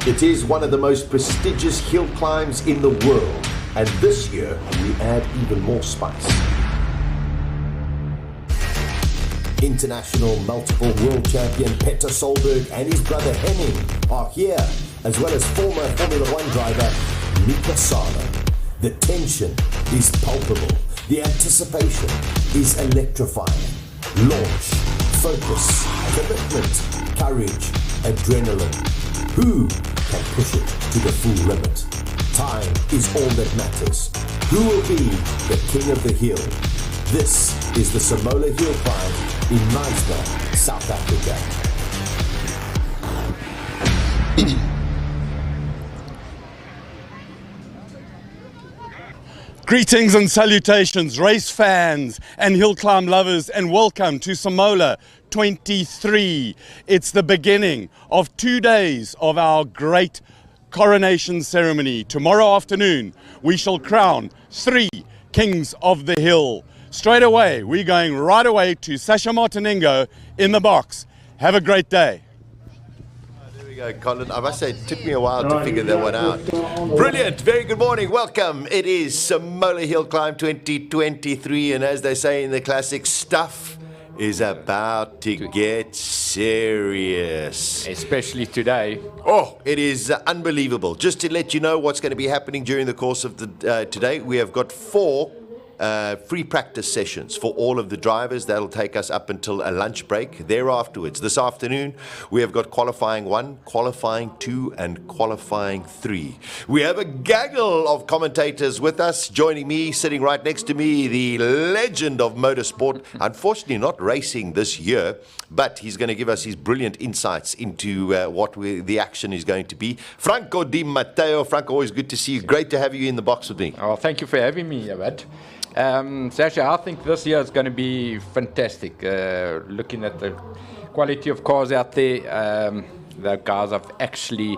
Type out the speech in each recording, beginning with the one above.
It is one of the most prestigious hill climbs in the world, and this year we add even more spice. International multiple world champion Peter Solberg and his brother Henning are here, as well as former Formula One driver Mika Salo. The tension is palpable. The anticipation is electrifying. Launch, focus, commitment, courage, adrenaline. Who can push it to the full limit? Time is all that matters. Who will be the king of the hill? This is the Simola HillClimb in Knysna, South Africa. Greetings and salutations, race fans and hill climb lovers, and welcome to Simola 23. It's the beginning of 2 days of our great coronation ceremony. Tomorrow afternoon, we shall crown 3 kings of the hill. Straight away, we're going right away to Sasha Martiningo in the box. Have a great day. There we go, Colin. I must say, it took me a while to figure that one out. Brilliant. Very good morning. Welcome. It is Simola HillClimb 2023, and as they say in the classic, stuff is about to get serious. Especially today. Oh, it is unbelievable. Just to let you know what's going to be happening during the course of the today, we have got 4 free practice sessions for all of the drivers. That'll take us up until a lunch break. Thereafterwards, this afternoon, we have got qualifying 1, qualifying 2, and qualifying 3. We have a gaggle of commentators with us. Joining me, sitting right next to me, the legend of motorsport. Unfortunately, not racing this year, but he's going to give us his brilliant insights into the action is going to be. Franco Di Matteo. Franco, always good to see you. Great to have you in the box with me. Oh, thank you for having me, Abad. Sasha, I think this year is going to be fantastic. Looking at the quality of cars out there, the guys have actually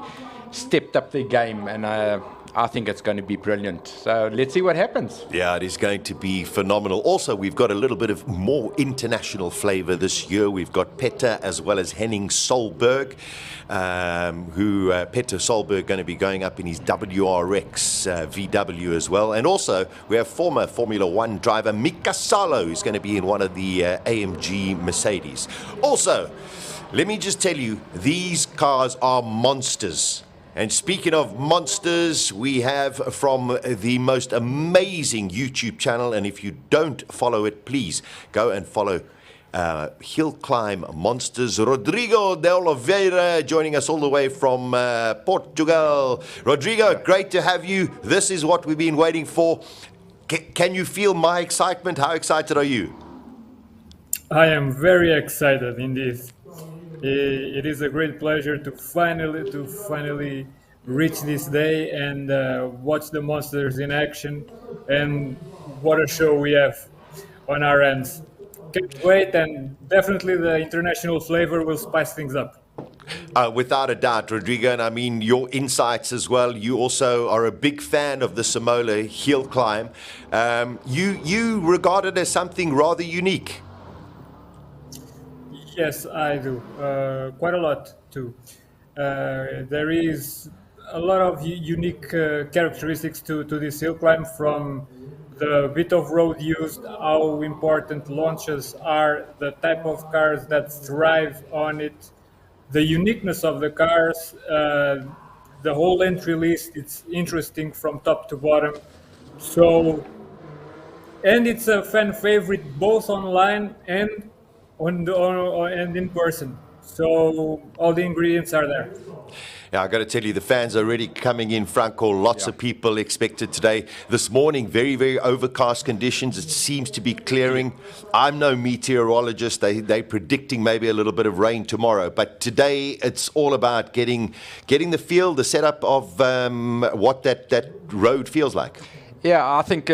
stepped up their game, and I think it's going to be brilliant. So let's see what happens. Yeah, it is going to be phenomenal. Also, we've got a little bit of more international flavor this year. We've got Peter as well as Henning Solberg, Peter Solberg going to be going up in his WRX VW as well. And also, we have former Formula One driver Mika Salo, who's going to be in one of the AMG Mercedes. Also, let me just tell you, these cars are monsters. And speaking of monsters, we have from the most amazing YouTube channel, and if you don't follow it, please go and follow Hill Climb Monsters. Rodrigo de Oliveira joining us all the way from Portugal. Rodrigo, great to have you. This is what we've been waiting for. Can you feel my excitement? How excited are you? I am very excited indeed. It is a great pleasure to finally reach this day and watch the monsters in action, and what a show we have on our ends. Can't wait, and definitely the international flavor will spice things up. Without a doubt, Rodrigo, and I mean your insights as well. You also are a big fan of the Simola HillClimb. You regard it as something rather unique. Yes, I do. Quite a lot, too. There is a lot of unique characteristics to this hill climb, from the bit of road used, how important launches are, the type of cars that thrive on it, the uniqueness of the cars, the whole entry list. It's interesting from top to bottom. So, and it's a fan favorite both online and and in person. So all the ingredients are there. Yeah, I got to tell you, the fans are already coming in, Franco. Lots of people expected today. This morning, very, very overcast conditions. It seems to be clearing. I'm no meteorologist. They're predicting maybe a little bit of rain tomorrow. But today, it's all about getting the feel, the setup of what that road feels like. Yeah, I think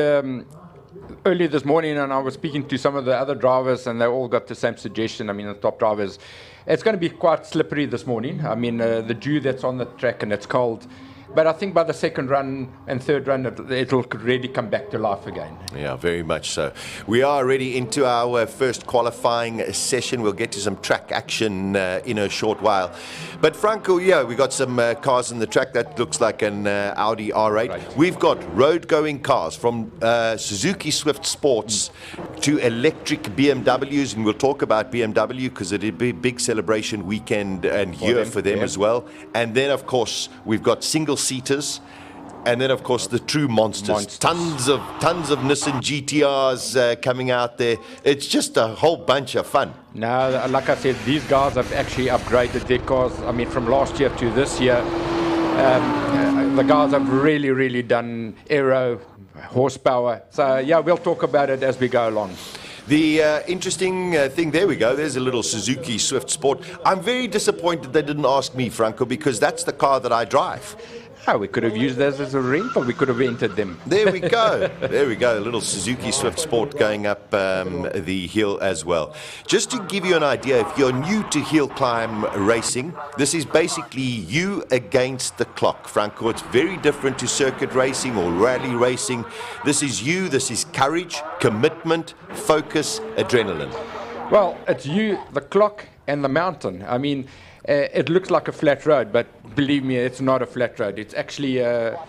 earlier this morning, and I was speaking to some of the other drivers, and they all got the same suggestion. I mean, the top drivers, it's going to be quite slippery this morning. I mean, the dew that's on the track, and it's cold. But I think by the second run and third run, it'll really come back to life again. Yeah, very much so. We are already into our first qualifying session. We'll get to some track action in a short while. But Franco, yeah, we got some cars in the track. That looks like an Audi R8. Right. We've got road-going cars from Suzuki Swift Sports to electric BMWs, and we'll talk about BMW because it'll be a big celebration weekend and year for them as well. And then, of course, we've got single-seaters. And then, of course, the true monsters. Tons of Nissan GTRs coming out there. It's just a whole bunch of fun. Now, like I said, these guys have actually upgraded their cars. I mean, from last year to this year, the guys have really done aero, horsepower. So, yeah, we'll talk about it as we go along. The interesting thing, there we go, there's a little Suzuki Swift Sport. I'm very disappointed they didn't ask me, Franco, because that's the car that I drive. Oh, we could have used this as a rental. We could have entered them. There we go. There we go. A little Suzuki Swift Sport going up the hill as well. Just to give you an idea, if you're new to hill climb racing, this is basically you against the clock, Franco. It's very different to circuit racing or rally racing. This is you. This is courage, commitment, focus, adrenaline. Well, it's you, the clock, and the mountain. I mean, it looks like a flat road, but believe me, it's not a flat road. It's actually a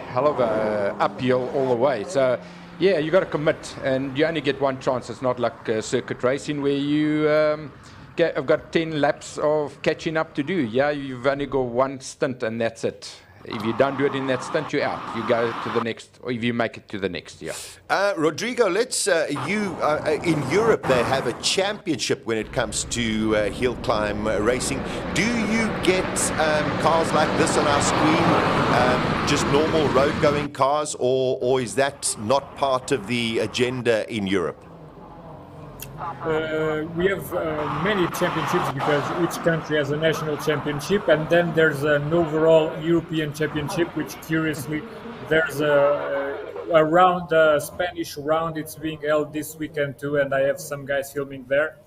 hell of a uphill all the way. So, yeah, you got to commit, and you only get one chance. It's not like circuit racing where you have got 10 laps of catching up to do. Yeah, you've only got one stint, and that's it. If you don't do it in that stint, you're out. You go to the next, or if you make it to the next, yeah. Rodrigo, let's in Europe they have a championship when it comes to hill climb racing. Do you get cars like this on our screen, just normal road going cars, or is that not part of the agenda in Europe? We have many championships because each country has a national championship, and then there's an overall European championship, which curiously there's a round, Spanish round. It's being held this weekend too, and I have some guys filming there.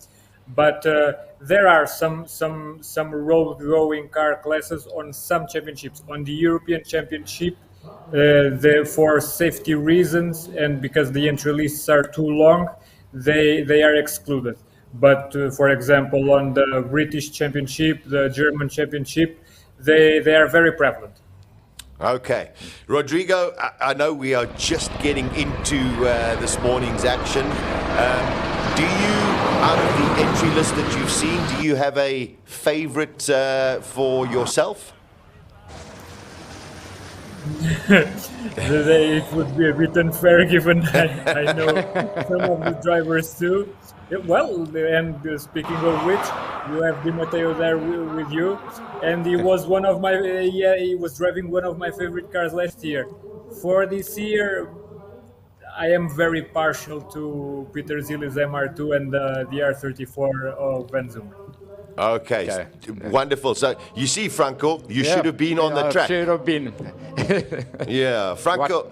But there are some road-going car classes on some championships. On the European Championship, for safety reasons and because the entry lists are too long, they are excluded. But for example, on the British Championship, the German Championship, they are very prevalent. Okay. Rodrigo, I know we are just getting into this morning's action. Do you, out of the entry list that you've seen, do you have a favorite for yourself? It would be a bit unfair given I know some of the drivers too. Well, and speaking of which, you have Di Matteo there with you, and he was one of my he was driving one of my favorite cars last year. For this year, I am very partial to Peter Zille's MR2 and the R34 of Van Zoomer. Okay. Wonderful. So you see, Franco, you should have been on the track. Should have been. Yeah, Franco.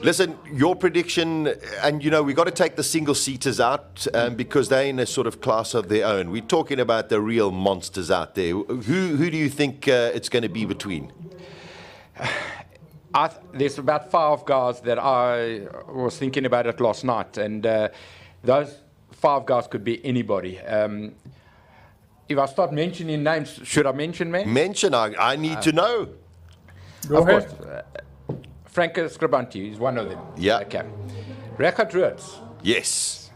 Listen, your prediction, and you know, we got to take the single-seaters out because they're in a sort of class of their own. We're talking about the real monsters out there. Who do you think it's going to be between? There's about 5 guys that I was thinking about it last night, and those 5 guys could be anybody. If I start mentioning names, should I mention, man? Mention, I need to know. Go ahead. Of course, Franco Scribanti is one of them. Yeah. Okay. Reggie Roots. Yes.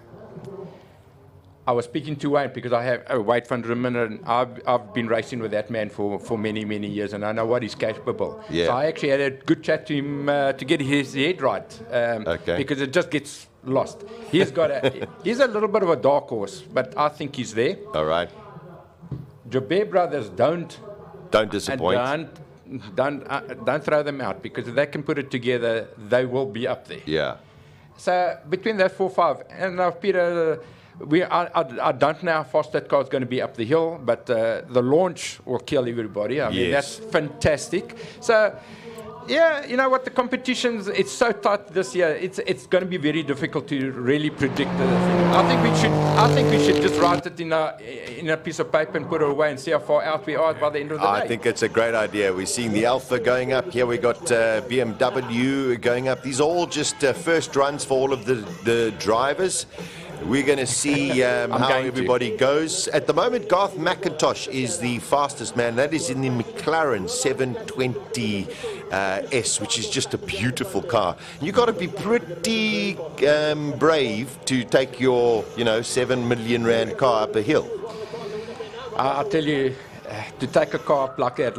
I was speaking to Wayne because I have Wade van Rummelen, and I've been racing with that man for many years, and I know what he's capable. Yeah. So I actually had a good chat to him to get his head right. Because it just gets lost. He's a little bit of a dark horse, but I think he's there. All right. Joubert brothers don't disappoint. Don't throw them out, because if they can put it together, they will be up there. Yeah. So between that 4-5 and now Peter, I don't know how fast that car is going to be up the hill, but the launch will kill everybody. I mean, that's fantastic. So Yeah, you know what, the competitions, it's so tight this year. It's going to be very difficult to really predict the thing. I think we should just write it in a piece of paper and put it away and see how far out we are by the end of the day. I think it's a great idea. We're seeing the Alpha going up. Here we got BMW going up. These are all just first runs for all of the drivers. We're going to see how everybody goes. At the moment, Garth McIntosh is the fastest man. That is in the McLaren 720 S, which is just a beautiful car. You've got to be pretty brave to take your, 7 million rand car up a hill. I'll tell you, to take a car up like that,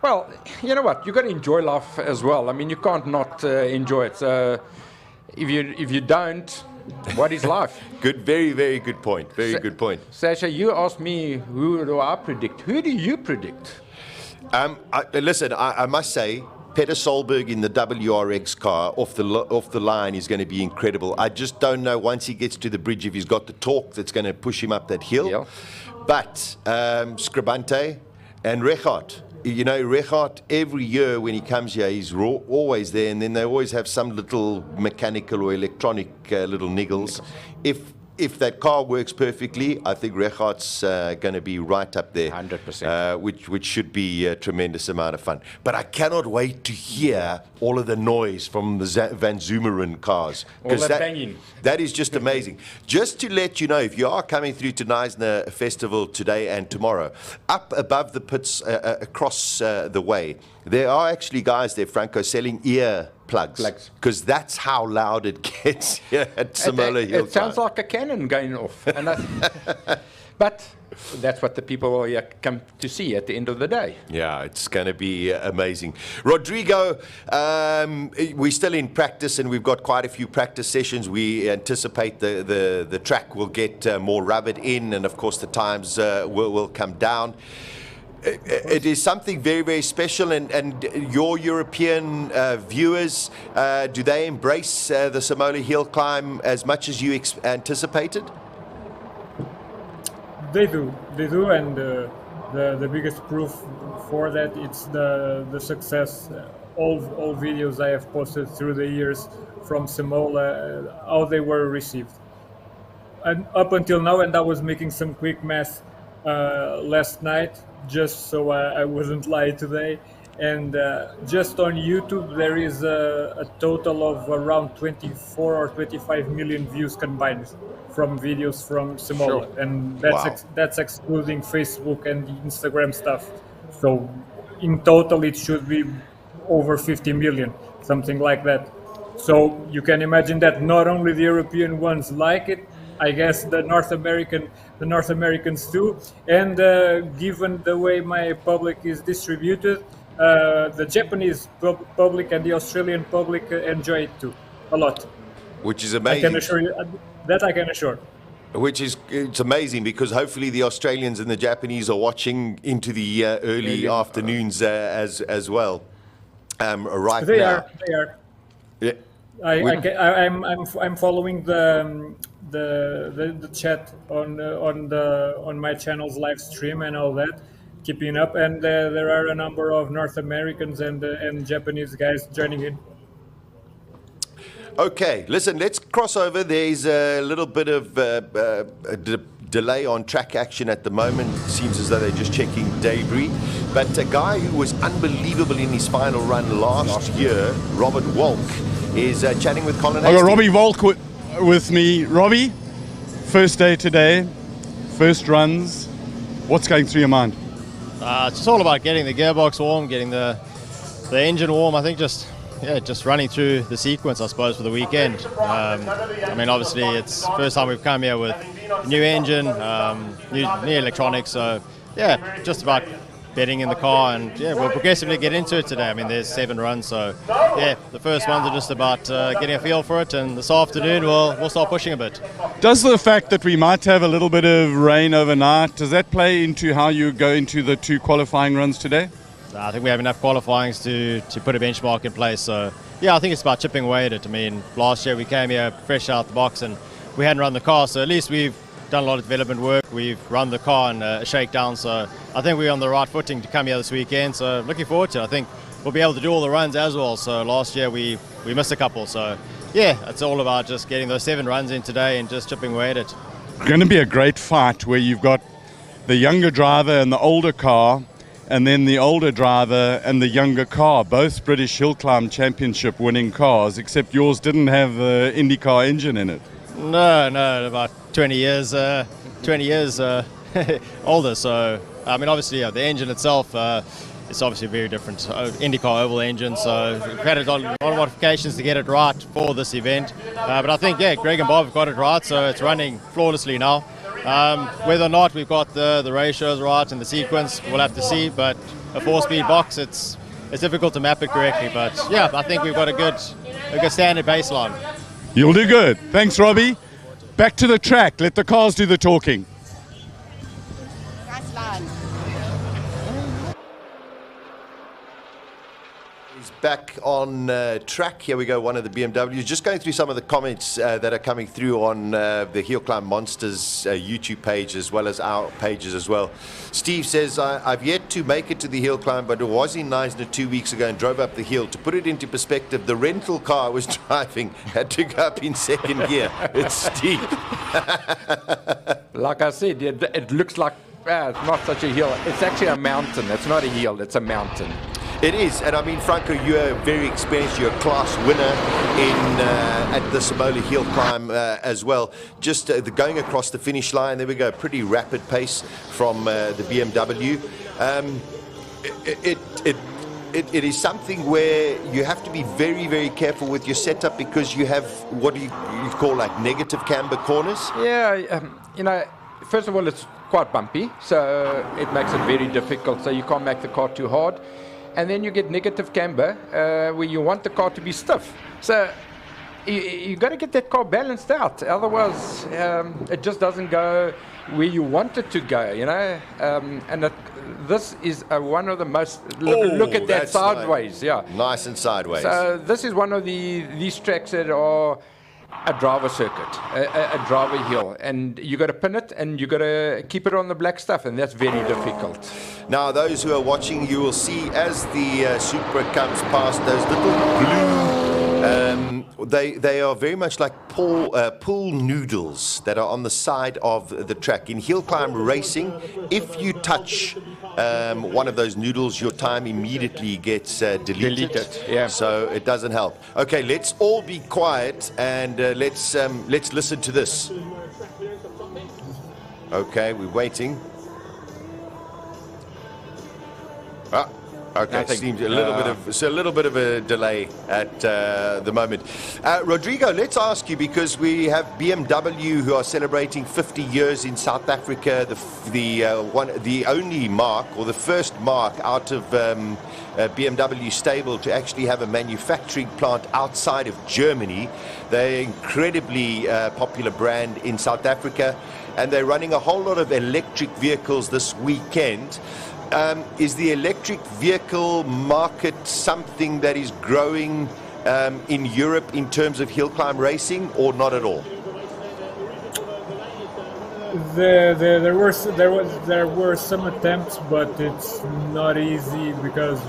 well, you know what? You've got to enjoy life as well. I mean, you can't not enjoy it. So if you don't, what is life? Good, very, very good point. Very good point. Sasha, you asked me who do I predict. Who do you predict? Listen, I must say, Peter Solberg in the WRX car off the line is going to be incredible. I just don't know once he gets to the bridge if he's got the torque that's going to push him up that hill. Yeah. But Scribante and Reichardt. Reichardt, every year when he comes here, he's always there, and then they always have some little mechanical or electronic little niggles. If that car works perfectly, I think Reichardt's going to be right up there. 100%. Which should be a tremendous amount of fun. But I cannot wait to hear all of the noise from the Van Zoomeren cars. All that banging. That is just amazing. Just to let you know, if you are coming through to Neisner Festival today and tomorrow, up above the pits across the way, there are actually guys there, Franco, selling ear plugs. Because that's how loud it gets here at Simola HillClimb. It sounds like a cannon going off. But that's what the people come to see at the end of the day. Yeah, it's going to be amazing. Rodrigo, we're still in practice, and we've got quite a few practice sessions. We anticipate the track will get more rubbered in, and of course the times will come down. It is something very, very special, and your European viewers, do they embrace the Simola HillClimb as much as you anticipated? They do, and the biggest proof for that, it's the success. All videos I have posted through the years from Simola, how they were received. And up until now, and I was making some quick math last night, just so I wouldn't lie today. And just on YouTube, there is a total of around 24 or 25 million views combined from videos from Simola. Sure. And Wow. that's excluding Facebook and Instagram stuff. So in total, it should be over 50 million, something like that. So you can imagine that not only the European ones like it, I guess the North Americans too, and given the way my public is distributed, the Japanese public and the Australian public enjoy it too, a lot. Which is I amazing. can assure you that. I can assure. It's amazing, because hopefully the Australians and the Japanese are watching into the early afternoons as well. Right They now. are. Yeah. I'm following the chat on my channel's live stream and all that, keeping up, and there are a number of North Americans and Japanese guys joining in. Okay, listen, let's cross over. There's a little bit of delay on track action at the moment. It seems as though they're just checking debris. But a guy who was unbelievable in his final run last year, Robert Walk, is chatting with Coronation. I got Robbie Walk with me. Robbie, first day today, first runs. What's going through your mind? It's just all about getting the gearbox warm, getting the engine warm. I think just running through the sequence, I suppose, for the weekend. I mean, obviously, it's the first time we've come here with a new engine, new electronics. So, yeah, just about bedding in the car, and we'll progressively get into it today. I mean, there's 7 runs, so the first ones are just about getting a feel for it, and this afternoon we'll start pushing a bit. Does the fact that we might have a little bit of rain overnight, does that play into how you go into the 2 qualifying runs today? I think we have enough qualifyings to put a benchmark in place. So, I think it's about chipping away at it. I mean, last year we came here fresh out the box and we hadn't run the car, so at least we've done a lot of development work. We've run the car and a shakedown, so I think we're on the right footing to come here this weekend. So looking forward to it. I think we'll be able to do all the runs as well. So last year we missed a couple. So yeah, it's all about just getting those 7 runs in today and just chipping away at it. Going to be a great fight where you've got the younger driver and the older car, and then the older driver and the younger car, both British Hill Climb Championship winning cars, except yours didn't have the IndyCar engine in it. No, about 20 years older. So, I mean, obviously, the engine itself, it's obviously very different. IndyCar oval engine, so we've had a lot of modifications to get it right for this event. But I think, yeah, Greg and Bob have got it right, so it's running flawlessly now. Whether or not we've got the ratios right and the sequence, we'll have to see. But a 4-speed box, it's difficult to map it correctly. But yeah, I think we've got a good standard baseline. You'll do good. Thanks, Robbie. Back to the track. Let the cars do the talking. He's back on track. Here we go, one of the BMWs. Just going through some of the comments that are coming through on the Hill Climb Monsters YouTube page, as well as our pages as well. Steve says, I've yet to make it to the Hill Climb, but I was in Neisner 2 weeks ago and drove up the hill. To put it into perspective, the rental car I was driving had to go up in second gear. It's steep. Like I said, it looks like it's not such a hill. It's actually a mountain. It's not a hill, it's a mountain. It is, and I mean, Franco, you're very experienced. You're a class winner at the Simola HillClimb as well. Just going across the finish line, there we go, pretty rapid pace from the BMW. It is something where you have to be very, very careful with your setup, because you have what you call like negative camber corners. Yeah, you know, first of all, it's quite bumpy, so it makes it very difficult. So you can't make the car too hard. And then you get negative camber, where you want the car to be stiff. So you got to get that car balanced out. Otherwise, it just doesn't go where you want it to go, you know. And this is one of the most, look at that sideways. Nice. Yeah. Nice and sideways. So this is one of these tracks that are a driver circuit, a driver hill, and you got to pin it and you got to keep it on the black stuff, and that's very difficult. Now, those who are watching, you will see as the Supra comes past, those little blue, they are very much like pool noodles that are on the side of the track. In hill climb racing, if you touch one of those noodles, your time immediately gets deleted. Yeah. So it doesn't help. Okay, let's all be quiet and let's listen to this. Okay, we're waiting. Okay, seems a little bit of a delay at the moment. Rodrigo, let's ask you, because we have BMW who are celebrating 50 years in South Africa. The only mark, or the first mark out of BMW stable to actually have a manufacturing plant outside of Germany. They're an incredibly popular brand in South Africa, and they're running a whole lot of electric vehicles this weekend. Is the electric vehicle market something that is growing in Europe in terms of hill climb racing, or not at all? There were some attempts, but it's not easy, because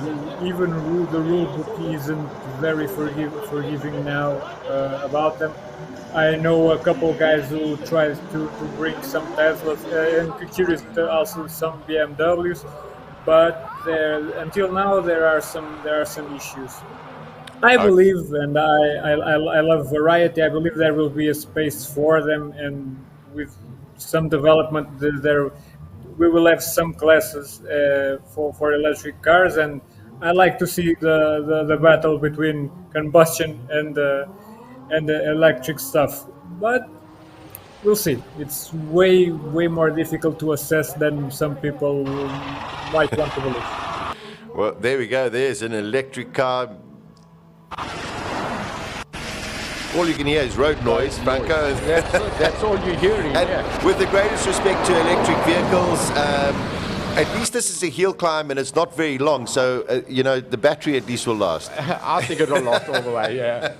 even the rule book isn't very forgiving now about them. I know a couple of guys who tries to bring some Teslas, and curious also some BMWs, but until now there are some issues. I believe, and I love variety. I believe there will be a space for them, and with some development, we will have some classes for electric cars, and I like to see the battle between combustion and the electric stuff. But we'll see. It's way more difficult to assess than some people might want to believe. Well, there we go. There's an electric car. All you can hear is road noise, Franco. That's all you're hearing. And with the greatest respect to electric vehicles, at least this is a hill climb and it's not very long, so the battery at least will last. I think it'll last all the way. Yeah.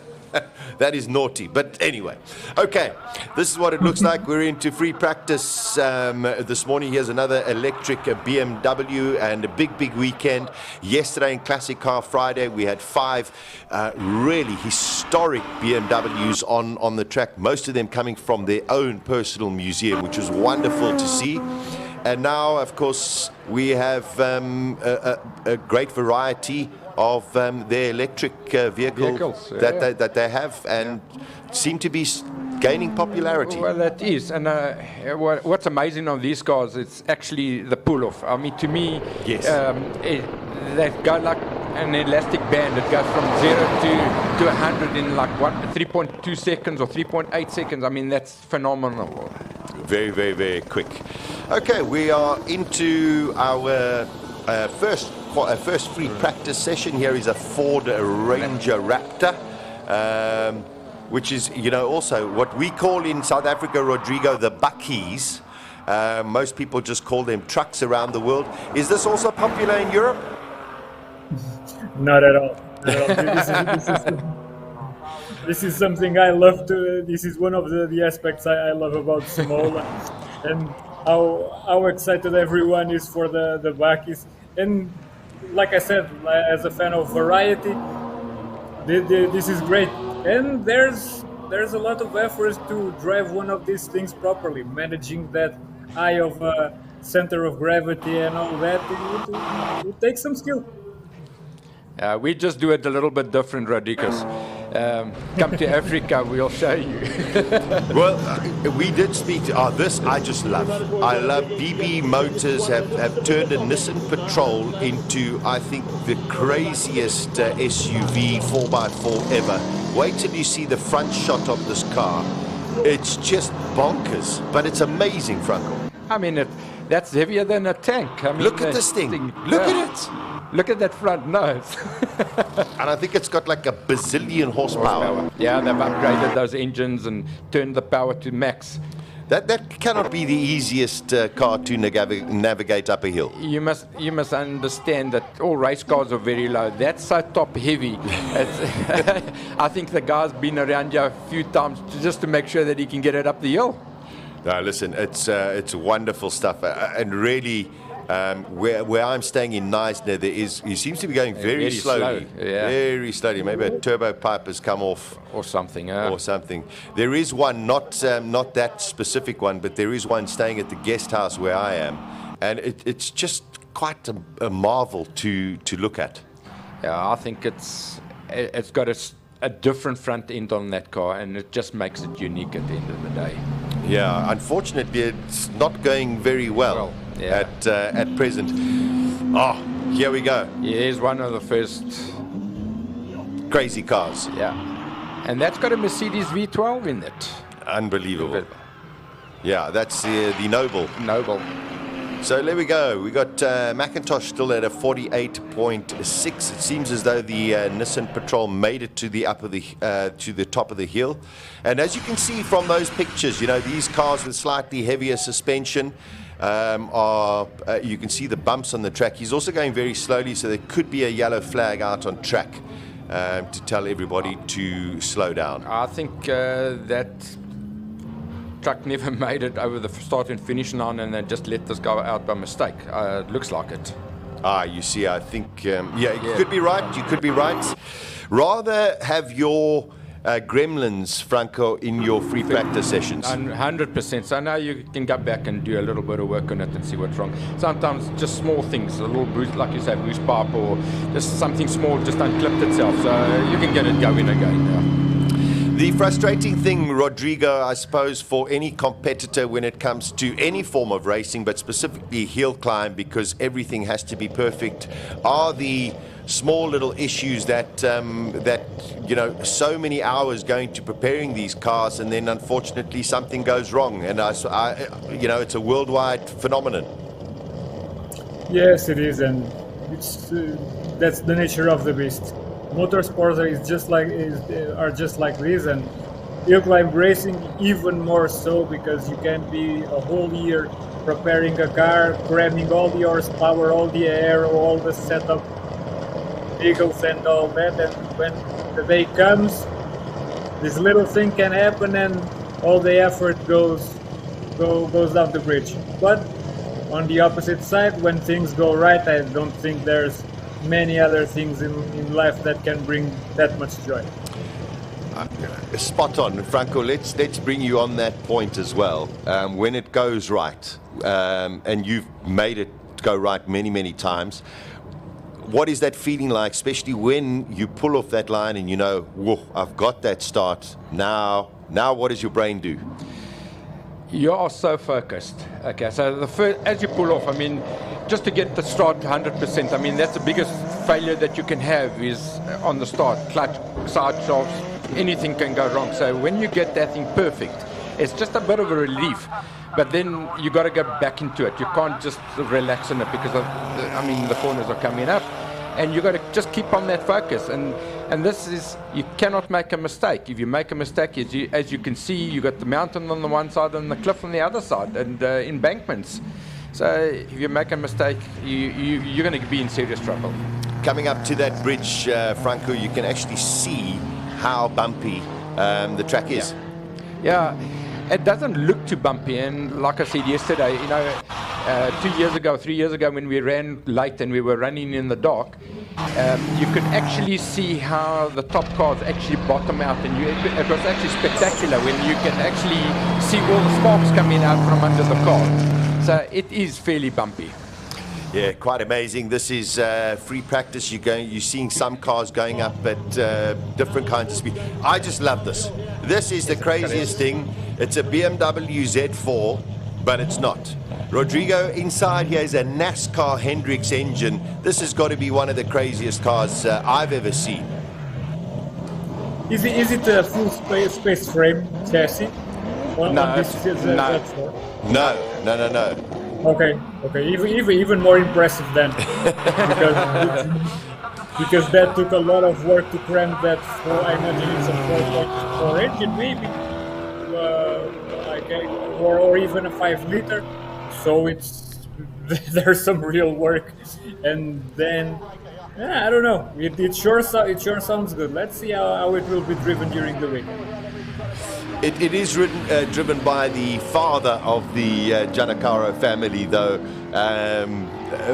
That is naughty. But anyway, okay, this is what it looks like. We're into free practice this morning. Here's another electric BMW and a big weekend. Yesterday in Classic Car Friday, we had 5 really historic BMWs on the track, most of them coming from their own personal museum, which was wonderful to see. And now, of course, we have a great variety of their electric vehicles that they have and seem to be gaining popularity. Well, that is. And what's amazing on these cars, it's actually the pull-off. I mean, to me, yes. They go like an elastic band. It goes from 0 to 100 in like 3.2 seconds or 3.8 seconds. I mean, that's phenomenal. Very quick. Okay, we are into our first free practice session. Here is a Ford Ranger Raptor, which is, also what we call in South Africa, Rodrigo, the buckies. Most people just call them trucks around the world. Is this also popular in Europe? Not at all. This is something I love to. This is one of the aspects I love about Simola, and how excited everyone is for the Bakis. And like I said, as a fan of variety, this is great. And there's a lot of efforts to drive one of these things properly, managing that eye of center of gravity and all that. It takes some skill. We just do it a little bit different, Radicus. Come to Africa, we'll show you. Well, we did speak to this. I just love. I love BB Motors have turned a Nissan Patrol into, I think, the craziest SUV 4x4 ever. Wait till you see the front shot of this car. It's just bonkers, but it's amazing, Franco. I mean, that's heavier than a tank. I mean, look at this thing. Look at it. Look at that front nose. And I think it's got like a bazillion horsepower. Yeah, they've upgraded those engines and turned the power to max. That cannot be the easiest car to navigate up a hill. You must understand that all race cars are very low. That's so top heavy. I think the guy's been around here a few times just to make sure that he can get it up the hill. No, listen, it's wonderful stuff, and really. Where I'm staying in Neisner, he seems to be going very slowly. Yeah. Very slowly. Maybe a turbo pipe has come off. Or something. Or something. There is one, not that specific one, but there is one staying at the guest house where I am. And it's just quite a marvel to look at. Yeah, I think it's got a different front end on that car, and it just makes it unique at the end of the day. Yeah, unfortunately, it's not going very well. Yeah. At present. Oh, here we go. Here's one of the first crazy cars. Yeah, and that's got a Mercedes V12 in it. Unbelievable. Yeah, that's the Noble. So there we go. We got Macintosh still at a 48.6. It seems as though the Nissan Patrol made it to the to the top of the hill. And as you can see from those pictures, these cars with slightly heavier suspension you can see the bumps on the track. He's also going very slowly, so there could be a yellow flag out on track to tell everybody to slow down. I think that truck never made it over the start and finish line, and they just let this go out by mistake. It looks like it. You see, I think, you could be right. You could be right. Rather have your gremlins, Franco, in your free practice sessions. 100%. So now you can go back and do a little bit of work on it and see what's wrong. Sometimes just small things, a little boost, like you say, boost pipe, or just something small just unclipped itself. So you can get it going again now. The frustrating thing, Rodrigo, I suppose, for any competitor when it comes to any form of racing, but specifically hill climb, because everything has to be perfect, are the small little issues that so many hours going to preparing these cars, and then unfortunately something goes wrong, and it's a worldwide phenomenon. Yes, it is, and that's the nature of the beast. Motorsports are just like this, and HillClimb racing even more so, because you can be a whole year preparing a car, grabbing all the horsepower, all the air, all the setup, vehicles and all that, and when the day comes, this little thing can happen and all the effort goes down the bridge. But on the opposite side, when things go right, I don't think there's many other things in life that can bring that much joy. Spot on, Franco. Let's bring you on that point as well. When it goes right, and you've made it go right many times, what is that feeling like, especially when you pull off that line and you know, whoa, I've got that start. Now what does your brain do? You are so focused. Okay, so as you pull off, I mean, just to get the start 100%, I mean, that's the biggest failure that you can have is on the start. Clutch, side shafts, anything can go wrong. So when you get that thing perfect, it's just a bit of a relief. But then you got to go back into it. You can't just relax in it because the corners are coming up, and you got to just keep on that focus. And this is, you cannot make a mistake. If you make a mistake, as you can see, you got the mountain on the one side and the cliff on the other side, and embankments. So if you make a mistake, you're going to be in serious trouble. Coming up to that bridge, Franco, you can actually see how bumpy the track is. Yeah. It doesn't look too bumpy, and like I said yesterday, 3 years ago when we ran late and we were running in the dark, you could actually see how the top cars actually bottom out, and it was actually spectacular when you can actually see all the sparks coming out from under the car. So it is fairly bumpy. Yeah, quite amazing. This is free practice. You're seeing some cars going up at different kinds of speed. I just love this. This is the craziest thing. It's a BMW Z4, but it's not. Rodrigo, inside here is a NASCAR Hendrix engine. This has got to be one of the craziest cars I've ever seen. Is it a full space frame chassis? No. Okay. Even more impressive then, because that took a lot of work to cram that. I imagine it's a 4.4 engine, maybe, or even a 5-liter. So there's some real work, and then I don't know. It sure sounds good. Let's see how it will be driven during the week. It is driven by the father of the Giancarlo family, though,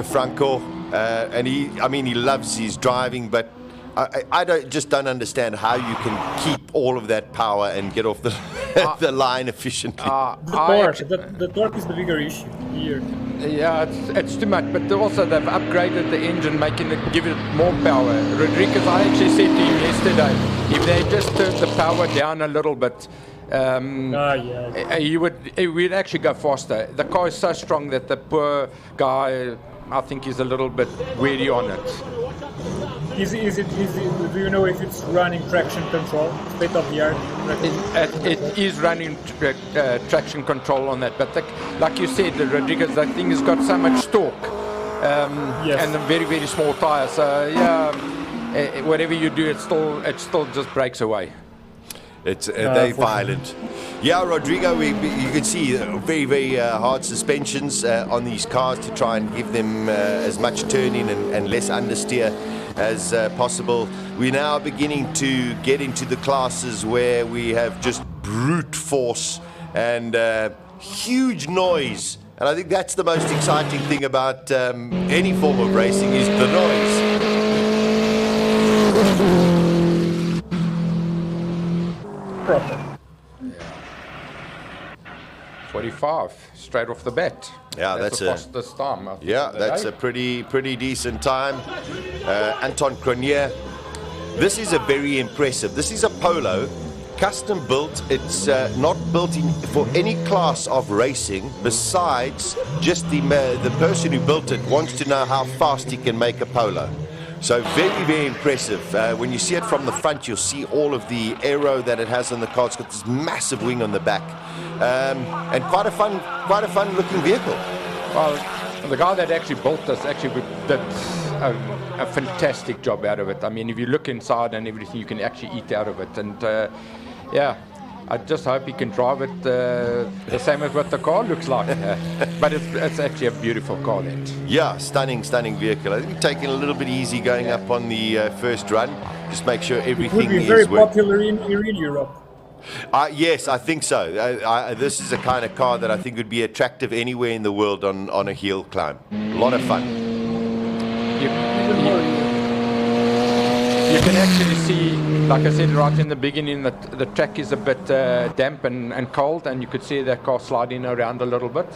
Franco, and he loves his driving, but I don't understand how you can keep all of that power and get off the line efficiently. The torque is the bigger issue here. Yeah, it's too much, but also they've upgraded the engine, give it more power. Rodriguez, I actually said to him yesterday, if they just turned the power down a little bit, he would actually go faster. The car is so strong that the poor guy, I think, is a little bit weary on it. Do you know if it's running traction control, state of the art? It is running traction control on that, but like you said, the Rodriguez, that thing has got so much torque, and a very, very small tire. So whatever you do, it still just breaks away. It's they're violent. Yeah, Rodrigo, you can see very, very hard suspensions on these cars to try and give them as much turning and less understeer as possible. We're now beginning to get into the classes where we have just brute force and huge noise. And I think that's the most exciting thing about any form of racing is the noise. 45 straight off the bat. Yeah, that's the fastest time. That's a pretty decent time. Anton Cronier. This is a very impressive. This is a Polo, custom built. It's not built for any class of racing. Besides, just the person who built it wants to know how fast he can make a Polo. So very, very impressive. When you see it from the front, you'll see all of the aero that it has on the car. It's got this massive wing on the back, and quite a fun looking vehicle. Well, the guy that actually built this actually did a fantastic job out of it. I mean, if you look inside and everything, you can actually eat out of it. And I just hope he can drive it the same as what the car looks like. But it's actually a beautiful car, that. Yeah, stunning vehicle. I think taking a little bit easy going up on the first run. Just make sure everything It would be is very working. popular in Europe. Yes, I think so. This is a kind of car that I think would be attractive anywhere in the world on a hill climb. A lot of fun. You can actually see, like I said right in the beginning, that the track is a bit damp and cold, and you could see that car sliding around a little bit.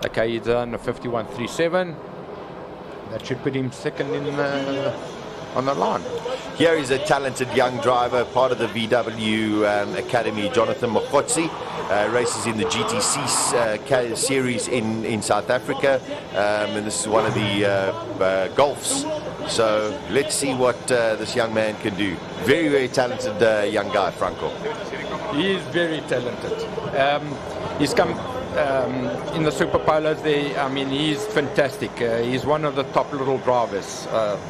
Okay, he's on a 51.37. That should put him second on the line. Here is a talented young driver, part of the VW Academy, Jonathan Mokotsi. Races in the GTC series in South Africa, and this is one of the Golfs. So let's see what this young man can do. Very talented young guy, Franco. He is very talented. He's come in the Super Polos there. I mean, he's fantastic. He's one of the top little drivers.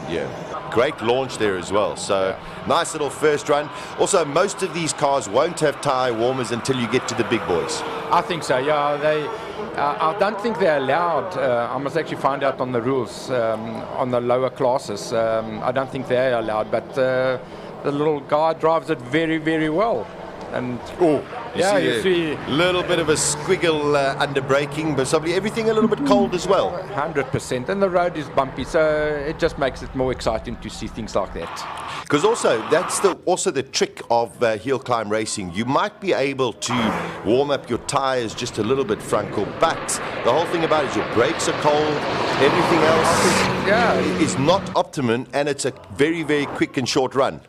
Yeah, great launch there as well. So nice little first run. Also, most of these cars won't have tire warmers until you get to the big boys. I think so. Yeah, I don't think they're allowed. I must actually find out on the rules on the lower classes. I don't think they're allowed, but the little guy drives it very well. And you see a little bit of a squiggle under braking, but probably everything a little bit cold as well. 100%, and the road is bumpy, so it just makes it more exciting to see things like that. Because also, that's also the trick of hill climb racing. You might be able to warm up your tires just a little bit, Franco, but the whole thing about it is your brakes are cold, everything else is not optimum, and it's a very quick and short run.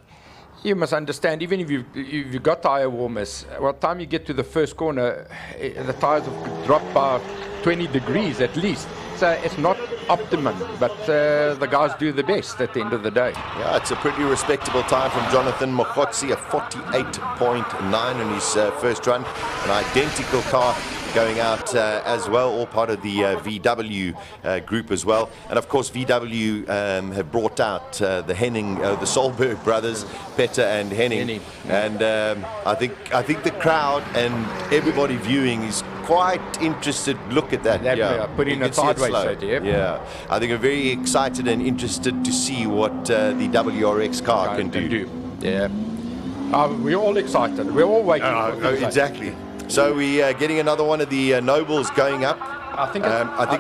You must understand, even if you've got tire warmers, by the time you get to the first corner, the tires have dropped by 20 degrees at least. So it's not optimum, but the guys do the best at the end of the day. Yeah, it's a pretty respectable time from Jonathan Mokotsi, a 48.9 in his first run. An identical car going out as well, all part of the VW group as well. And of course, VW have brought out the Henning, the Solberg brothers, Petter and Henning. And I think the crowd and everybody viewing is quite interested. Look at that. Putting it sideways. Yeah, I think I'm very excited and interested to see what the WRX car can do. Yeah, we're all excited. We're all waiting. Exactly. So we are getting another one of the Nobles going up. I think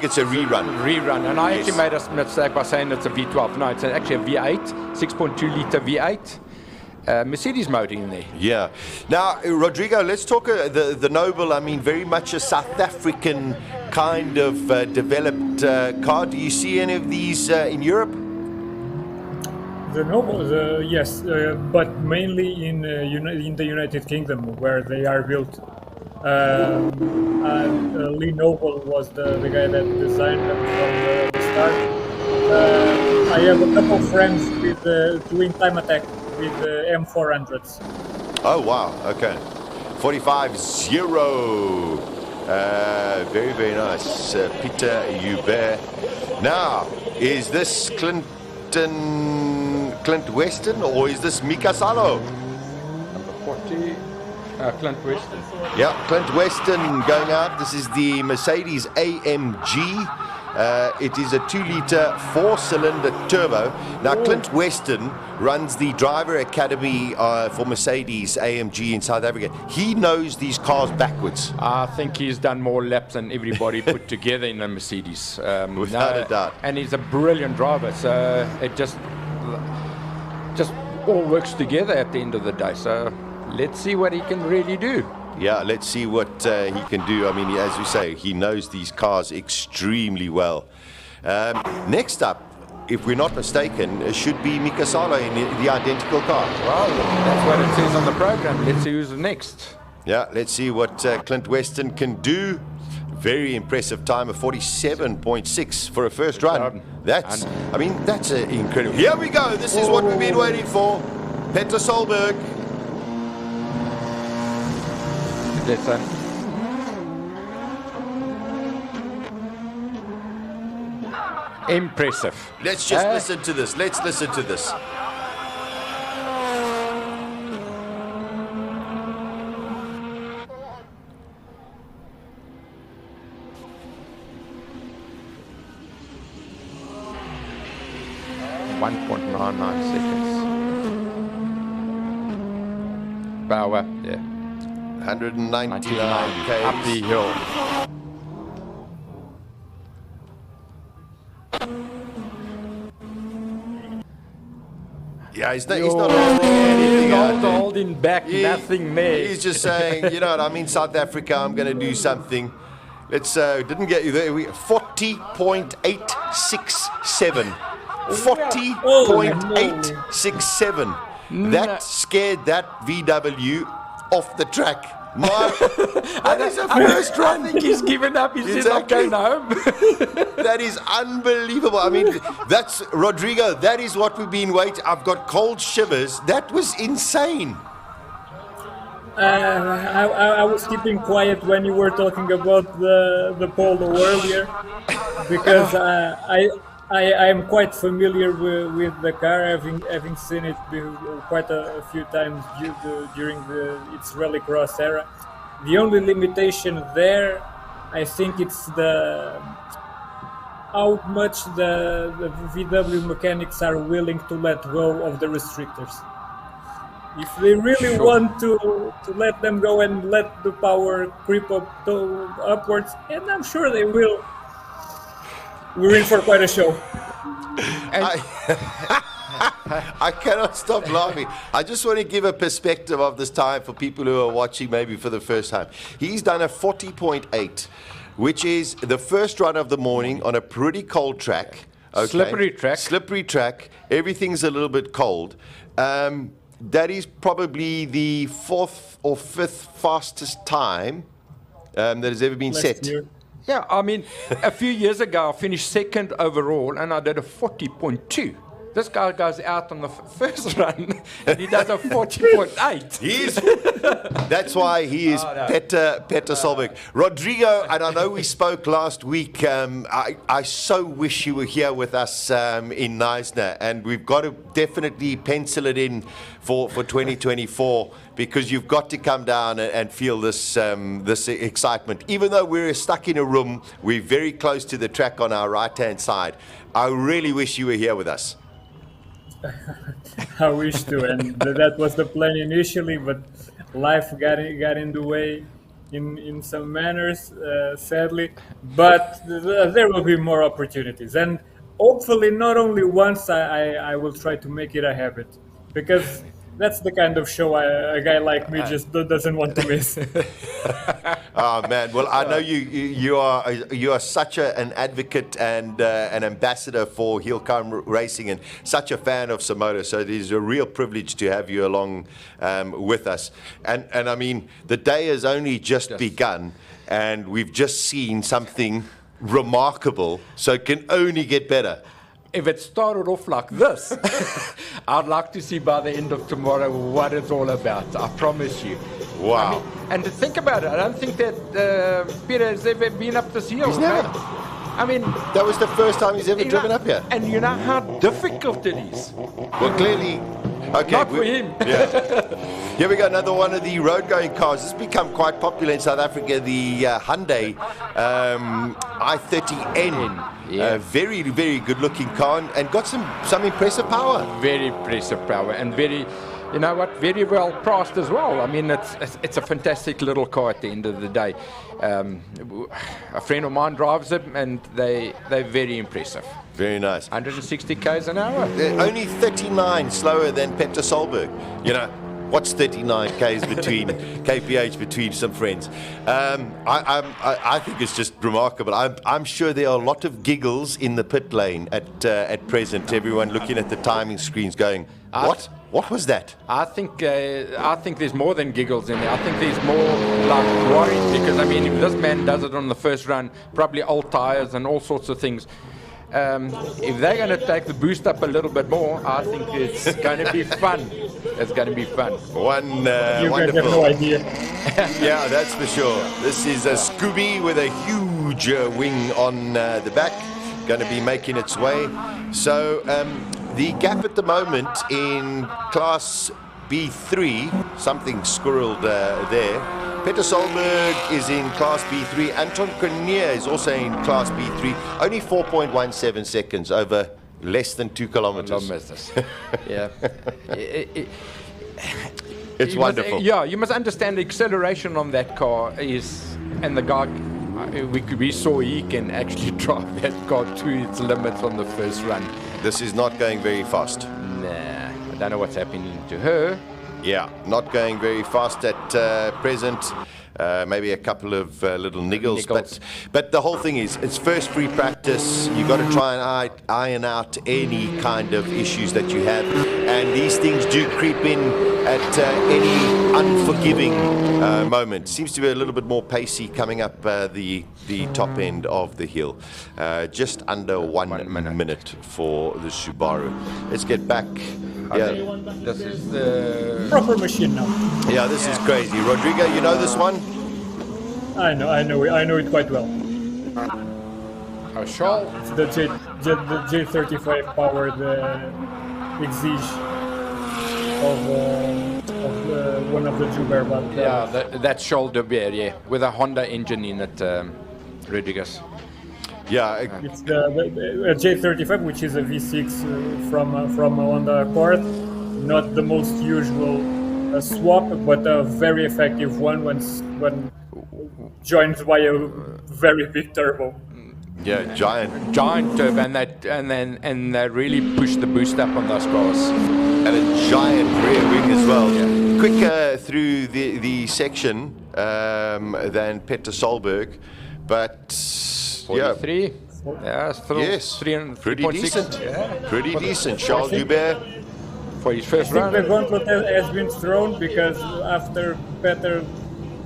it's a rerun. And I actually made a mistake by saying it's a V12. No, it's actually a V8, 6.2 litre V8. Mercedes motor in there. Yeah. Now, Rodrigo, let's talk the Noble. I mean, very much a South African kind of developed car. Do you see any of these in Europe? The Noble, yes, but mainly in the United Kingdom, where they are built. And Lee Noble was the guy that designed them from the start. I have a couple of friends with doing time attack with M400s. Oh wow, okay. 45.0. Very nice. Peter Hubert. Now, is this Clint Weston or is this Mika Salo? Number 40. Clint Weston. Yeah, Clint Weston going out. This is the Mercedes AMG. It is a 2-litre 4-cylinder turbo. Now, Clint Weston runs the driver academy for Mercedes AMG in South Africa. He knows these cars backwards. I think he's done more laps than everybody put together in a Mercedes. Without a doubt. And he's a brilliant driver, so it just all works together at the end of the day. So let's see what he can really do. Yeah, let's see what he can do. I mean, as you say, he knows these cars extremely well. Next up, if we're not mistaken, should be Mika Salo in the identical car. Well, that's what it says on the program. Let's see who's next. Yeah, let's see what Clint Weston can do. Very impressive time of 47.6 for a first run. That's incredible. Here we go. This is what we've been waiting for. Petter Solberg. Listen. Impressive. Let's just listen to this. Let's listen to this. 4.99 seconds. Bauer, yeah. 199 k's. Up the hill. Yeah, he's not holding anything out there. Holding back, nothing there. He's just saying, you know what, I'm in South Africa, I'm going to do something. Let's, didn't get you there. 40.867. 40.867. That scared that VW off the track. That is a first run. I think he's given up. He's just not going home. That is unbelievable. I mean, that's Rodrigo. That is what we've been waiting. I've got cold shivers. That was insane. I was keeping quiet when you were talking about the polo earlier, because I am quite familiar with the car, having seen it quite a few times during its rallycross era. The only limitation there, I think, it's how much the VW mechanics are willing to let go of the restrictors. If they really want to let them go and let the power creep upwards, and I'm sure they will, we're in for quite a show. I cannot stop laughing. I just want to give a perspective of this time for people who are watching maybe for the first time. He's done a 40.8, which is the first run of the morning on a pretty cold track. Okay. Slippery track. Everything's a little bit cold. That is probably the 4th or 5th fastest time that has ever been set. Yeah, I mean, a few years ago, I finished second overall, and I did a 40.2. This guy goes out on the first run, and he does a 40.8. That's why he is Petter Solberg. Rodrigo, and I know we spoke last week, I so wish you were here with us in Neisner, and we've got to definitely pencil it in for 2024, because you've got to come down and feel this excitement. Even though we're stuck in a room, we're very close to the track on our right-hand side. I really wish you were here with us. I wish to, and that was the plan initially, but life got in the way in some manners, sadly. But there will be more opportunities, and hopefully not only once. I will try to make it a habit, because that's the kind of show a guy like me just doesn't want to miss. Oh man! Well, I know you are such an advocate and an ambassador for HillClimb racing, and such a fan of Simola. So it is a real privilege to have you along with us. And I mean, the day has only just begun, and we've just seen something remarkable. So it can only get better. If it started off like this, I'd like to see by the end of tomorrow what it's all about. I promise you. Wow. I mean, and to think about it, I don't think that Peter has ever been up this hill. He's never. I mean, that was the first time he's ever driven up here. And you know how difficult it is. Well, clearly. Okay, not for him. Yeah. Here we go, another one of the road-going cars. It's become quite popular in South Africa, the Hyundai i30N. Yeah. Very, very good-looking car, and got some impressive power. Very impressive power, and very, you know what, very well priced as well. I mean, it's a fantastic little car at the end of the day. A friend of mine drives it, and they're very impressive. Very nice. 160 k's an hour. Only 39 slower than Petter Solberg. You know, what's 39 k's between kph between some friends? I think it's just remarkable. I'm sure there are a lot of giggles in the pit lane at present. Everyone looking at the timing screens, going, "What? What was that?" I think there's more than giggles in there. I think there's more like worry, because I mean, if this man does it on the first run, probably old tires and all sorts of things. If they're going to take the boost up a little bit more, I think it's going to be fun. It's going to be fun. You guys Wonderful. have no idea. Yeah, that's for sure. This is a Scooby with a huge wing on the back, going to be making its way. So the gap at the moment in Class B3, something squirreled there. Petter Solberg is in Class B3. Anton Cornier is also in Class B3. Only 4.17 seconds over Less than 2 kilometers. Yeah. It's wonderful. You must understand the acceleration on that car is, and the guy, we saw he can actually drive that car to its limits on the first run. This is not going very fast. Nah, I don't know what's happening to her. Yeah, not going very fast at present. Maybe a couple of little niggles. But the whole thing is, it's first free practice. You got to try and iron out any kind of issues that you have, and these things do creep in at any unforgiving moment. Seems to be a little bit more pacey coming up the top end of the hill. Just under 1 minute for the Subaru. Let's get back. Yeah, this is the Proper machine now. yeah, this is crazy. Rodrigo, you know this one? I know it quite well. Charles. It's the J35 powered Exige of one of the Joubert. But Yeah, that's shoulder bear, yeah, with a Honda engine in it, Rodriguez. Yeah, it's the J35, which is a V6 from Honda Accord. Not the most usual swap, but a very effective one when joined by a very big turbo. yeah, giant turbo, and they really push the boost up on those cars. and a giant rear wing as well. Yeah. Quicker through the section than Peter Solberg, but 43. Yeah, yes, pretty decent. Yeah. Pretty decent. Charles Joubert. For his first I think run. the gauntlet has been thrown because after Peter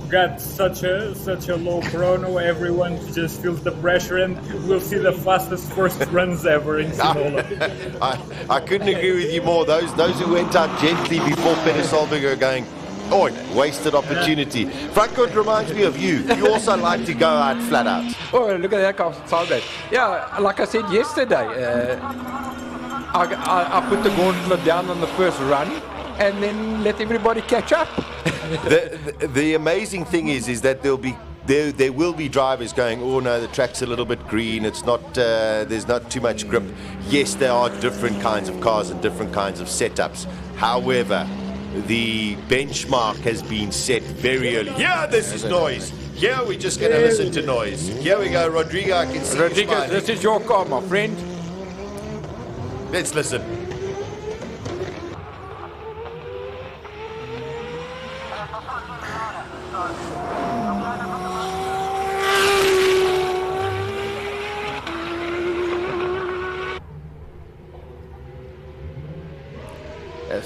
got such a low chrono, everyone just feels the pressure, and we'll see the fastest first runs ever in Simola. I couldn't agree with you more. Those who went out gently before Peter Solberg are going, oh, wasted opportunity. Franco, it reminds me of you. You also like to go out flat out. Oh, look at that car, Solberg. Yeah, like I said yesterday, I put the gauntlet down on the first run and then let everybody catch up. The amazing thing is that there will be drivers going, oh no, the track's a little bit green, it's not there's not too much grip. Yes, there are different kinds of cars and different kinds of setups. However, the benchmark has been set very early. Yeah, this is noise. Here we're just going to listen to noise. Here we go, Rodrigo. I can see Rodrigo, you smiling. this is your car, my friend. Let's listen.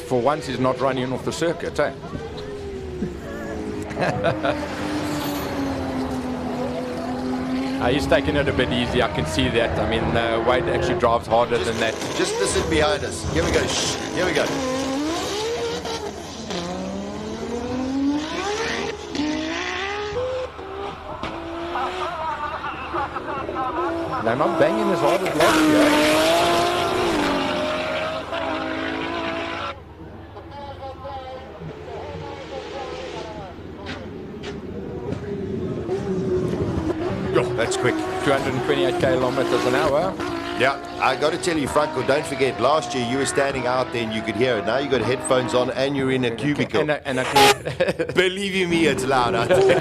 For once, he's not running off the circuit, eh? He's taking it a bit easy, I can see that. I mean, Wade actually drives harder than that. Just listen behind us. Here we go. Shh. Here we go. They're not banging as hard as last year. That's quick. 228 kilometers an hour. Yeah, I got to tell you, Franco, don't forget, last year you were standing out there and you could hear it. Now you got headphones on and you're in a cubicle. Believe you me, it's loud out there.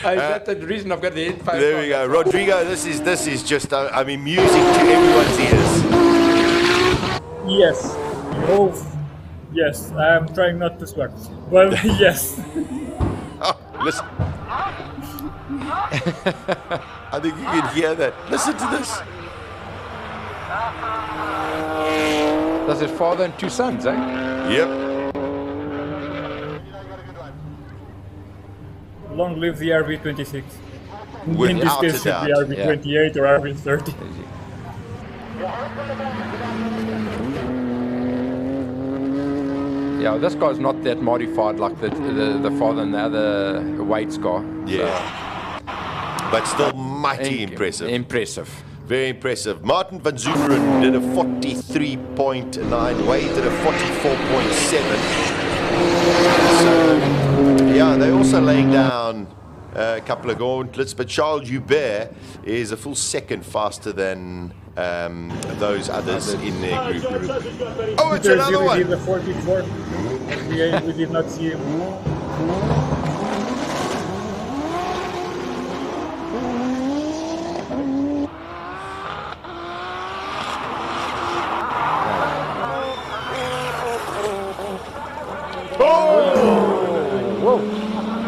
That's the reason I've got the headphones There on. we go. Rodrigo, this is just, I mean, music to everyone's ears. Yes. Oh, yes. I'm trying not to swear. Well, yes. Oh, listen. I think you can hear that. Listen to this. That's his father and two sons, eh? Yep. Long live the RB26. In this Without case, a should be doubt. RB28 or RB30. Yeah, this car's not that modified like the father and the other Wade's car. Yeah. But still mighty impressive. Impressive. Very impressive. Martin van Zumeren did a 43.9. Wade did a 44.7. So, yeah, they're also laying down a couple of gauntlets, but Charles Joubert is a full second faster than those others in their group. Oh, it's Peter another Zilli one. did the 44. We did not see him.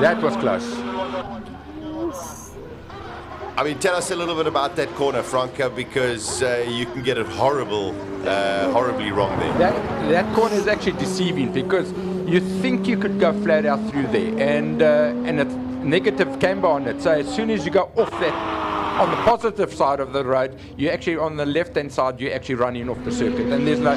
That was close. I mean, tell us a little bit about that corner, Franco, because you can get it horribly wrong there. That corner is actually deceiving because you think you could go flat out through there, and it's negative camber on it. So as soon as you go off that, on the positive side of the road, you actually on the left-hand side, you're actually running off the circuit, and there's no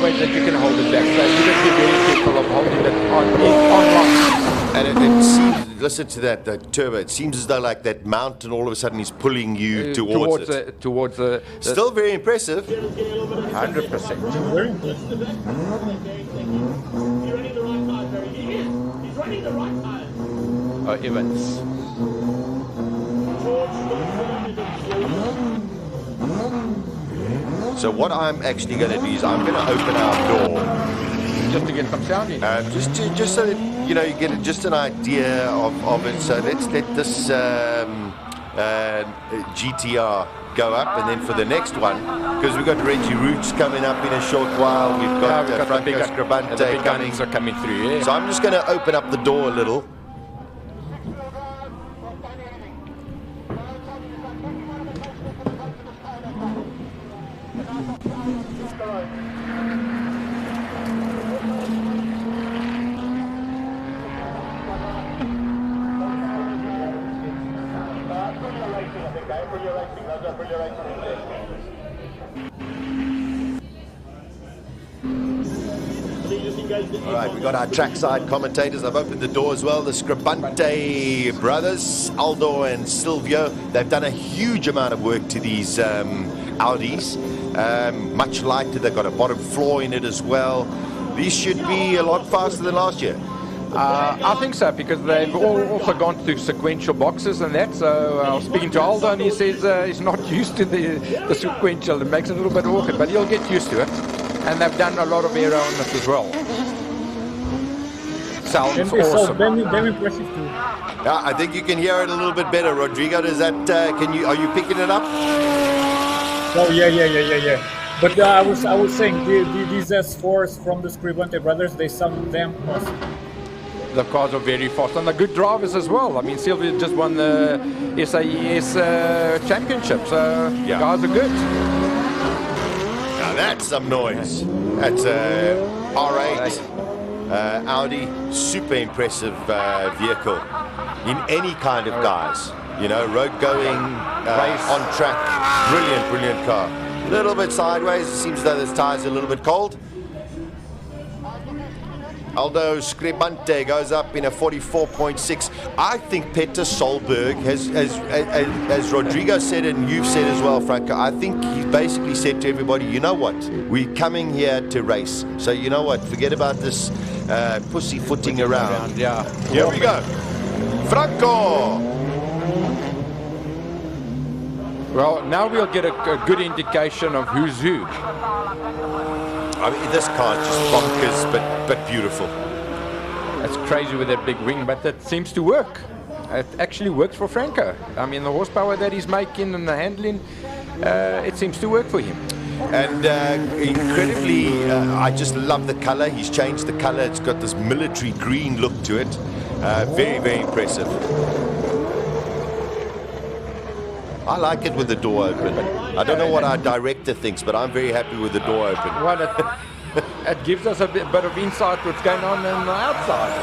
way that you can hold it back. So you just be very careful of holding it on line. And it seems, listen to that turbo, it seems as though like that mountain all of a sudden is pulling you towards it. Towards the Still very impressive. 100%. Very impressive. Oh, Evans. So what I'm actually going to do is I'm going to open our door. Just to get some sound in. Just so that you know, you get just an idea of it. So let's let this GTR go up, and then for the next one, because we've got Reggie Roots coming up in a short while, we've got Franco Scribante coming. Are coming through. Yeah. So I'm just going to open up the door a little. All right, we got our trackside commentators. I've opened the door as well. The Scribante brothers, Aldo and Silvio, they've done a huge amount of work to these Audis. Much lighter. They've got a bottom floor in it as well. These should be a lot faster than last year. I think so, because they've also gone through sequential boxes and that. So I was speaking to Aldo, and he says he's not used to the sequential. It makes it a little bit awkward, but he'll get used to it. And they've done a lot of aero on it as well. Sounds awesome. Damn impressive too. Yeah, I think you can hear it a little bit better, Rodrigo. Does that? Are you picking it up? Oh yeah. But I was saying these S4s from the Scribante brothers, they sound damn awesome. The cars are very fast, and they're good drivers as well. I mean, Sylvia just won the SAES championship, so Yeah. guys are good. Now that's some noise. That's a R8 Audi, super impressive vehicle in any kind of guise. You know, road going, on track, brilliant car. A little bit sideways. It seems as though this tire's a little bit cold. Aldo Scribante goes up in a 44.6. I think Peter Solberg has, as Rodrigo said and you've said as well, Franco, I think he basically said to everybody, you know what, we're coming here to race. So you know what, forget about this pussyfooting around. Yeah. Here we go. Franco! Well, now we'll get a good indication of who's who. I mean, this car is just bonkers, but beautiful. That's crazy with that big wing, but that seems to work. It actually works for Franco. I mean, the horsepower that he's making and the handling, it seems to work for him. And incredibly, I just love the color. He's changed the color. It's got this military green look to it. Very impressive. I like it with the door open. I don't know what our director thinks, but I'm very happy with the door open. Well, it gives us a bit of insight what's going on the outside.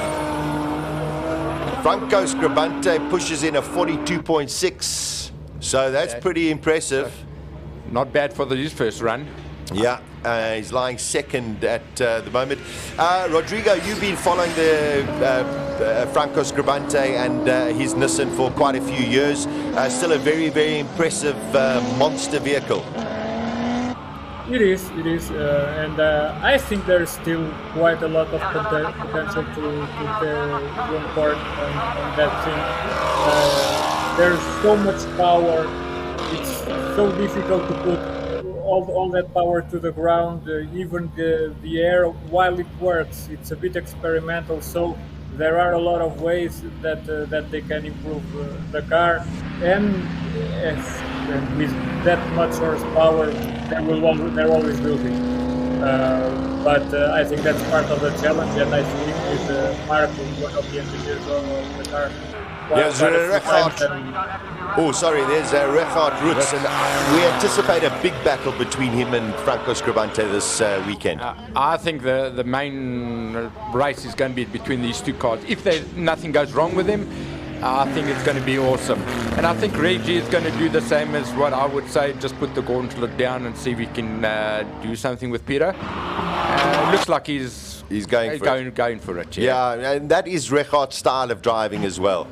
Franco Scribante pushes in a 42.6, so that's pretty impressive. Not bad for his first run. Yeah, he's lying second at the moment. Rodrigo, you've been following the Franco Scribante and his Nissan for quite a few years. Still a very impressive monster vehicle. It is, and I think there's still quite a lot of potential to one part on that thing. There's so much power. It's so difficult to put all that power to the ground, even the air, while it works. It's a bit experimental, so there are a lot of ways that they can improve the car, and with that much horsepower, there always will be. But I think that's part of the challenge, and I think with Marco, one of the engineers of the car. There's Reggie Roots, and we anticipate a big battle between him and Franco Scribante this weekend. I think the main race is going to be between these two cars. If nothing goes wrong with them, I think it's going to be awesome. And I think Reggie is going to do the same as what I would say, just put the gauntlet down and see if we can do something with Peter. Looks like he's going for it. Yeah, and that is Regart's style of driving as well.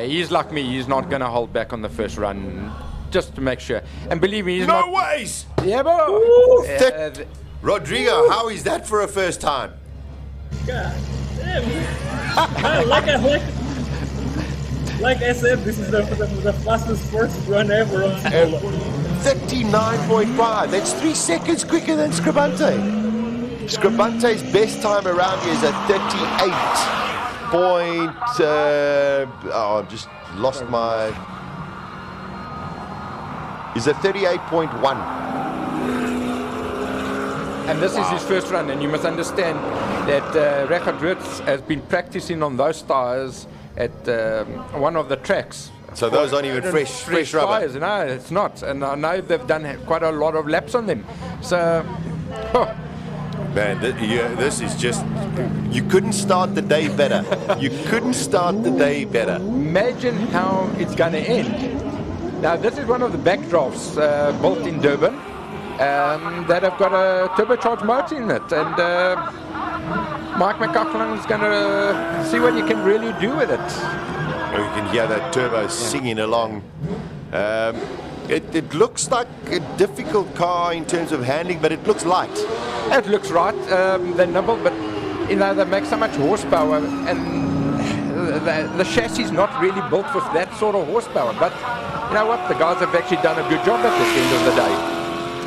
He's like me. He's not going to hold back on the first run, just to make sure. And believe me, he's no ways. Yeah, bro. Rodrigo, how is that for a first time? God damn. Like I said, this is the fastest first run ever on Simola. 39.5. That's 3 seconds quicker than Scribante. Scribante's best time around here is a 38. I've just lost my. Is a 38.1. And this is his first run, and you must understand that Reggie Roots has been practicing on those tires at one of the tracks. So those aren't even fresh rubber? Tires, no, it's not. And I know they've done quite a lot of laps on them. So, man, this is just, you couldn't start the day better. You couldn't start the day better. Imagine how it's going to end. Now, this is one of the backdrafts built in Durban that have got a turbocharged motor in it. And Mike McCaughlin is going to see what he can really do with it. You can hear that turbo singing along. It looks like a difficult car in terms of handling, but it looks light. It looks right. They're nimble, but they make so much horsepower, and the chassis is not really built for that sort of horsepower. But you know what? The guys have actually done a good job at this end of the day.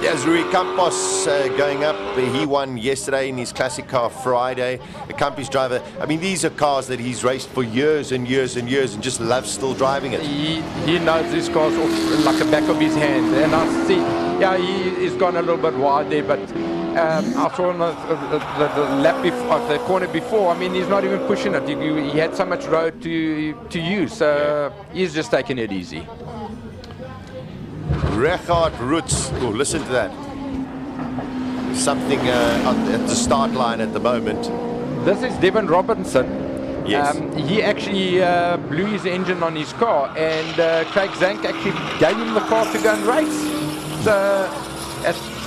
Yes, Rui Campos going up. He won yesterday in his classic car Friday. The Campos driver. I mean, these are cars that he's raced for years and years and years and just loves still driving it. He knows these cars off like the back of his hand. And I see, yeah, he's gone a little bit wide there, but I saw on the lap of the corner before. I mean, he's not even pushing it. He had so much road to use, so he's just taking it easy. Reggie Roots. Oh, listen to that. Something at the start line at the moment. This is Devin Robinson. Yes. He actually blew his engine on his car, and Craig Zank actually gave him the car to go and race. So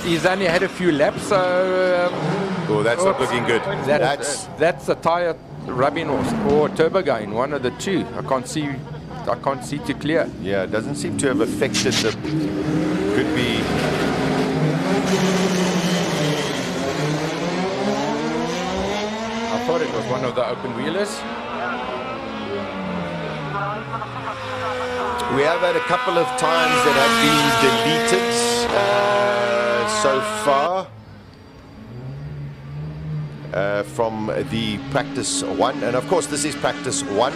he's only had a few laps, so... that's not looking good. That's a tire rubbing or turbo going, one of the two. I can't see too clear. Yeah, it doesn't seem to have affected the... Could be... I thought it was one of the open wheelers. We have had a couple of times that have been deleted so far from the practice one. And of course, this is practice one.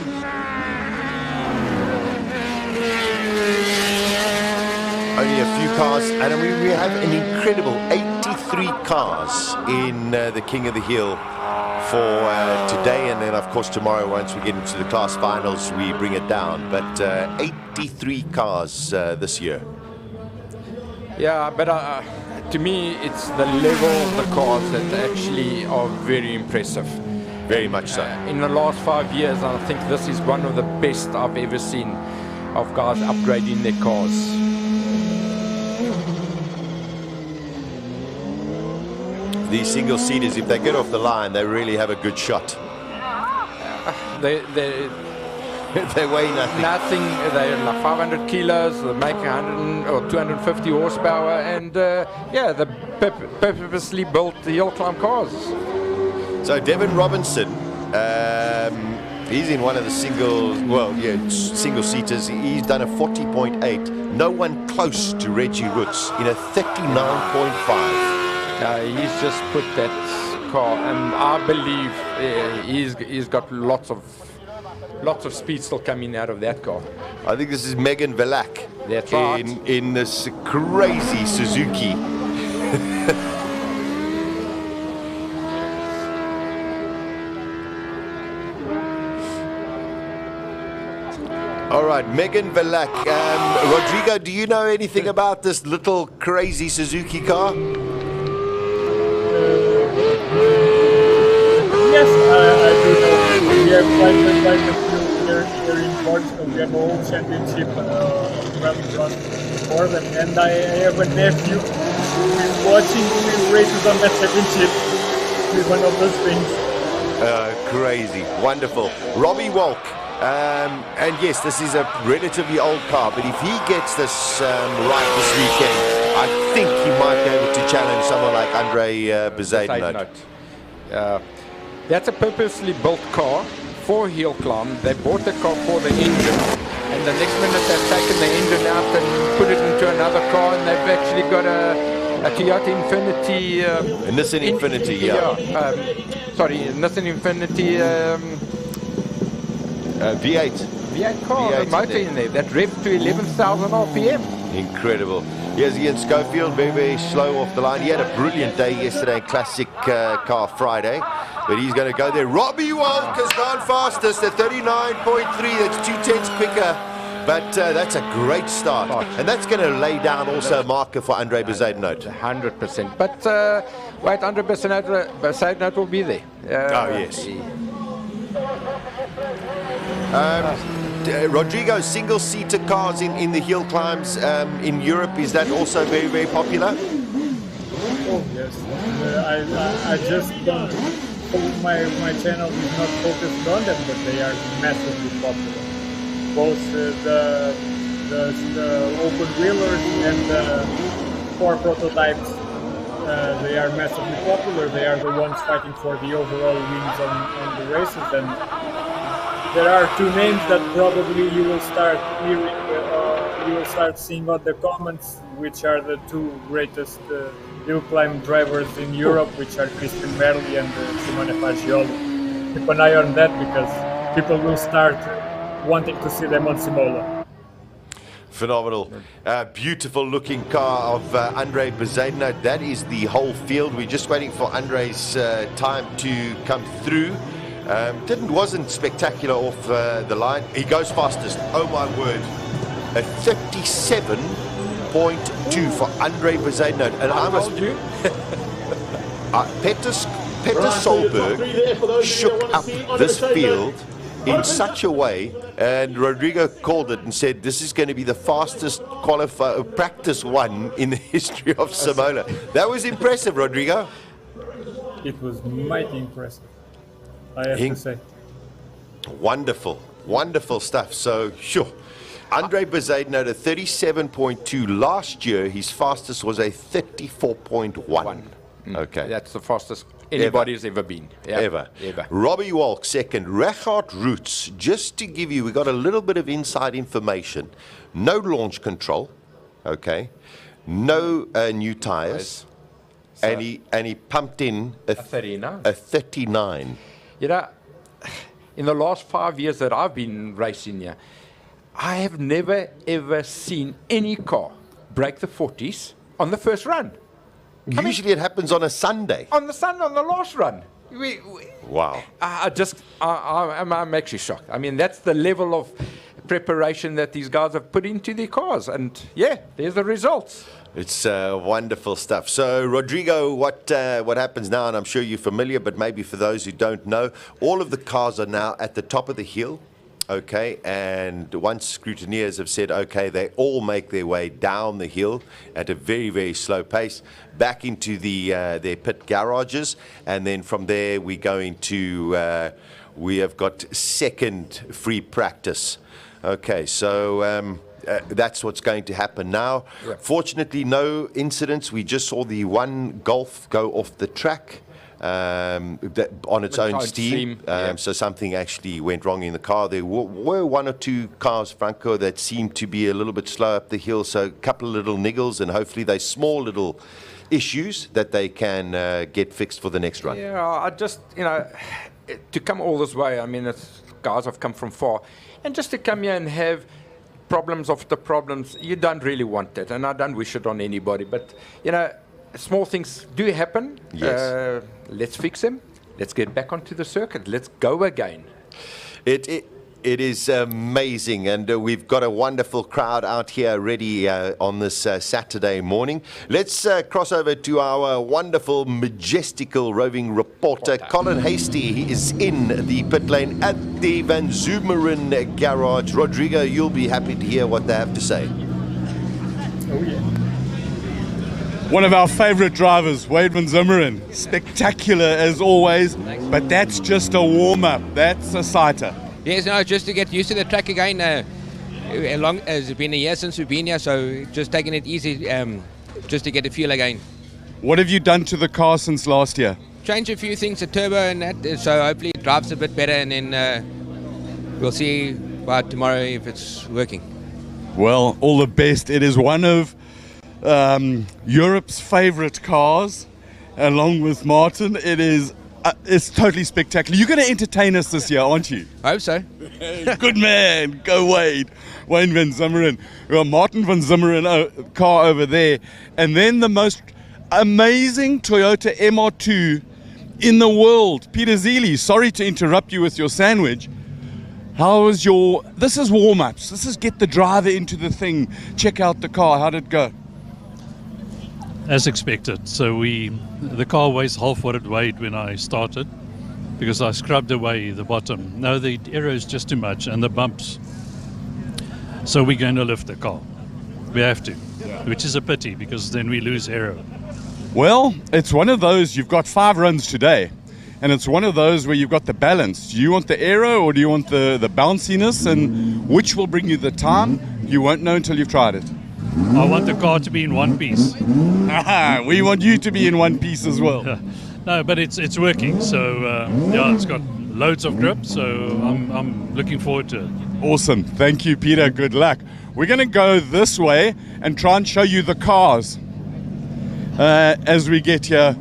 Only a few cars, and I mean, we have an incredible 83 cars in the King of the Hill for today, and then of course tomorrow, once we get into the class finals, we bring it down. But 83 cars this year. Yeah, but to me, it's the level of the cars that actually are very impressive. Very much so. In the last 5 years, I think this is one of the best I've ever seen of guys upgrading their cars. These single-seaters, if they get off the line, they really have a good shot. They weigh nothing. Nothing. They're like 500 kilos. They make 100 or 250 horsepower, and yeah, they purposely built the hill climb cars. So Devin Robinson He's in one of the single seaters. He's done a 40.8. No one close to Reggie Roots in a 39.5. He's just put that car, and I believe he's got lots of speed still coming out of that car. I think this is Megan Velak. That's right. In this crazy Suzuki. All right, Megan Velak. Rodrigo, do you know anything about this little crazy Suzuki car? Yes, I do know. We have quite a few here in Portugal. We have a whole championship of rallycross before, and I have a nephew who is watching races on that championship with one of those things. Crazy, wonderful. Robbie Weyer. And yes, this is a relatively old car, but if he gets this right this weekend, I think he might be able to challenge someone like Andre Bezuidenhout. That's a purposely built car for HillClimb. They bought the car for the engine, and the next minute they've taken the engine out and put it into another car, and they've actually got a Toyota Infinity. A Nissan Infinity, Nissan Infinity. V8 car, V8 the motor in there that revs to 11,000 RPM. Incredible. Here's Ian Schofield, very, very slow off the line. He had a brilliant day yesterday, Classic Car Friday, but he's going to go there. Robbie Weyer has gone fastest at 39.3. That's 2/10 quicker, but that's a great start. And that's going to lay down also a marker for Andre Bezuidenhout. 100%. But wait, Andre Bezuidenhout will be there. Yes. Rodrigo, single-seater cars in the hill climbs in Europe, is that also very, very popular? Oh yes, I just don't. My channel is not focused on them, but they are massively popular. Both the open wheelers and the 4 prototypes, they are massively popular. They are the ones fighting for the overall wins on the races, and there are 2 names that probably you will start hearing, you will start seeing on the comments, which are the 2 greatest HillClimb drivers in Europe, which are Christian Merli and Simona Fagioli. Keep an eye on that, because people will start wanting to see them on Simola. Phenomenal. Beautiful looking car of Andre Bezuidenhout. That is the whole field. We're just waiting for Andre's time to come through. Wasn't spectacular off the line. He goes fastest. Oh my word. A 37.2 for Andre Bezuidenhout. And I must do. Peter Solberg shook up this field in such a way, and Rodrigo called it and said this is going to be the fastest practice one in the history of Simola. That was impressive, Rodrigo. It was mighty impressive, I have to say. Wonderful, wonderful stuff. So, sure. Andre Bezuidenhout at 37.2. Last year, his fastest was a 34.1. Okay. That's the fastest anybody's ever been. Yeah. Ever. Robbie Weyer second. Reggie Roots, just to give you, we got a little bit of inside information. No launch control, okay. No new tires. So and he pumped in a 39. A 39. You know, in the last 5 years that I've been racing here, I have never ever seen any car break the 40s on the first run. Usually it happens on a Sunday. On the last run. Wow. I'm actually shocked. I mean, that's the level of preparation that these guys have put into their cars. And yeah, there's the results. It's wonderful stuff. So, Rodrigo, what happens now, and I'm sure you're familiar, but maybe for those who don't know, all of the cars are now at the top of the hill, okay, and once scrutineers have said, okay, they all make their way down the hill at a very, very slow pace, back into their pit garages, and then from there we go into, we have got second free practice. Okay, so that's what's going to happen now. Yeah. Fortunately, no incidents. We just saw the one Golf go off the track. on its own steam. So something actually went wrong in the car. There were one or two cars, Franco, that seemed to be a little bit slow up the hill. So a couple of little niggles, and hopefully they're small little issues that they can get fixed for the next run. Yeah, I just, to come all this way, I mean, guys have come from far. And just to come here and have problems after problems, you don't really want that. And I don't wish it on anybody. But, small things do happen. Yes. Let's fix them. Let's get back onto the circuit. Let's go again. It is amazing, and we've got a wonderful crowd out here ready on this Saturday morning. Let's cross over to our wonderful, majestical roving reporter, Colin Hasty. He is in the pit lane at the Van Zumeren garage. Rodrigo, you'll be happy to hear what they have to say. Oh, yeah. One of our favorite drivers, Wade Van Zumeren. Spectacular as always, but that's just a warm-up. That's a sighter. Yes, no, just to get used to the track again. It's been a year since we've been here, so just taking it easy, just to get a feel again. What have you done to the car since last year? Change a few things, the turbo and that, so hopefully it drives a bit better, and then we'll see by tomorrow if it's working. Well, all the best. It is one of Europe's favorite cars, along with Martin. It's totally spectacular. You're going to entertain us this year, aren't you? I hope so. Good man. Go Wade. Wayne Van Zumeren. Well, Martin Van Zumeren car over there. And then the most amazing Toyota MR2 in the world. Peter Zeely, sorry to interrupt you with your sandwich. How was this is warm-ups. This is get the driver into the thing. Check out the car. How did it go? As expected. So the car weighs half what it weighed when I started, because I scrubbed away the bottom. No, the aero is just too much, and the bumps. So we're going to lift the car. We have to, which is a pity, because then we lose aero. Well, it's one of those, you've got 5 runs today, and it's one of those where you've got the balance. Do you want the aero or do you want the bounciness, and which will bring you the time? You won't know until you've tried it. I want the car to be in one piece. We want you to be in one piece as well. No, but it's working. So it's got loads of grip. So I'm looking forward to it. Awesome. Thank you, Peter. Good luck. We're going to go this way and try and show you the cars as we get here.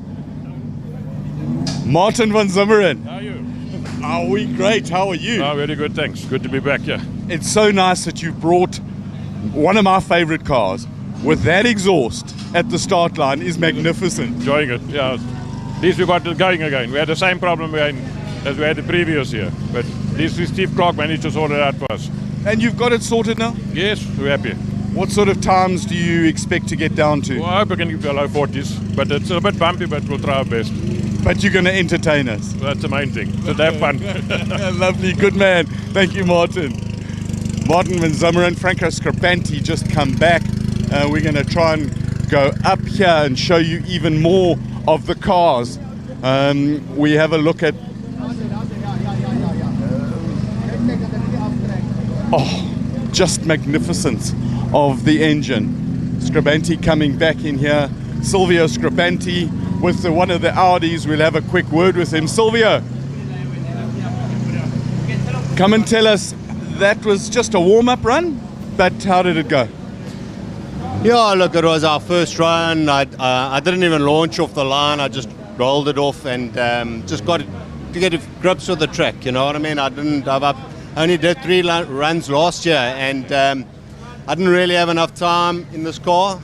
Martin Van Zumeren. How are you? Are we great? How are you? Oh, very good, thanks. Good to be back here. It's so nice that you brought one of my favorite cars with that exhaust at the start line. Is magnificent. Enjoying it, yeah. At least we got it going again. We had the same problem as we had the previous year, but at least Steve Clark managed to sort it out for us. And you've got it sorted now? Yes, we're happy. What sort of times do you expect to get down to? Well, I hope we can get to low 40s, but it's a bit bumpy, but we'll try our best. But you're going to entertain us. That's the main thing, so have fun. Lovely, good man. Thank you, Martin. Martin Van Zumeren, Franco Scarpanti just come back. We're going to try and go up here and show you even more of the cars. We have a look at... just magnificence of the engine. Scarpanti coming back in here. Silvio Scarpanti with one of the Audis. We'll have a quick word with him. Silvio, come and tell us, that was just a warm-up run, but how did it go? Yeah, look, it was our first run. I didn't even launch off the line. I just rolled it off and just got to get grips with the track. You know what I mean? I only did 3 runs last year, and I didn't really have enough time in this car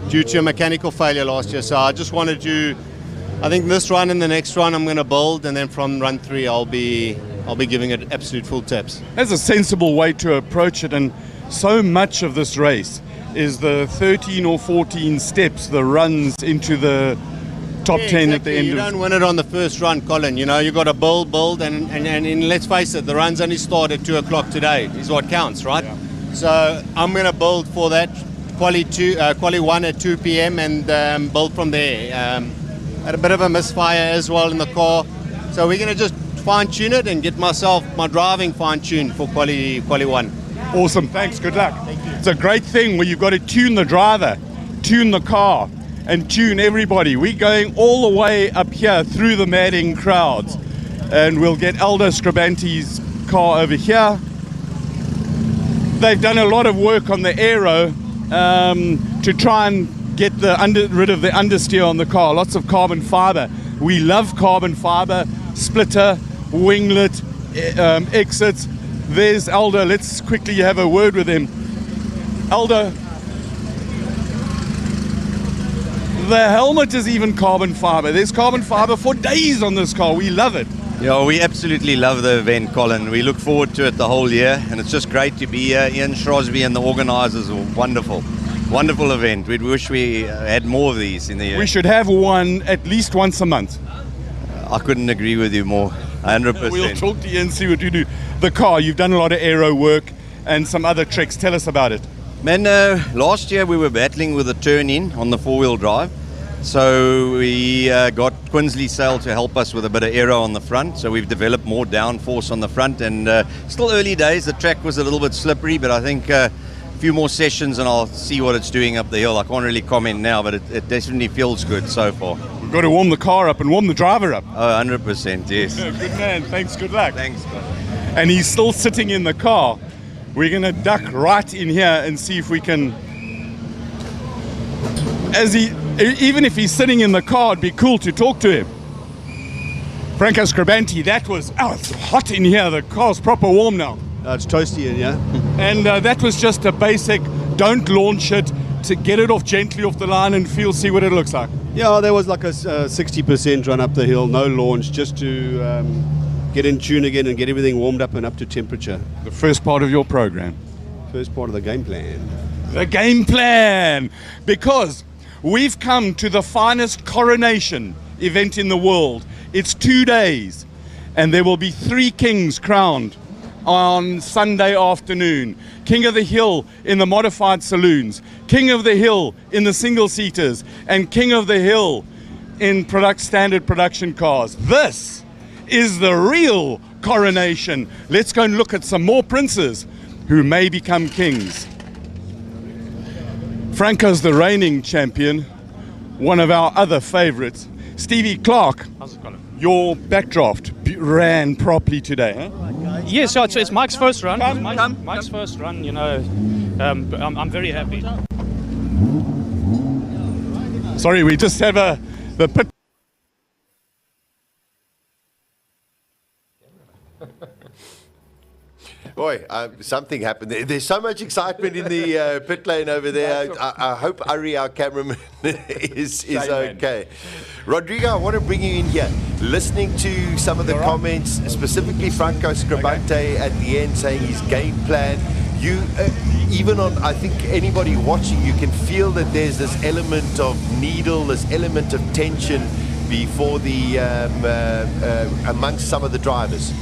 due to a mechanical failure last year. So I just wanted to, I think this run and the next run I'm going to build, and then from run 3 I'll be giving it absolute full taps. That's a sensible way to approach it, and so much of this race is the 13 or 14 steps, the runs into the top 10 exactly. at the end. You don't win it on the first run, Colin. You know, you got to build, and let's face it, the runs only start at 2 o'clock today, is what counts, right? Yeah. So I'm going to build for that quali 1 at 2 p.m. and build from there. Had a bit of a misfire as well in the car, so we're going to just fine-tune it and get my driving fine-tuned for quali 1. Awesome, thanks, good luck. It's a great thing where you've got to tune the driver, tune the car, and tune everybody. We're going all the way up here through the madding crowds, and we'll get Aldo Scribanti's car over here. They've done a lot of work on the aero to try and get rid of the understeer on the car. Lots of carbon fiber. We love carbon fiber, splitter, winglet, exits. There's Aldo. Let's quickly have a word with him. Aldo, the helmet is even carbon fiber. There's carbon fiber for days on this car. We love it. Yeah, we absolutely love the event, Colin. We look forward to it the whole year, and it's just great to be here. Ian Shrosby and the organisers are wonderful. Wonderful event. We wish we had more of these in the year. We should have one at least once a month. I couldn't agree with you more. 100%. We'll talk to you and see what you do. The car, you've done a lot of aero work and some other tricks. Tell us about it. Man, last year we were battling with a turn-in on the four-wheel drive. So we got Quinsley Sail to help us with a bit of aero on the front. So we've developed more downforce on the front, and still early days. The track was a little bit slippery, but I think a few more sessions and I'll see what it's doing up the hill. I can't really comment now, but it definitely feels good so far. We've got to warm the car up and warm the driver up. Oh, 100%, yes. Good man, thanks, good luck. Thanks, Colin. And he's still sitting in the car. We're going to duck right in here and see if we can, even if he's sitting in the car, it'd be cool to talk to him. Franco Scribanti, it's hot in here. The car's proper warm now. It's toasty in here. And that was just a basic, don't launch it, to get it off gently off the line and see what it looks like. Yeah, there was like a 60% run up the hill, no launch, just to get in tune again and get everything warmed up and up to temperature. The first part of your program. First part of the game plan. The game plan! Because we've come to the finest Coronation event in the world. It's 2 days, and there will be 3 kings crowned on Sunday afternoon. King of the Hill in the modified saloons, King of the Hill in the single-seaters, and King of the Hill in standard production cars. This is the real Coronation. Let's go and look at some more princes who may become kings. Franco's the reigning champion, one of our other favorites. Stevie Clark, how's it going? Your backdraft ran properly today, huh? Yes, so it's Mike's first run. Mike's first run, you know. I'm very happy. Sorry, we just have the pit. Boy, something happened there. There's so much excitement in the pit lane over there. I hope Ari, our cameraman, is okay. Rodrigo, I want to bring you in here. Listening to some of the comments, specifically Franco Scribante at the end saying his game plan. You, even on, I think anybody watching, you can feel that there's this element of needle, this element of tension before amongst some of the drivers.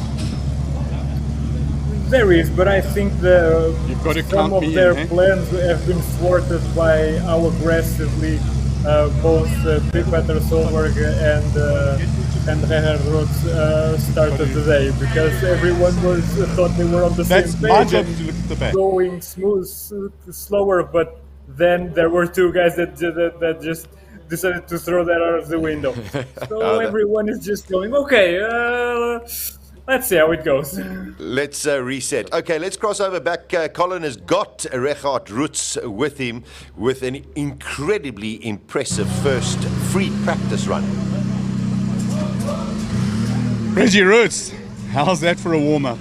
There is, but I think some of their plans have been thwarted by how aggressively both Peter Solberg and Reggie Roots started today, because everyone thought they were on the same page and going slower, but then there were 2 guys that just decided to throw that out of the window. So everyone is just going, okay, let's see how it goes. Let's reset. Okay, let's cross over back. Colin has got Reggie Roots with him with an incredibly impressive first free practice run. Reggie Roots, how's that for a warm-up?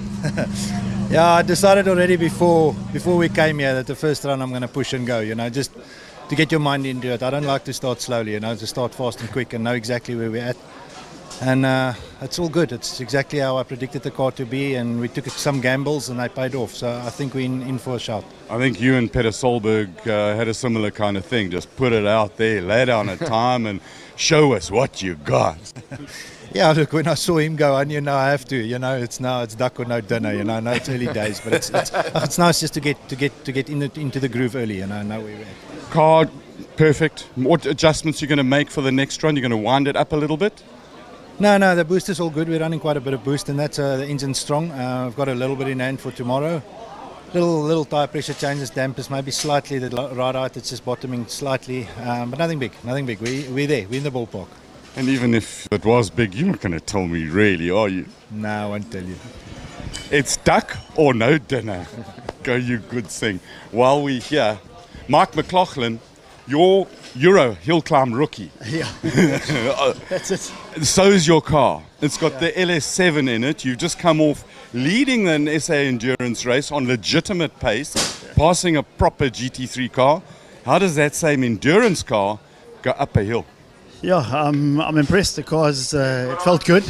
Yeah, I decided already before we came here that the first run I'm going to push and go, you know, just to get your mind into it. I don't like to start slowly, you know, to start fast and quick and know exactly where we're at. And it's all good. It's exactly how I predicted the car to be, and we took some gambles and they paid off. So I think we're in for a shot. I think you and Peter Solberg had a similar kind of thing. Just put it out there, lay down a time and show us what you got. Yeah, look, when I saw him go, I knew, no, I have to. You know, it's duck or no dinner. You know, I know it's early days, but it's nice just to get into the groove early. You know where we're at. Car perfect. What adjustments you're going to make for the next run? You're going to wind it up a little bit? No, the booster's all good. We're running quite a bit of boost, and that's the engine's strong. I've got a little bit in hand for tomorrow. little tire pressure changes, dampers, maybe slightly the right height. It's just bottoming slightly, but nothing big. We're there. We're in the ballpark. And even if it was big, you're not going to tell me, really, are you? No, I won't tell you. It's duck or no dinner. Go, you good thing. While we're here, Mike McLaughlin, your Euro HillClimb rookie. Yeah, that's it. So's your car. It's got the LS7 in it. You've just come off leading an SA endurance race on legitimate pace, passing a proper GT3 car. How does that same endurance car go up a hill? Yeah, I'm impressed. The cars, it felt good.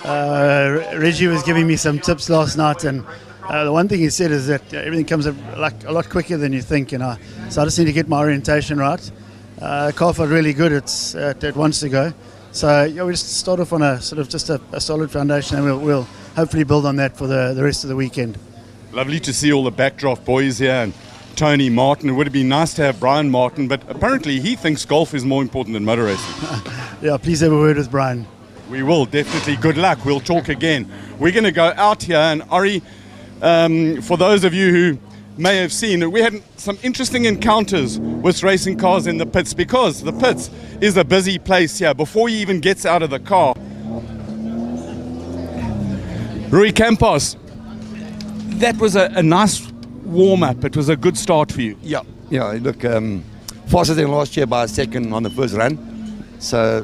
Reggie was giving me some tips last night, and the one thing he said is that everything comes up like a lot quicker than you think. So I just need to get my orientation right. The car felt really good. It wants to go. So yeah, we just start off on a sort of just a solid foundation, and we'll hopefully build on that for the rest of the weekend. Lovely to see all the backdraft boys here, and Tony Martin. It would have been nice to have Brian Martin, but apparently he thinks golf is more important than motor racing. Yeah, please have a word with Brian. We will, definitely. Good luck. We'll talk again. We're going to go out here, and Ari, for those of you who may have seen, we had some interesting encounters with racing cars in the pits, because the pits is a busy place here. Before he even gets out of the car, Rui Campos, that was a nice warm-up. It was a good start for you. Yeah, look, faster than last year by a second on the first run, so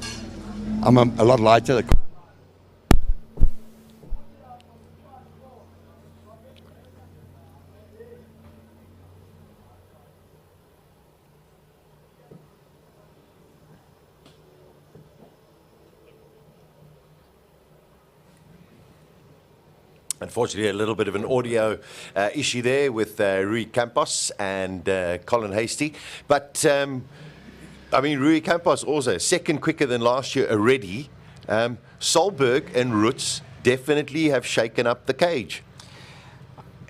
I'm a lot lighter. Unfortunately, a little bit of an audio issue there with Rui Campos and Colin Hasty. But, I mean, Rui Campos also second quicker than last year already. Solberg and Roots definitely have shaken up the cage.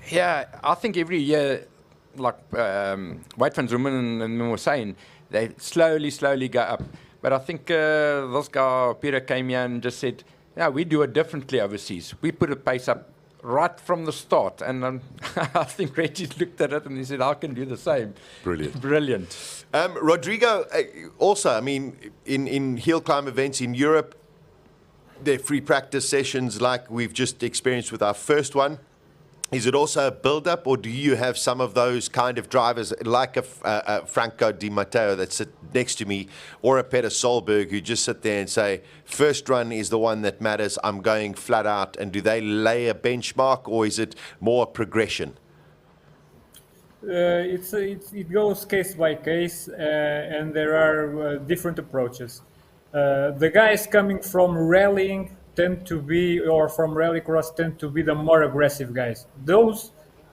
Yeah, I think every year, like White van Zoomen and we were saying, they slowly go up. But I think this guy, Peter, came here and just said, yeah, we do it differently overseas. We put a pace up right from the start. And I think Reggie looked at it and he said, I can do the same. Brilliant. Rodrigo, also, I mean, in hill climb events in Europe, they're free practice sessions like we've just experienced with our first one. Is it also a build-up, or do you have some of those kind of drivers like a Franco Di Matteo that sit next to me, or a Peter Solberg who just sit there and say, first run is the one that matters, I'm going flat out, and do they lay a benchmark, or is it more progression? It goes case by case, and there are different approaches. The guys coming from rallying tend to be, or from rallycross tend to be the more aggressive guys. Those,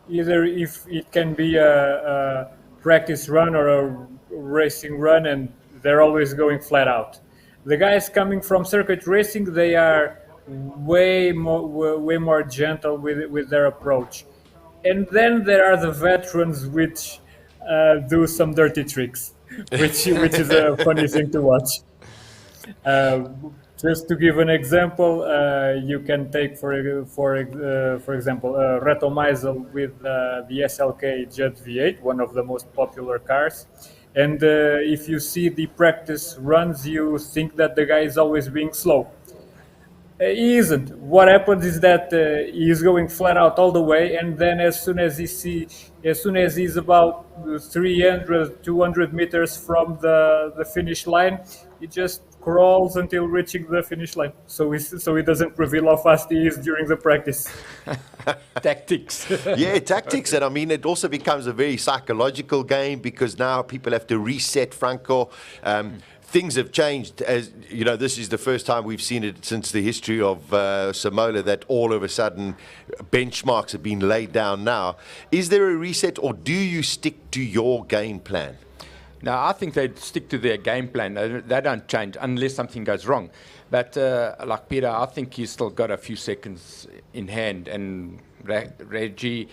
either if it can be a practice run or a racing run, and they're always going flat out. The guys coming from circuit racing, they are way more gentle with their approach. And then there are the veterans which do some dirty tricks, which is a funny thing to watch. Just to give an example, you can take for example Reto Meisel with the SLK Jet V8, one of the most popular cars. And if you see the practice runs, you think that the guy is always being slow. He isn't. What happens is that he is going flat out all the way, and then as soon as he's about 300, 200 meters from the finish line, he just crawls until reaching the finish line. So he doesn't reveal how fast he is during the practice. Tactics. Yeah, tactics. And I mean, it also becomes a very psychological game, because now people have to reset Franco. Things have changed. As you know, this is the first time we've seen it since the history of Simola that all of a sudden benchmarks have been laid down now. Is there a reset, or do you stick to your game plan? No, I think they stick to their game plan. They don't change unless something goes wrong. But like Peter, I think he's still got a few seconds in hand. And Reggie,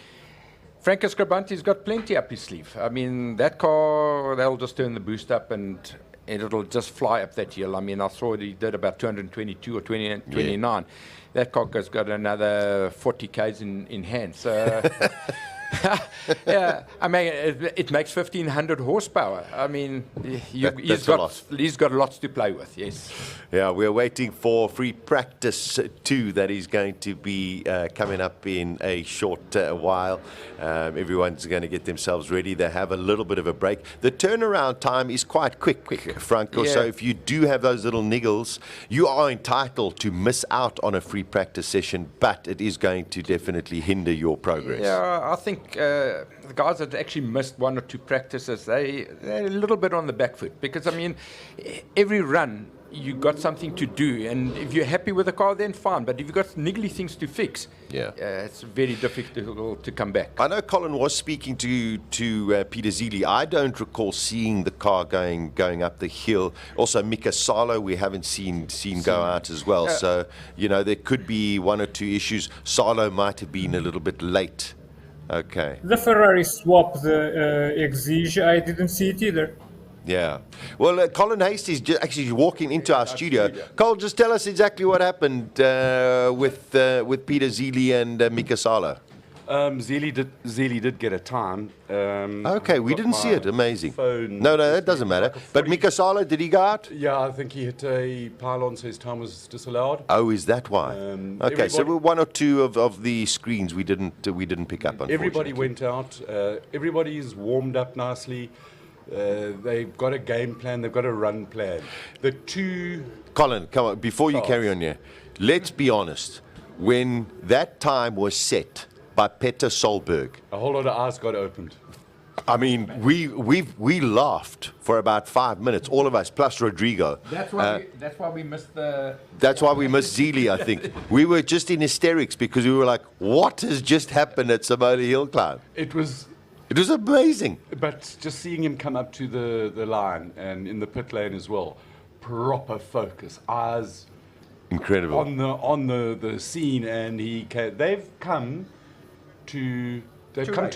Franco Scribanti's got plenty up his sleeve. I mean, that car, they'll just turn the boost up and it'll just fly up that hill. I mean, I saw he did about 222 or 29. Yeah. That car's got another 40 Ks in hand. So Yeah, I mean, it makes 1,500 horsepower. I mean, he's got lots to play with, yes. Yeah, we're waiting for free practice 2 that is going to be coming up in a short while. Everyone's going to get themselves ready. They have a little bit of a break. The turnaround time is quite quick. Franco. Yeah. So if you do have those little niggles, you are entitled to miss out on a free practice session, but it is going to definitely hinder your progress. Yeah, I think the guys that actually missed 1 or 2 practices, they're a little bit on the back foot, because, I mean, every run you got something to do, and if you're happy with the car, then fine, but if you've got niggly things to fix, it's very difficult to come back. I know Colin was speaking to Peter Zealy. I don't recall seeing the car going up the hill. Also, Mika Salo we haven't seen go out as well. So, you know, there could be 1 or 2 issues. Salo might have been a little bit late. Okay. The Ferrari swapped the Exige. I didn't see it either. Yeah. Well, Colin Hasty is actually walking into our studio. Cole, just tell us exactly what happened with Peter Zealy and Mika Salo. Zealy did get a time. Okay, we didn't see it. Amazing. Phone. No, that doesn't matter. But Mika Salo, did he go out? Yeah, I think he hit a pylon, so his time was disallowed. Oh, is that why? Okay, so 1 or 2 of the screens we didn't pick up. Unfortunately, everybody went out. Everybody's warmed up nicely. They've got a game plan. They've got a run plan. The 2. Colin, come on. Before you carry on here, let's be honest. When that time was set by Peter Solberg, a whole lot of eyes got opened. I mean, we laughed for about 5 minutes, all of us, plus Rodrigo. That's why we missed the. That's why we missed Zealy, I think. We were just in hysterics because we were like, what has just happened at Simola HillClimb? It was amazing. But just seeing him come up to the line and in the pit lane as well, proper focus, eyes incredible on the scene, and they've come to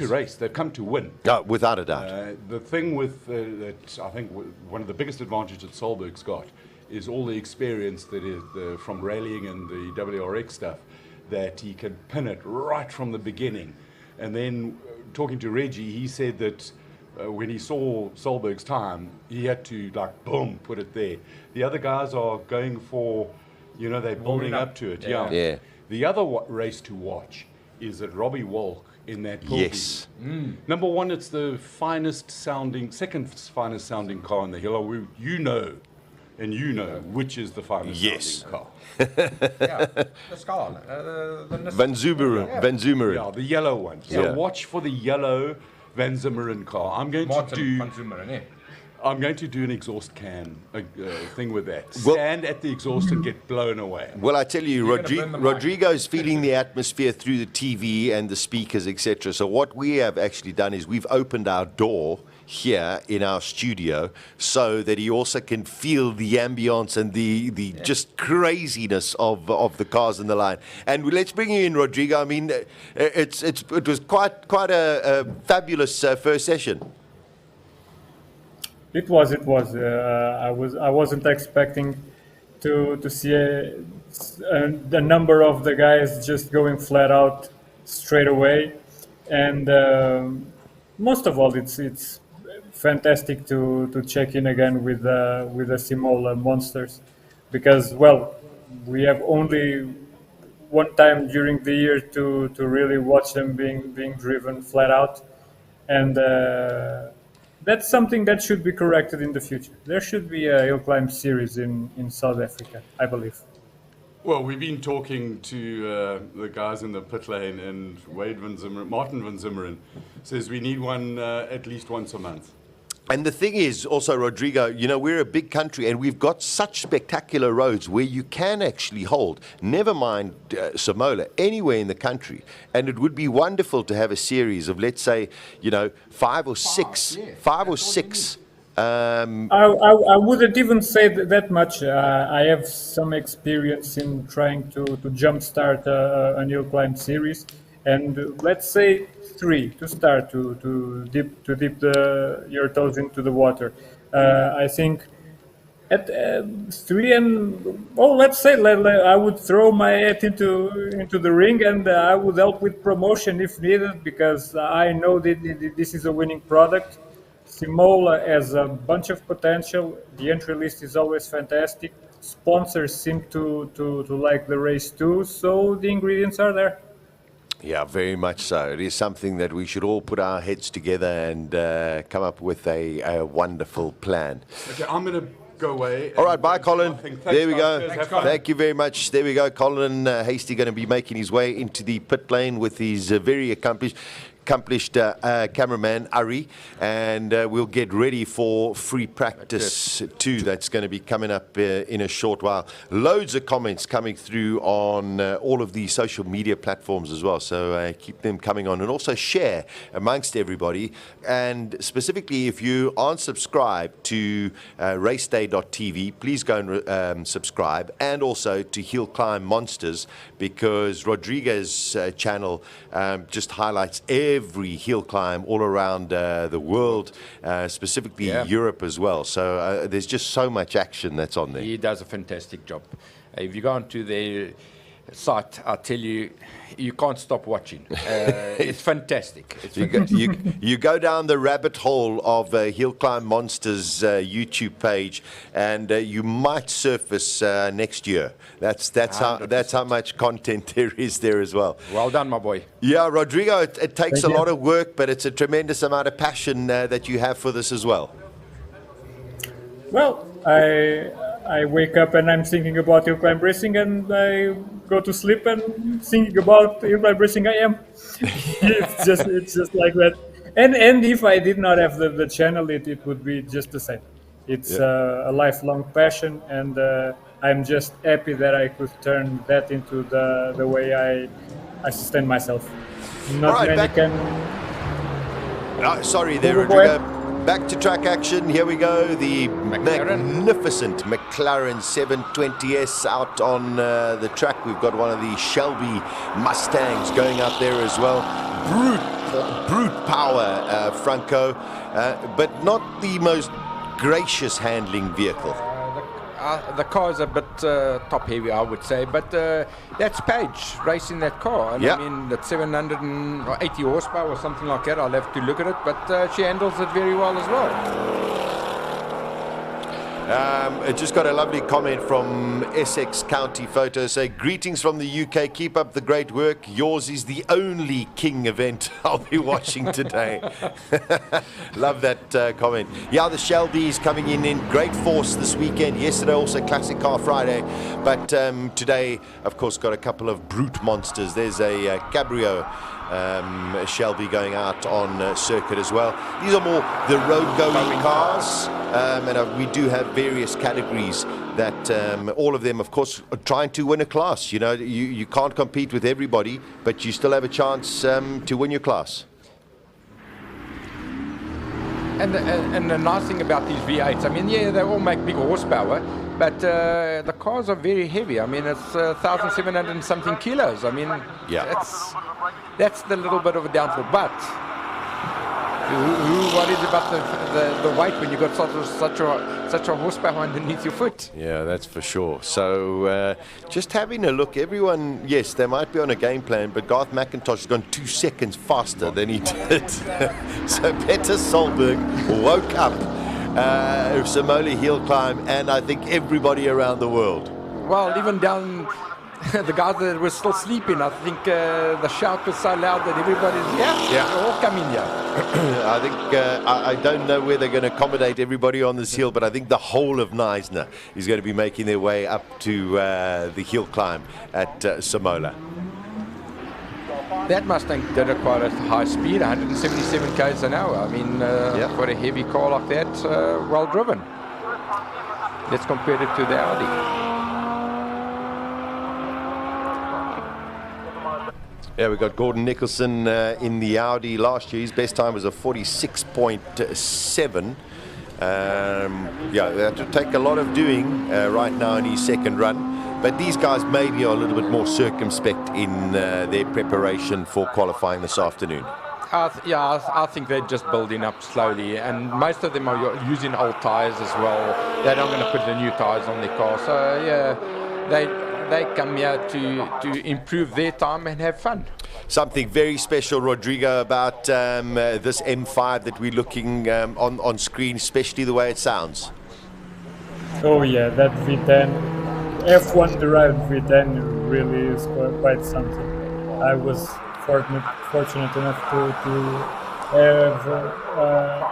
race. They've come to win. Without a doubt. The thing with that, I think one of the biggest advantages that Solberg's got is all the experience that is from rallying and the WRX stuff, that he can pin it right from the beginning. And then talking to Reggie, he said that when he saw Solberg's time, he had to boom, put it there. The other guys are going for, they're building up to it. Yeah. The other race to watch is at Robbie Weyer in that Pulby. Yes. Number 1, it's the second finest sounding car on the hill. You know which is the finest sounding car. The Scar. Van Zumeren. Yeah, the yellow one. So watch for the yellow Van Zumeren car. I'm going to do an exhaust can thing with that. Stand at the exhaust and get blown away. Well, I tell you, Rodrigo's feeling the atmosphere through the TV and the speakers, etc. So what we have actually done is we've opened our door here in our studio so that he also can feel the ambience and the just craziness of the cars in the line. And let's bring you in, Rodrigo. I mean, it was quite a fabulous first session. It was. I wasn't expecting to see the number of the guys just going flat out straight away, and most of all, it's fantastic to check in again with the Simola monsters, because we have only one time during the year to really watch them being driven flat out, and that's something that should be corrected in the future. There should be a HillClimb series in South Africa, I believe. Well, we've been talking to the guys in the pit lane, and Martin Van Zimeren says we need one at least once a month. And the thing is also, Rodrigo, we're a big country and we've got such spectacular roads where you can actually hold, never mind Simola, anywhere in the country. And it would be wonderful to have a series of, let's say, 5 or 6. I wouldn't even say that much. I have some experience in trying to jumpstart a HillClimb series, and let's say 3 to start to dip your toes into the water. I think at 3 and let's say I would throw my hat into the ring, and I would help with promotion if needed, because I know that this is a winning product. Simola has a bunch of potential. The entry list is always fantastic. Sponsors seem to like the race too, so the ingredients are there. Yeah, very much so. It is something that we should all put our heads together and come up with a wonderful plan. Okay, I'm going to go away. All right, bye, Colin. There we go. Thanks, Thank you very much. There we go. Colin Hasty going to be making his way into the pit lane with his very accomplished cameraman Ari, and we'll get ready for free practice 2 that's going to be coming up in a short while. Loads of comments coming through on all of the social media platforms as well, so keep them coming on, and also share amongst everybody. And specifically, if you aren't subscribed to raceday.tv, please go and subscribe, and also to HillClimb Monsters, because Rodriguez's channel just highlights every hill climb all around the world, specifically Europe as well. So there's just so much action that's on there. He does a fantastic job. If you go onto their site, I'll tell you, you can't stop watching. It's fantastic. It's You go down the rabbit hole of HillClimb Monsters YouTube page, and you might surface next year. That's how much content there is there as well. Well done, my boy. Yeah, Rodrigo, it takes a lot of work, but it's a tremendous amount of passion that you have for this as well. Well, I wake up and I'm thinking about HillClimb racing, and I go to sleep and thinking about HillClimb racing. I am. it's just like that. And if I did not have the channel, it would be just the same. It's a lifelong passion, and I'm just happy that I could turn that into the way I sustain myself. Not many can. Sorry there, Rodrigo. Back to track action. Here we go. The magnificent McLaren 720S out on the track. We've got one of the Shelby Mustangs going out there as well. Brute power, Franco, but not the most gracious handling vehicle. The car is a bit top heavy, I would say, but that's Paige racing that car. And I mean, that's 780 horsepower or something like that. I'll have to look at it, but she handles it very well as well. I just got a lovely comment from Essex County Photos. Say, greetings from the UK. Keep up the great work. Yours is the only King event I'll be watching today. Love that comment. Yeah, the Shelby's coming in great force this weekend. Yesterday also Classic Car Friday. But today, of course, got a couple of brute monsters. There's a Cabrio Shelby going out on circuit as well. These are more the road-going cars, and we do have various categories that all of them, of course, are trying to win a class. You know, you can't compete with everybody, but you still have a chance to win your class. And the nice thing about these V8s, I mean, yeah, they all make big horsepower, but the cars are very heavy. I mean, it's 1,700 and something kilos. I mean, that's the little bit of a downfall. But who worries about the weight when you've got such a horsepower underneath your foot? Yeah, that's for sure. So just having a look, everyone, yes, they might be on a game plan, but Garth McIntosh has gone 2 seconds faster than he did. So Peter Solberg woke up Simola HillClimb, and I think everybody around the world. Well, even down the guys that were still sleeping, I think the shout was so loud that everybody's they're all coming here. I think I don't know where they're going to accommodate everybody on this hill, but I think the whole of Neisner is going to be making their way up to the hill climb at Simola. That Mustang did it quite at high speed, 177 k's an hour. I mean, for a heavy car like that, well driven. Let's compare it to the Audi. Yeah, we got Gordon Nicholson in the Audi last year. His best time was a 46.7. Yeah, they have to take a lot of doing right now in his second run. But these guys maybe are a little bit more circumspect in their preparation for qualifying this afternoon. I think they're just building up slowly, and most of them are using old tyres as well. They're not going to put the new tyres on their car, so yeah, they come here to improve their time and have fun. Something very special, Rodrigo, about this M5 that we're looking on screen, especially the way it sounds. Oh yeah, that V10, F1 derived V10 really is quite something. I was fortunate enough to have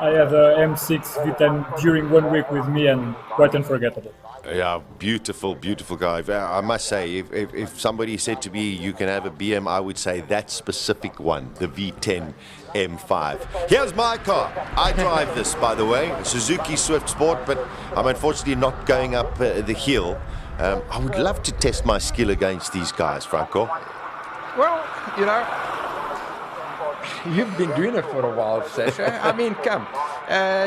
I had a M6 V10 during 1 week with me, and quite unforgettable. Yeah, beautiful, beautiful guy. I must say, if somebody said to me, you can have a BM, I would say that specific one, the V10 M5. Here's my car. I drive this, by the way, Suzuki Swift Sport, but I'm unfortunately not going up the hill. I would love to test my skill against these guys, Franco. Well, you know, you've been doing it for a while, Sasha. I mean, come.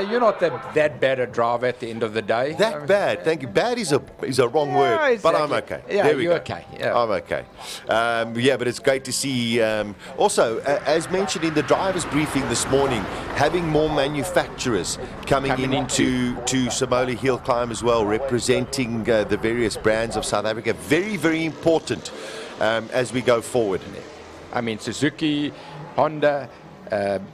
You're not that bad a driver at the end of the day. Bad, thank you. Bad is a wrong word, exactly. but I'm okay. Yeah, there we you're go. okay. Yeah. I'm okay. Yeah, but it's great to see. Also, as mentioned in the driver's briefing this morning, having more manufacturers coming into Simola HillClimb as well, representing the various brands of South Africa. Very, very important as we go forward. I mean, Suzuki, Honda,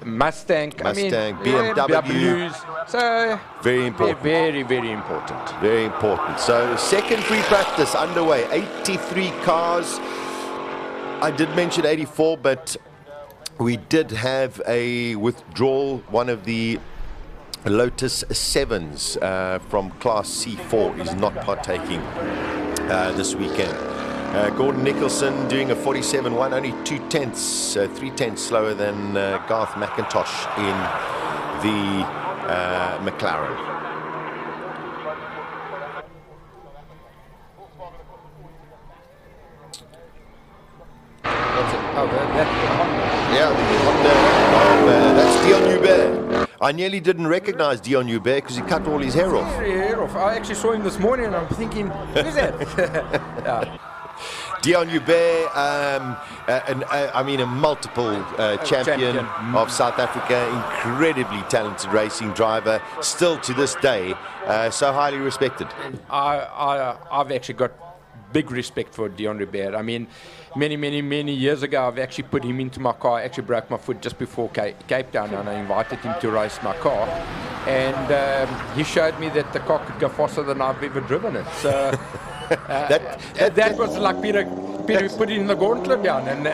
Mustang, BMW. So very important. Very, very important. Very important. So second free practice underway. 83 cars. I did mention 84, but we did have a withdrawal. One of the Lotus 7s from Class C4 is not partaking this weekend. Gordon Nicholson doing a 47.1, only 3/10 slower than Garth McIntosh in the McLaren. That's Dion Hubert. I nearly didn't recognize Dion Hubert because he cut all his hair off. I actually saw him this morning and I'm thinking, who's that? Yeah. Dion Hubert, I mean, a multiple champion of South Africa, incredibly talented racing driver, still to this day, so highly respected. I've actually got big respect for Dion Hubert. I mean, many years ago, I've actually put him into my car. I actually broke my foot just before Cape Town, and I invited him to race my car. And he showed me that the car could go faster than I've ever driven it. So that was like Peter put it in the gauntlet down, and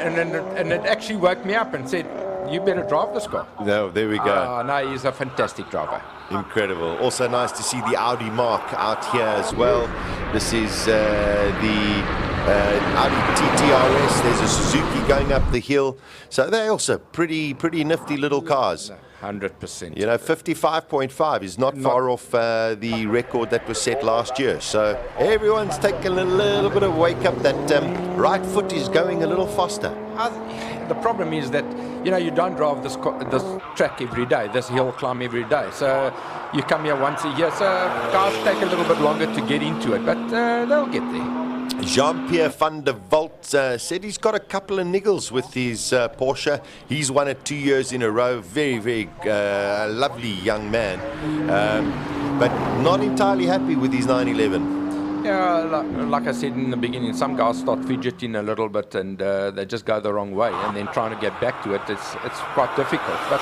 it actually woke me up and said, you better drive this car. No, there we go. No, he's a fantastic driver. Incredible. Also nice to see the Audi mark out here as well. This is the Audi TTRS. There's a Suzuki going up the hill. So they're also pretty nifty little cars. 100%. You know, 55.5 is not far off the record that was set last year. So everyone's taking a little bit of wake up. That right foot is going a little faster. The problem is that, you know, you don't drive this track every day, this hill climb every day. So you come here once a year. So cars take a little bit longer to get into it, but they'll get there. Jean-Pierre van der Walt said he's got a couple of niggles with his Porsche. He's won it 2 years in a row. Very lovely young man, but not entirely happy with his 911. Yeah, like I said in the beginning, some guys start fidgeting a little bit and they just go the wrong way, and then trying to get back to it, it's quite difficult. But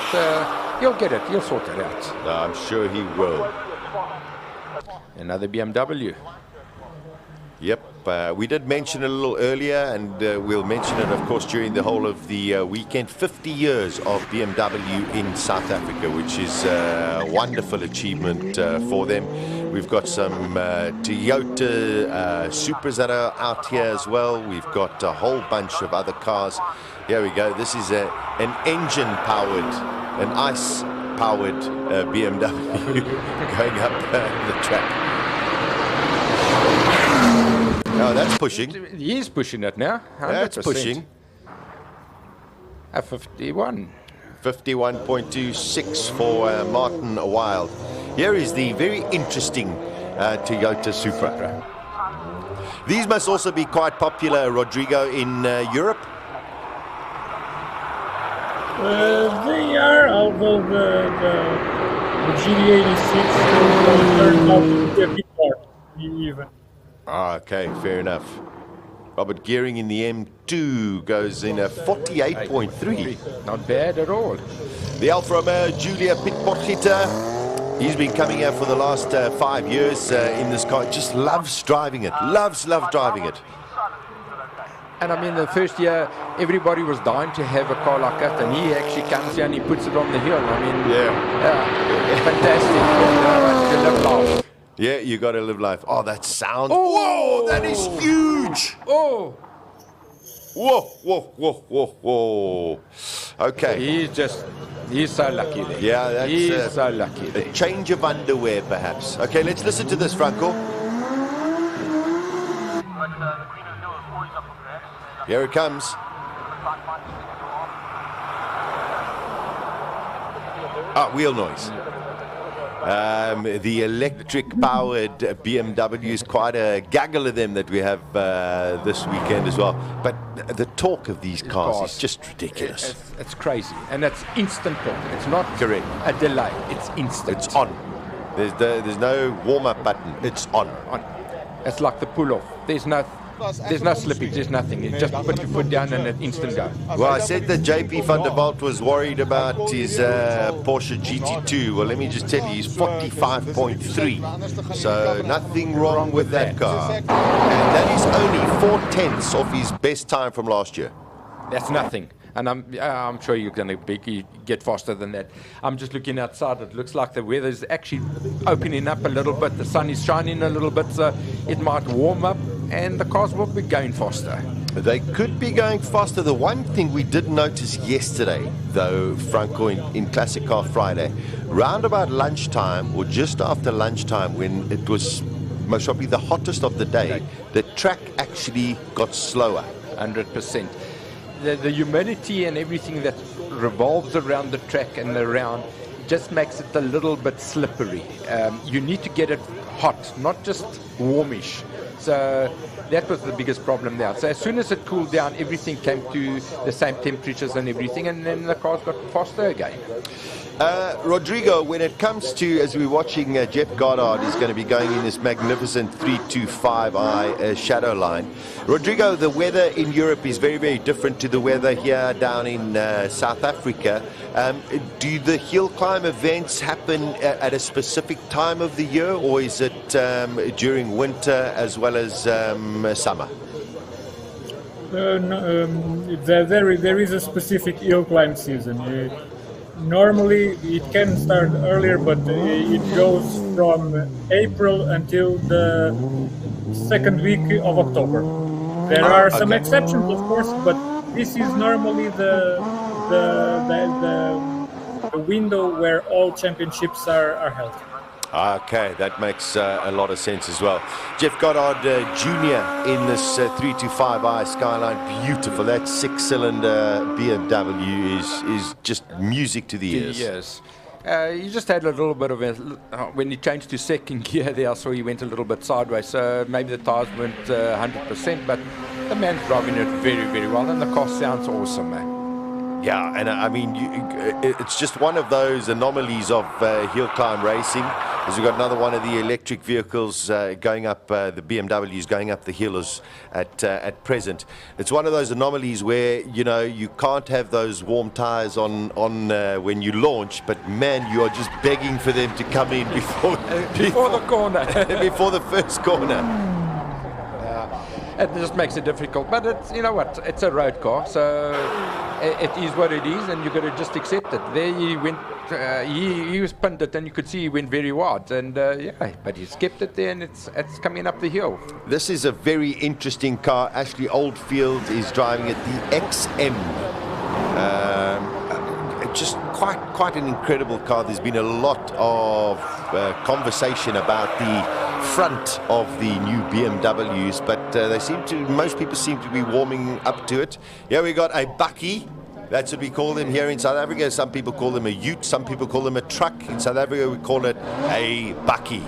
he'll get it, he'll sort it out. I'm sure he will. Another BMW. Yep, we did mention it a little earlier, and we'll mention it, of course, during the whole of the weekend. 50 years of BMW in South Africa, which is a wonderful achievement for them. We've got some Toyota Supras that are out here as well. We've got a whole bunch of other cars. Here we go. This is an engine-powered, an ICE-powered BMW going up the track. Oh, that's pushing. He is pushing it now. 100%. That's pushing. A 51. 51.26 for Martin Wild. Here is the very interesting Toyota Supra. These must also be quite popular, Rodrigo, in Europe. They are, although the GD86 turned out to be a bit more, even. Okay, fair enough. Robert Gearing in the M2 goes in a 48.3. Not bad at all. The Alfa Romeo Giulia Pitporchita, he's been coming out for the last 5 years in this car. Just loves driving it. Loves driving it. And I mean, the first year, everybody was dying to have a car like that, and he actually comes here and he puts it on the hill. I mean, fantastic. You live life. Yeah, you got to live life. Oh, that sound. Whoa, that is huge. Oh. Whoa. Okay. He's so lucky there. Yeah, that's he's so lucky there. A change of underwear, perhaps. Okay, let's listen to this, Franco. Here it comes. Wheel noise. The electric-powered BMW is quite a gaggle of them that we have this weekend as well. But the torque of these cars is just ridiculous. It's crazy, and it's instant torque. It's not correct. A delay. It's instant. It's on. There's no warm-up button. It's on. It's like the pull-off. There's no slippage, there's nothing. You just put your foot down and an instant go. Well, I said that JP van der Walt was worried about his Porsche GT2. Well, let me just tell you, he's 45.3. So nothing wrong with that car. And that is only 4/10 of his best time from last year. That's nothing. And I'm sure you're going to get faster than that. I'm just looking outside. It looks like the weather's actually opening up a little bit. The sun is shining a little bit, so it might warm up, and the cars will be going faster. They could be going faster. The one thing we did notice yesterday, though, Franco, in Classic Car Friday, round about lunchtime or just after lunchtime, when it was most probably the hottest of the day, the track actually got slower. 100%. The humidity and everything that revolves around the track and around just makes it a little bit slippery. You need to get it hot, not just warmish. So that was the biggest problem there. So as soon as it cooled down, everything came to the same temperatures and everything, and then the cars got faster again. Rodrigo, when it comes to, as we're watching, Jeff Goddard is going to be going in this magnificent 325i shadow line. Rodrigo, the weather in Europe is very, very different to the weather here down in South Africa. Do the hill climb events happen at a specific time of the year, or is it during winter as well as summer? There is a specific hill climb season. Normally it can start earlier, but it goes from April until the second week of October. There are some exceptions, of course, but this is normally the window where all championships are held. Okay, that makes a lot of sense as well. Jeff Goddard Jr. in this 325i Skyline, beautiful. That 6-cylinder BMW is just music to the ears. Yes. He just had a little bit of when he changed to second gear there, I saw he went a little bit sideways. So maybe the tires weren't 100%, but the man's driving it very, very well, and the car sounds awesome, man. Yeah, and I mean, it's just one of those anomalies of hill climb racing. As we've got another one of the electric vehicles going up, the BMWs going up the hills at present. It's one of those anomalies where, you know, you can't have those warm tires on when you launch, but man, you are just begging for them to come in before the corner, before the first corner. It just makes it difficult, but it's, you know what, it's a road car, so it is what it is, and you've got to just accept it. There he went, he was pinned it, and you could see he went very wide, and but he's kept it there, and it's coming up the hill. This is a very interesting car. Ashley Oldfield is driving it, the XM. Just quite an incredible car. There's been a lot of conversation about the front of the new BMWs, but most people seem to be warming up to it. Here we got a bakkie. That's what we call them here in South Africa. Some people call them a ute, some people call them a truck. In South Africa we call it a bakkie.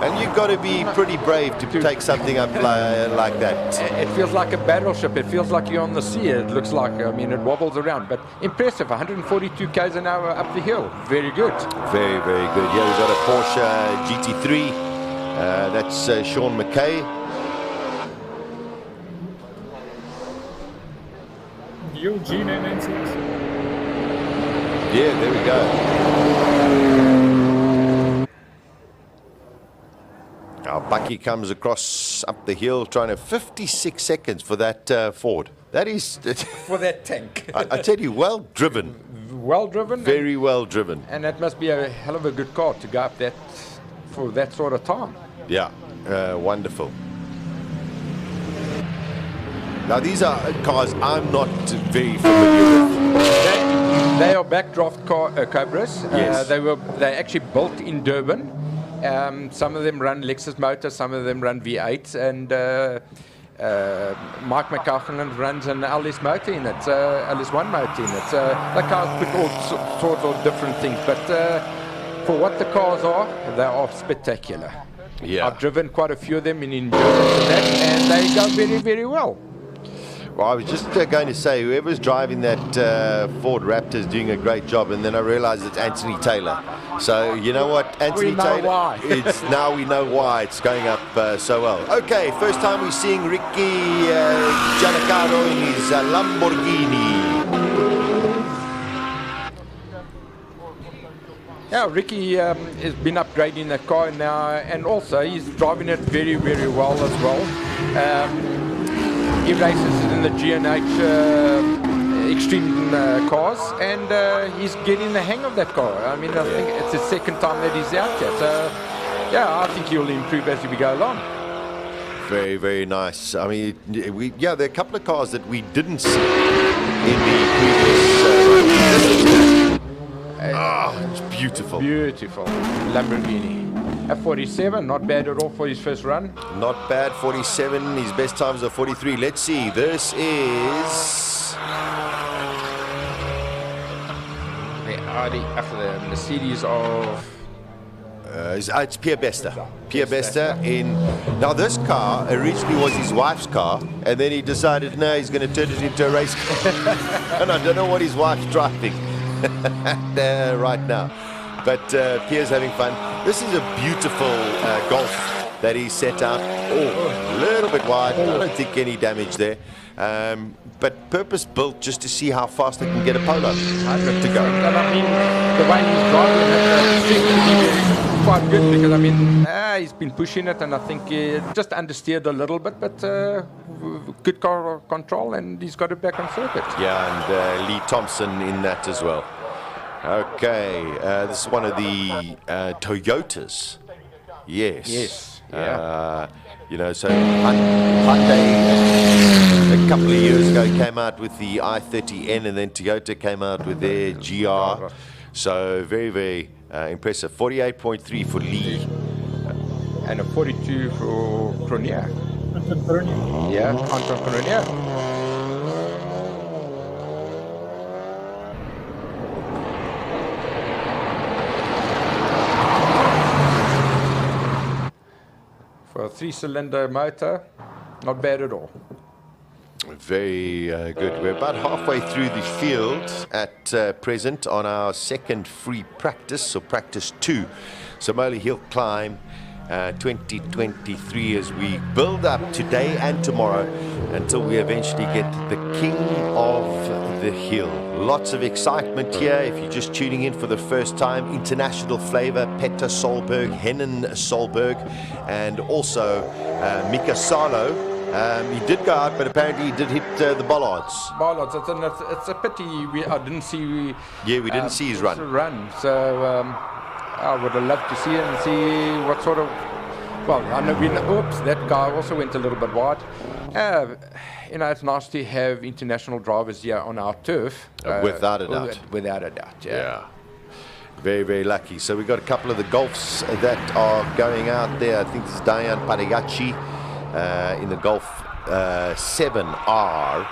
And you've got to be pretty brave to take something up like that. It feels like a battleship. It feels like you're on the sea. It looks like, I mean, it wobbles around. But impressive, 142 k's an hour up the hill. Very good. Very, very good. Yeah, we've got a Porsche GT3. That's Sean McKay. Eugene 996. Yeah, there we go. Our Bucky comes across up the hill, trying to 56 seconds for that Ford. That is... For that tank. I tell you, well driven. Well driven. Very well driven. And that must be a hell of a good car to go up that for that sort of time. Yeah, wonderful. Now, these are cars I'm not very familiar with. They are backdraft Cobras. Yes. They actually built in Durban. Some of them run Lexus motors, some of them run V8s, and Mike McCaughan runs an LS motor in it, LS1 motor in it. The cars put all sorts of different things, but for what the cars are, they are spectacular. Yeah. I've driven quite a few of them in endurance and that, and they go very, very well. Well, I was just going to say, whoever's driving that Ford Raptor is doing a great job, and then I realized it's Anthony Taylor. So, you know what, Anthony Taylor, why. now we know why it's going up so well. Okay, first time we're seeing Ricky Gianacaro in his Lamborghini. Yeah, Ricky has been upgrading that car now, and also he's driving it very, very well as well. He races in the G&H extreme cars, and he's getting the hang of that car. I mean, I think it's the second time that he's out there. So, yeah, I think he'll improve as we go along. Very, very nice. I mean, there are a couple of cars that we didn't see in the previous. It's beautiful. Beautiful Lamborghini. At 47, not bad at all for his first run. Not bad, 47. His best times are 43. Let's see. This is the Audi after the Mercedes of. It's Pierre Bester. Pierre Bester in. Now, this car originally was his wife's car, and then he decided, no, he's going to turn it into a race car. And I don't know what his wife's driving right now. But Pierre's having fun. This is a beautiful Golf that he set out. Oh, a little bit wide. I don't think any damage there. But purpose built just to see how fast they can get a Polo to go. And I mean, the way he's driving it seems to be quite good, because I mean, he's been pushing it, and I think just understeered a little bit, but good car control, and he's got it back on circuit. Yeah, and Lee Thompson in that as well. Okay, this is one of the Toyotas. Yes. Yes. Yeah. So Hyundai a couple of years ago came out with the i30N, and then Toyota came out with their GR. So very, very impressive. 48.3 for Lee. And a 42 for Cronier. Anton Cronier. Yeah, Anton Cronier. For a 3-cylinder motor, not bad at all. Very good. We're about halfway through the field at present on our second free practice, or practice 2. Simola HillClimb 2023, as we build up today and tomorrow until we eventually get the king of the hill. Lots of excitement here. If you're just tuning in for the first time, international flavor, Petter Solberg, Hennen Solberg, and also Mika Salo. He did go out, but apparently he did hit the bollards. Bollards. It's a pity I didn't see. Yeah, we didn't see his run. So I would have loved to see it and see what sort of. Well, I know oops, that guy also went a little bit wide. It's nice to have international drivers here on our turf. Without a doubt. Without a doubt, yeah. Very, very lucky. So we've got a couple of the Golfs that are going out there. I think this is Diane Paragachi in the Golf 7R.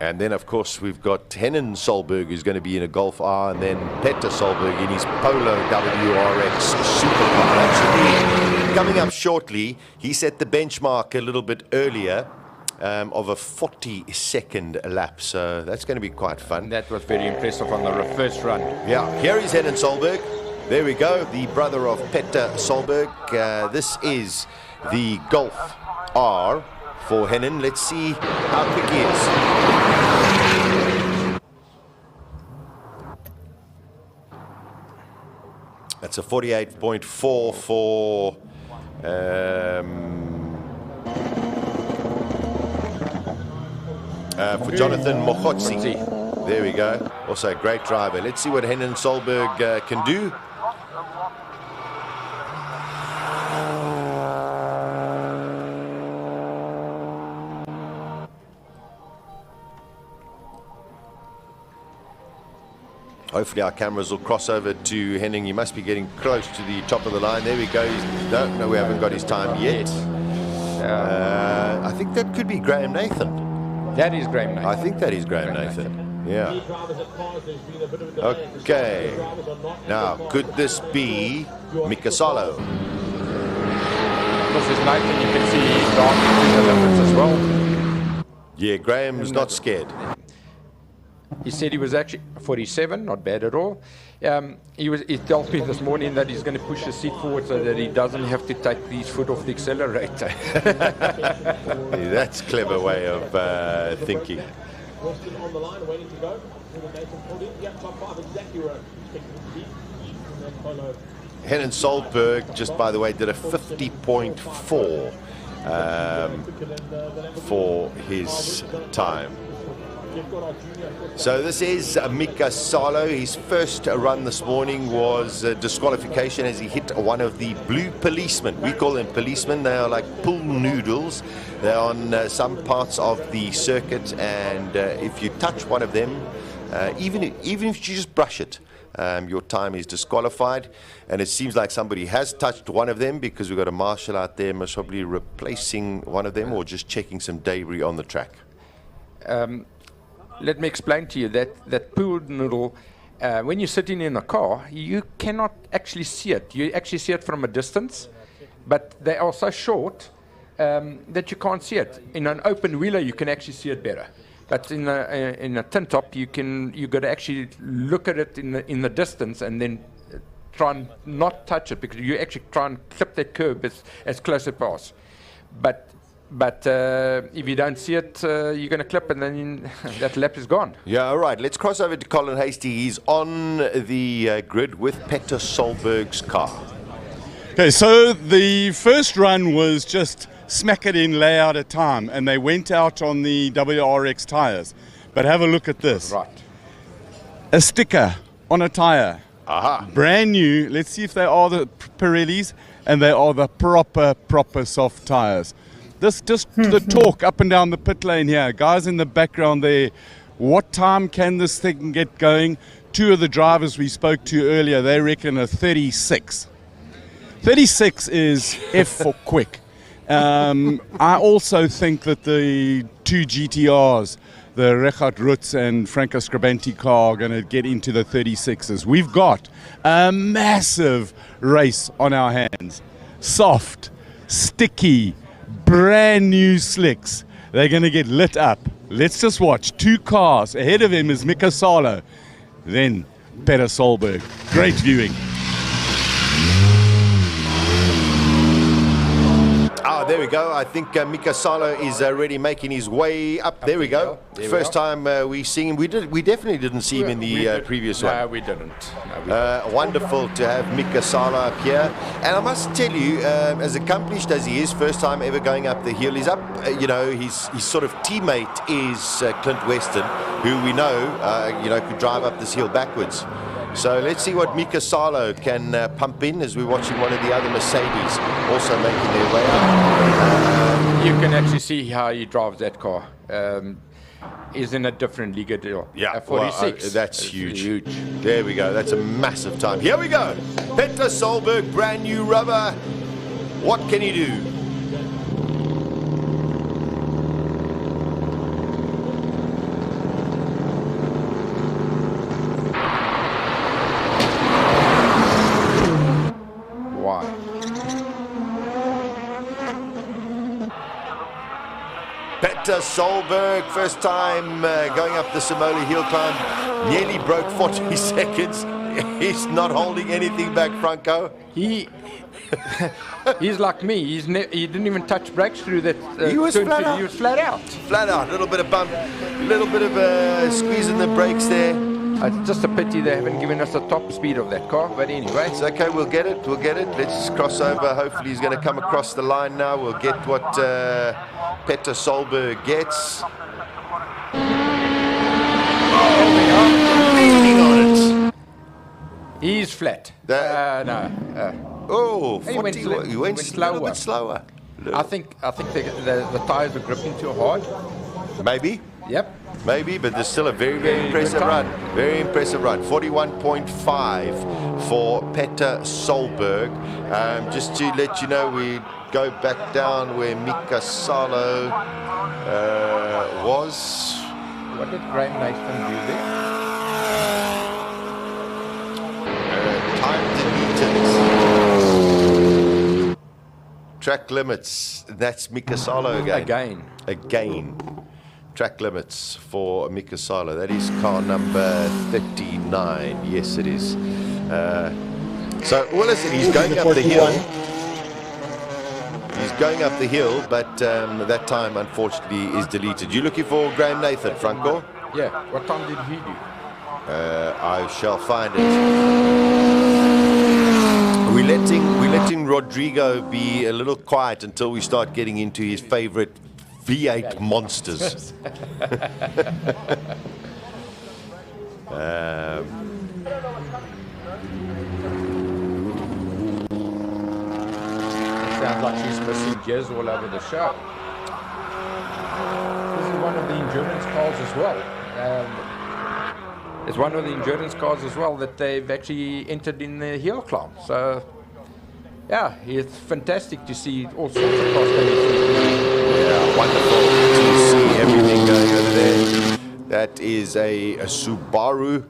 And then, of course, we've got Henning Solberg, who's going to be in a Golf R, and then Petter Solberg in his Polo WRX Supercar. That should be coming up shortly. He set the benchmark a little bit earlier of a 40-second lap, so that's going to be quite fun. That was very impressive on the first run. Yeah, here is Henning Solberg. There we go, the brother of Petter Solberg. This is the Golf R for Henning. Let's see how quick he is. That's a 48.4 for Jonathan Mokhotsi. There we go. Also a great driver. Let's see what Henning Solberg can do. Hopefully our cameras will cross over to Henning. He must be getting close to the top of the line. There we go. No, we haven't got his time yet. I think that could be Graham Nathan. That is Graham Nathan. I think that is Graham Nathan. Yeah. Okay. Now, could this be Mika Salo? This is Nathan. You can see he's down into the limits as well. Yeah, Graham's not scared. He said he was actually 47, not bad at all. He told me this morning that he's going to push the seat forward so that he doesn't have to take his foot off the accelerator. Yeah, that's a clever way of thinking. On the line, waiting to go. Top 5 exactly where Henning Solberg, just by the way, did a 50.4 for his time. So this is Mika Salo. His first run this morning was disqualification as he hit one of the blue policemen. We call them policemen. They are like pool noodles. They're on some parts of the circuit, and if you touch one of them, even if you just brush it, your time is disqualified. And it seems like somebody has touched one of them, because we've got a marshal out there most probably replacing one of them or just checking some debris on the track. Let me explain to you that pool noodle, when you're sitting in a car, you cannot actually see it. You actually see it from a distance, but they are so short that you can't see it. In an open wheeler, you can actually see it better. But in a tin top, you got to actually look at it in the distance and then try and not touch it, because you actually try and clip that curb as close as possible. But if you don't see it, you're going to clip, and then that lap is gone. Yeah, all right. Let's cross over to Colin Hastie. He's on the grid with Petter Solberg's car. Okay, so the first run was just smack it in, lay out a time, and they went out on the WRX tyres. But have a look at this. Right. A sticker on a tyre. Aha. Brand new. Let's see if they are the Pirellis, and they are the proper soft tyres. This just the talk up and down the pit lane here. Guys in the background there, what time can this thing get going? Two of the drivers we spoke to earlier, they reckon a 36. 36 is F for quick. I also think that the two GTRs, the Reggie Roots and Franco Scribanti car, are going to get into the 36s. We've got a massive race on our hands. Soft, sticky, brand new slicks. They're going to get lit up. Let's just watch. Two cars. Ahead of him is Mika Salo. Then Petter Solberg. Great viewing. There we go. I think Mika Salo is already making his way up. There we go. First time we see him. We definitely didn't see him in the previous one. No, we didn't. Wonderful to have Mika Salo up here. And I must tell you, as accomplished as he is, first time ever going up the hill, he's up, his sort of teammate is Clint Weston, who we know, could drive up this hill backwards. So let's see what Mika Salo can pump in as we're watching one of the other Mercedes also making their way up. You can actually see how he drives that car. He's in a different league deal. Yeah, 46. Well, that's huge. There we go. That's a massive time. Here we go. Petter Solberg, brand new rubber. What can he do? Peter Solberg, first time going up the Simola HillClimb, nearly broke 40 seconds. He's not holding anything back, Franco. He's like me. He didn't even touch brakes through that. He was flat out. He was flat out. Flat out. A little bit of bump, a little bit of squeeze in the brakes there. It's just a pity they haven't given us the top speed of that car. But anyway, it's okay. We'll get it. We'll get it. Let's just cross over. Hopefully, he's going to come across the line now. We'll get what Peter Solberg gets. Leaning on it. He's flat. Oh, he went 40, he went a little bit slower. I think the tires were gripping too hard. Maybe. Yep. Maybe, but there's still a very, very impressive run. Very impressive run. 41.5 for Peter Solberg. Just to let you know, we go back down where Mika Salo was. What did Graham Nathan do there? Time deleted. Track limits. That's Mika Salo again. Track limits for Mika Salo. That is car number 39. Yes, it is. So, well, listen, he's going up the hill. He's going up the hill, but that time, unfortunately, is deleted. You looking for Graham Nathan, Franco? Yeah. What time did he do? I shall find it. We're letting Rodrigo be a little quiet until we start getting into his favorite V8 monsters. Sounds like she's missing gears all over the show. This is one of the endurance cars as well. It's one of the endurance cars as well that they've actually entered in the hill climb. So, yeah, it's fantastic to see all sorts of cars coming through. Yeah, wonderful to see everything going over there. That is a Subaru.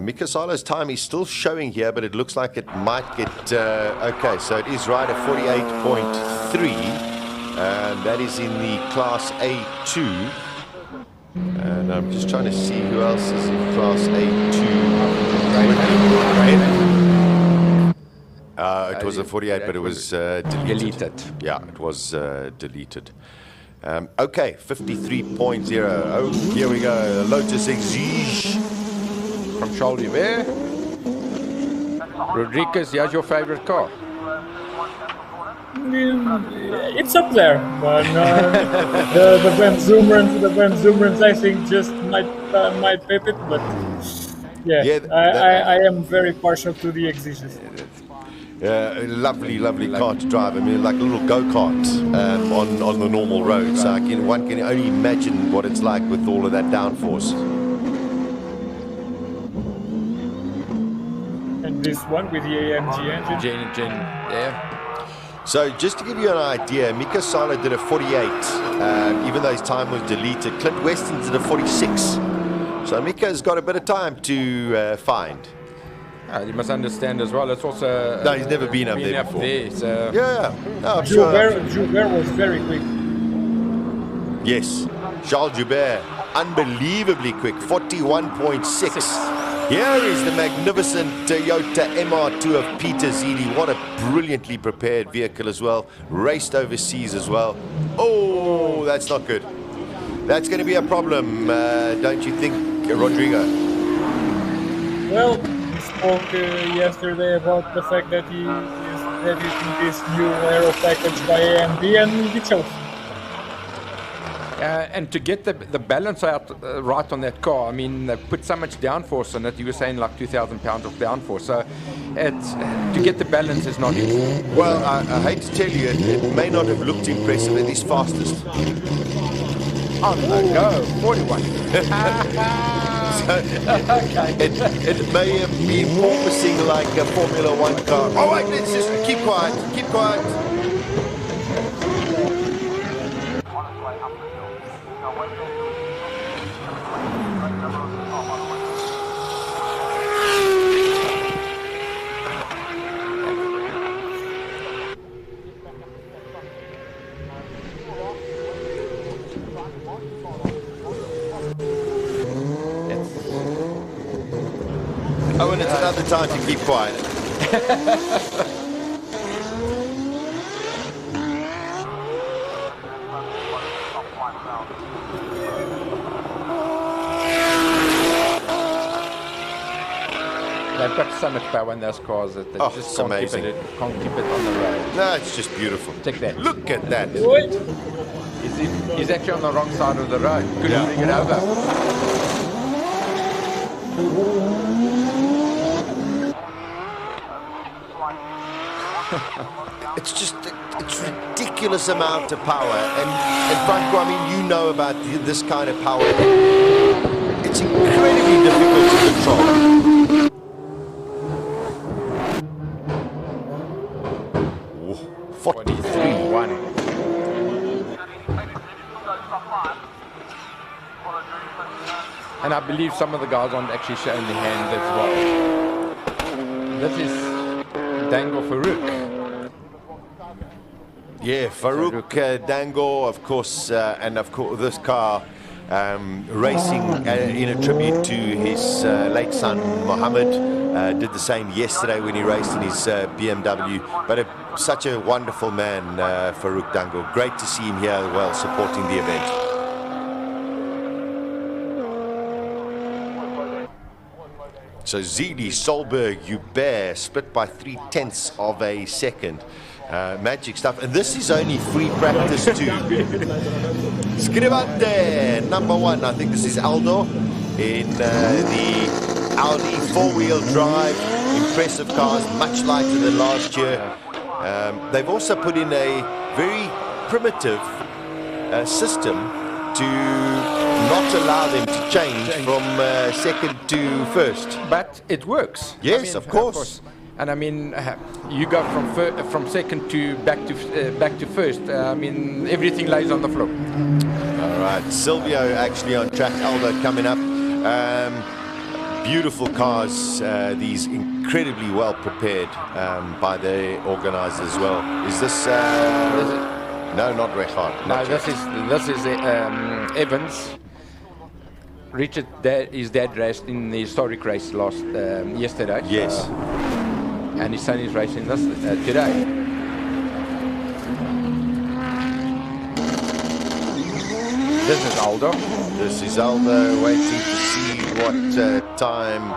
Mika Salo's time is still showing here, but it looks like it might get... okay, so it is right at 48.3. That is in the Class A2. And I'm just trying to see who else is in Class A2. It was a 48, but it was deleted. Yeah, it was deleted. Okay, 53.0. Oh, here we go. Lotus Exige. From Charles Weyer. Rodriguez, here's your favorite car? It's up there, but the Van Zoomerans, I think, just might pip it. But yeah, I am very partial to the Exiges. Lovely car to drive. I mean, like a little go-kart on the normal road. So one can only imagine what it's like with all of that downforce. And this one with the AMG engine. Yeah. So just to give you an idea, Mika Salo did a 48, even though his time was deleted. Clint Weston did a 46. So Mika's got a bit of time to find. You must understand as well, it's also... No, he's never been up there before. So. Yeah. No, Joubert was very quick. Yes, Charles Joubert, unbelievably quick, 41.6. Here is the magnificent Toyota MR2 of Peter Zili. What a brilliantly prepared vehicle as well. Raced overseas as well. Oh, that's not good. That's going to be a problem, don't you think, Rodrigo? Well, we spoke yesterday about the fact that he is editing this new aero package by AMD, and he chose. And to get the balance out right on that car, I mean, they put so much downforce on it. You were saying like 2,000 pounds of downforce. So to get the balance is not easy. Well, I hate to tell you, it may not have looked impressive at his fastest. On the go, 41. So it may have been porpoising like a Formula 1 car. Oh, wait, let's just keep quiet. other time to keep quiet. They've got so much power in those cars that they just can't keep it on the road. No, it's just beautiful. Check that. Look at that. He's actually on the wrong side of the road. Couldn't bring it over. It's ridiculous amount of power. And Franco, I mean, you know about this kind of power. It's incredibly difficult to control. 43-1. And I believe some of the guys aren't actually showing their hand as well. This is Dango Farouk. Yeah, Farouk Dango, of course, and of course this car racing in a tribute to his late son Mohammed. Did the same yesterday when he raced in his BMW. But such a wonderful man, Farouk Dango. Great to see him here as well, supporting the event. So Zili, Solberg, Hubert, split by 0.3 of a second. Magic stuff. And this is only free practice too. Scrivante, number 1. I think this is Aldo in the Audi four-wheel drive. Impressive cars, much lighter than last year. They've also put in a very primitive system to not allow them to change from second to first. But it works. Yes, I mean, of course. And I mean, you go from second to back to first. I mean, everything lays on the floor. All right, Silvio actually on track. Aldo coming up. Beautiful cars. These incredibly well prepared by the organisers as well. Is this? No, not Rechard. No, this is Evans. Richard, his dad raced in the historic race yesterday. Yes. And his son is racing this today. This is Aldo. This is Aldo waiting to see what time.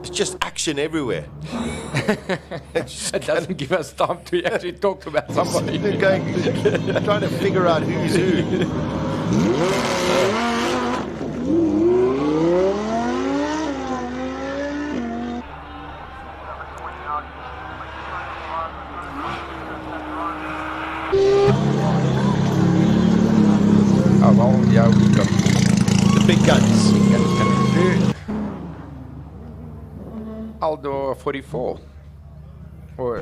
It's just action everywhere. It doesn't give us time to actually talk about somebody. They're trying to figure out who's who. Oh, well, yeah, we've got the big guns. Coming through. Aldo 44. Or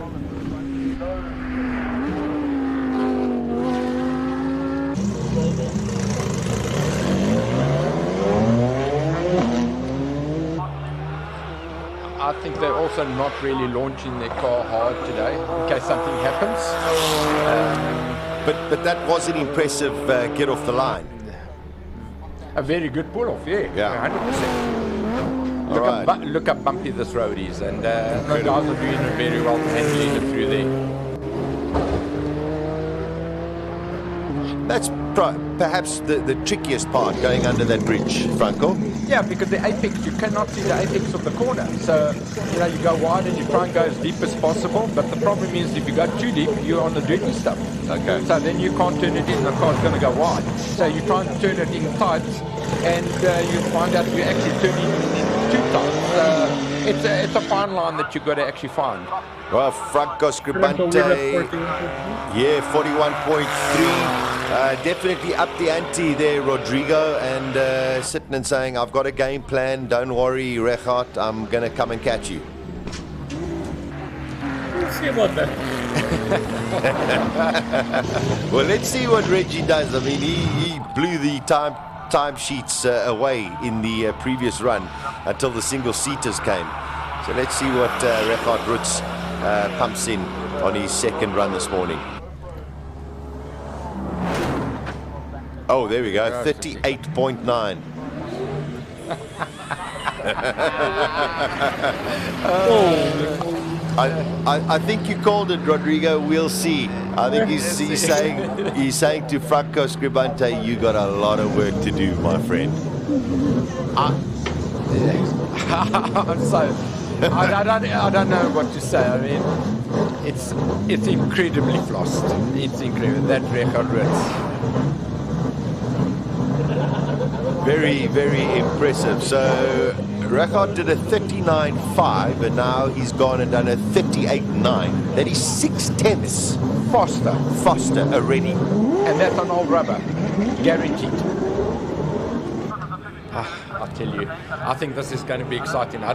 I think they're also not really launching their car hard today in case something happens. But that was an impressive get off the line. A very good pull-off, yeah. 100%. Look how bumpy this road is, and the guys are doing it very well, handling it through there. That's perhaps the trickiest part, going under that bridge, Franco. Yeah, because the apex, you cannot see the apex of the corner. So, you go wide and you try and go as deep as possible, but the problem is if you go too deep, you're on the dirty stuff. Okay. So then you can't turn it in, the car's going to go wide. So you try and turn it in tight, and you find out you're actually turning in too tight. It's a fine line that you've got to actually find. Well, Franco Scribante, yeah, 41.3. Definitely up the ante there, Rodrigo, and sitting and saying, I've got a game plan, don't worry, Rechard, I'm going to come and catch you. We'll see about that. Well, let's see what Reggie does. I mean, he blew the time sheets away in the previous run until the single-seaters came. So let's see what Reggie Roots pumps in on his second run this morning. Oh, there we go, 38.9. I think you called it, Rodrigo. We'll see. I think he's saying to Franco Scribante, you got a lot of work to do, my friend. I don't know what to say. I mean, it's incredibly flossed. It's incredible. That record Roots. Very, very impressive. So Record did a 39.5 and now he's gone and done a 38.9. That is 6/10 faster already. And that's on old rubber, guaranteed. I'll tell you, I think this is going to be exciting. I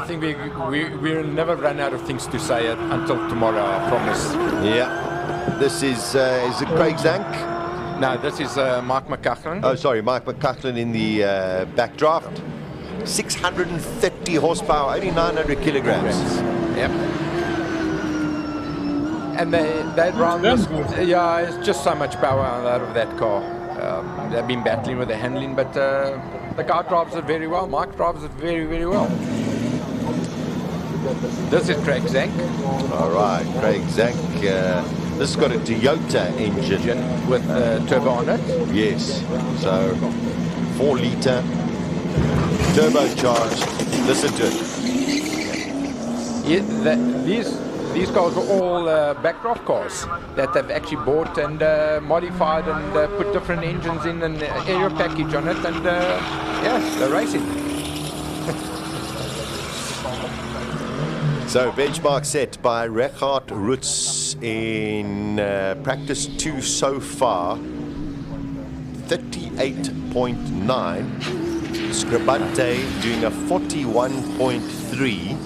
think we'll never run out of things to say until tomorrow, I promise. Yeah. This is it Craig Zank? No, this is Mike McCachlin. Oh, sorry, Mike McCachlin in the backdraft. 630 horsepower, only 900 kilograms. Yep. And they run this, yeah, it's just so much power out of that car. They've been battling with the handling, but the guy drives it very well. Mike drives it very, very well. This is Craig Zank. All right, Craig Zank. This has got a Toyota engine with turbo on it. Yes, so 4-litre turbocharged. Listen to it. These cars are all backdraft cars that they've actually bought and modified and put different engines in and aero package on it, and yes, they're racing. So benchmark set by Reggie Roots in practice 2 so far, 38.9. Scribante doing a 41.3.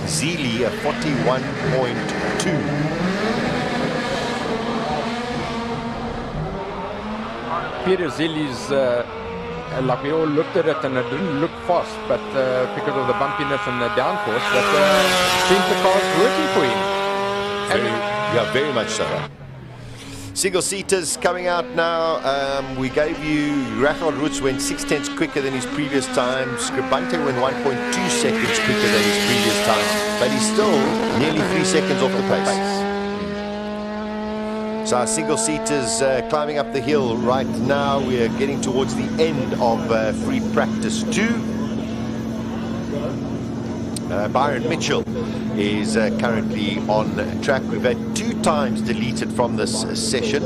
Zili a 41.2. Peter Zili's, like we all looked at it and it didn't look fast, but because of the bumpiness and the downforce, but seems the car's working for him. Yeah, very much so. Single seaters coming out now. We gave you Reggie Roots went 6/10 quicker than his previous time. Scribante went 1.2 seconds quicker than his previous time, but he's still nearly 3 seconds off the pace. So our single seaters climbing up the hill right now. We are getting towards the end of free practice 2. Byron Mitchell is currently on track. We've had 2 times deleted from this session,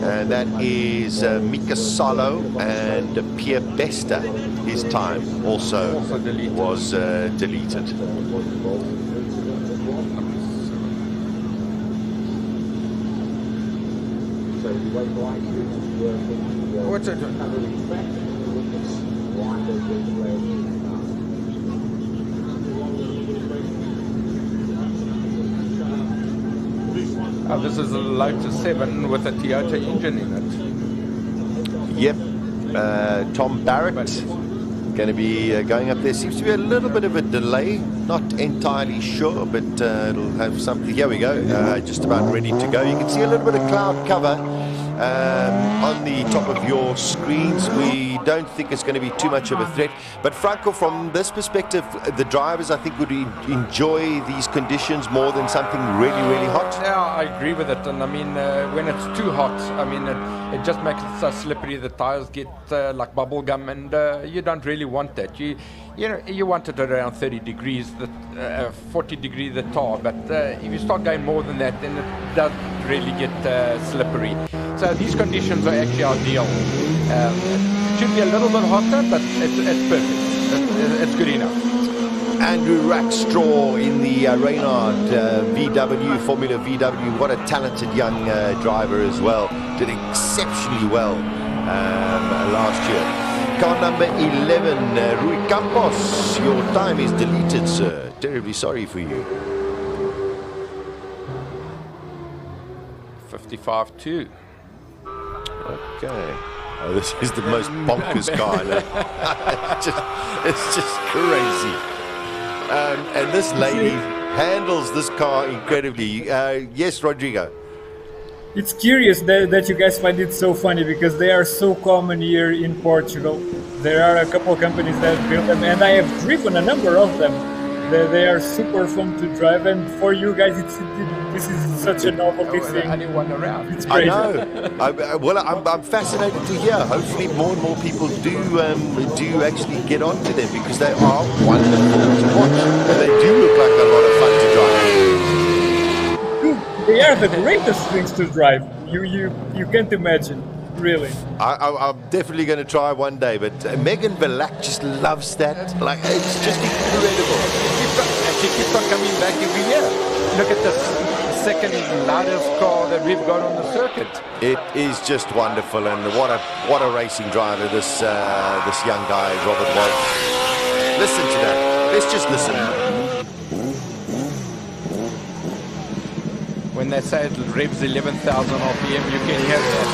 and that is Mika Salo and Pierre Bester. His time also was deleted. What's it? This is a Lotus 7 with a Toyota engine in it. Yep. Tom Barrett going to be going up there. Seems to be a little bit of a delay. Not entirely sure, but it'll have something. Here we go. Just about ready to go. You can see a little bit of cloud cover on the top of your screens. We don't think it's going to be too much of a threat. But Franco, from this perspective, the drivers, I think, would enjoy these conditions more than something really, really hot. Yeah, I agree with it. And I mean, when it's too hot, I mean, it just makes it so slippery. The tires get like bubble gum, and you don't really want that. You want it around 30 degrees, 40 degrees the tar. But if you start going more than that, then it does really get slippery. So these conditions are actually ideal. It should be a little bit hotter, but it's perfect. It's good enough. Andrew Rackstraw in the Reynard VW, Formula VW. What a talented young driver as well. Did exceptionally well last year. Car number 11, Rui Campos. Your time is deleted, sir. Terribly sorry for you. 55.2. Okay. Oh, this is the most bonkers car. it's just crazy. And this lady handles this car incredibly. Yes, Rodrigo. It's curious that you guys find it so funny because they are so common here in Portugal. There are a couple of companies that build them, and I have driven a number of them. They are super fun to drive, and for you guys, this is such a novelty thing. Only one around. It's I crazy. know. I'm fascinated to hear. Hopefully, more and more people do actually get onto them because they are wonderful to watch, and they do look like a lot of fun to drive. They are the greatest things to drive. You can't imagine, really. I'm definitely going to try one day, but Megan Black just loves that. Like, it's just incredible. She keeps on coming back every year. Look at this second loudest car that we've got on the circuit. It is just wonderful, and what a racing driver this young guy Robert Weyer. Listen to that. Let's just listen. When they say it revs 11,000 RPM, you can hear that.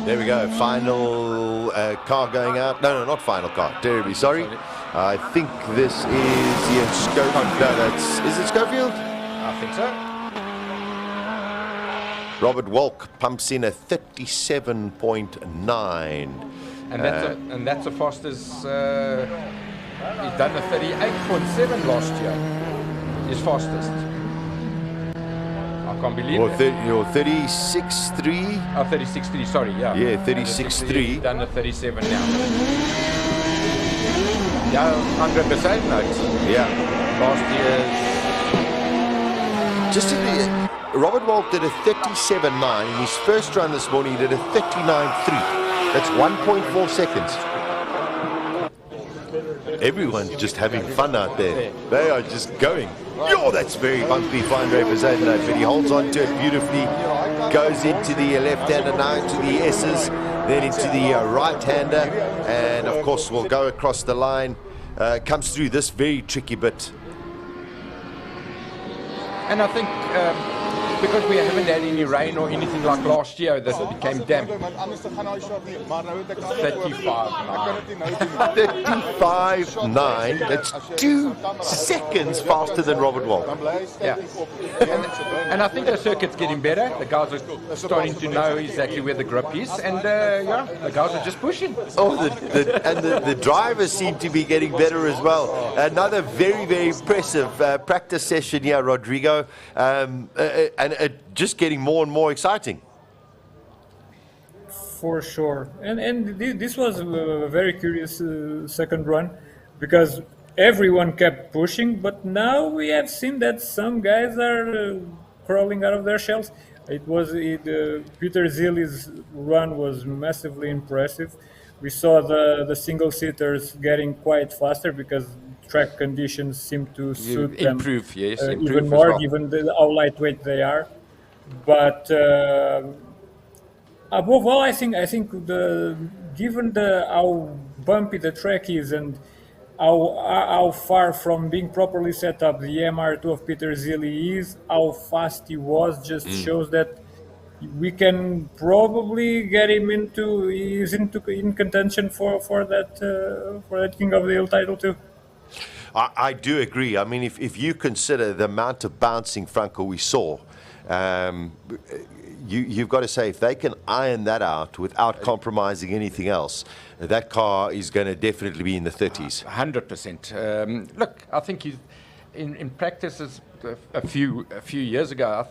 There we go. Final car going out. No, not final car. Terribly sorry. I think this is Ian Schofield. No, is it Schofield? I think so. Robert Walk pumps in a 37.9. And that's the fastest. He's done a 38.7 last year. His fastest. I can't believe it. Or 36.3. Oh, 36.3, sorry, yeah. Yeah, 36.3. He's done a 37 now. Yeah, 100% notes. Yeah. Last year. Just in the... Robert Walk did a 37.9. In his first run this morning, he did a 39.3. That's 1.4 seconds. Everyone's just having fun out there. They are just going. Yo, that's very bumpy, fine representation, but he holds on to it beautifully. Goes into the left-hander, now into the S's, then into the right-hander, and of course will go across the line. Comes through this very tricky bit. And I think because we haven't had any rain or anything like last year that it became damp. 35.9. That's 2 seconds faster than Robert Walk. Yeah. And I think the circuit's getting better. The guys are starting to know exactly where the grip is, and yeah, the guys are just pushing. Oh, the drivers seem to be getting better as well. Another very, very impressive practice session here, Rodrigo, and just getting more and more exciting. For sure. And this was a very curious second run because everyone kept pushing, but now we have seen that some guys are crawling out of their shells. Peter Zilli's run was massively impressive. We saw the single-seaters getting quite faster because track conditions seem to suit them improve even more, well. given how lightweight they are. But above all, I think given how bumpy the track is and how far from being properly set up the MR2 of Peter Zilli is, how fast he was, just shows that we can probably get him in contention for that King of the Hill title too. I do agree. I mean, if you consider the amount of bouncing, Franco, we saw, you've got to say, if they can iron that out without compromising anything else, that car is going to definitely be in the 30s. 100%. Look, I think in practices a few years ago, I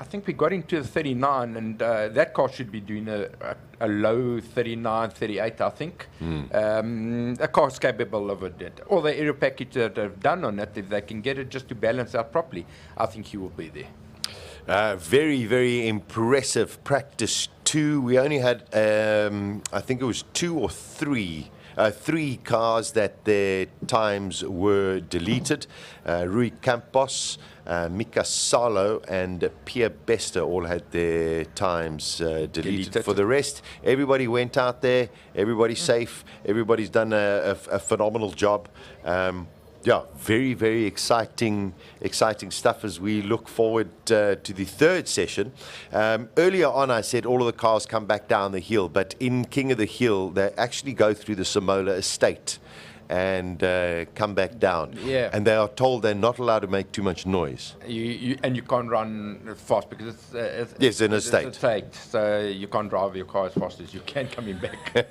think we got into the 39, and that car should be doing a low 39, 38, I think. A car's capable of it. All the aero package that they've done on it, if they can get it just to balance out properly, I think he will be there. Very, very impressive practice too. We only had, I think it was 2 or 3 cars that their times were deleted. Rui Campos, Mika Salo, and Pierre Bester all had their times deleted. For the rest, everybody went out there, everybody's safe, everybody's done a phenomenal job. Yeah, very, very exciting stuff as we look forward to the third session. Earlier on, I said all of the cars come back down the hill, but in King of the Hill, they actually go through the Simola estate and come back down. Yeah. And they are told they're not allowed to make too much noise. You can't run fast because it's Yes, an estate. It's a estate, so you can't drive your car as fast as you can coming back.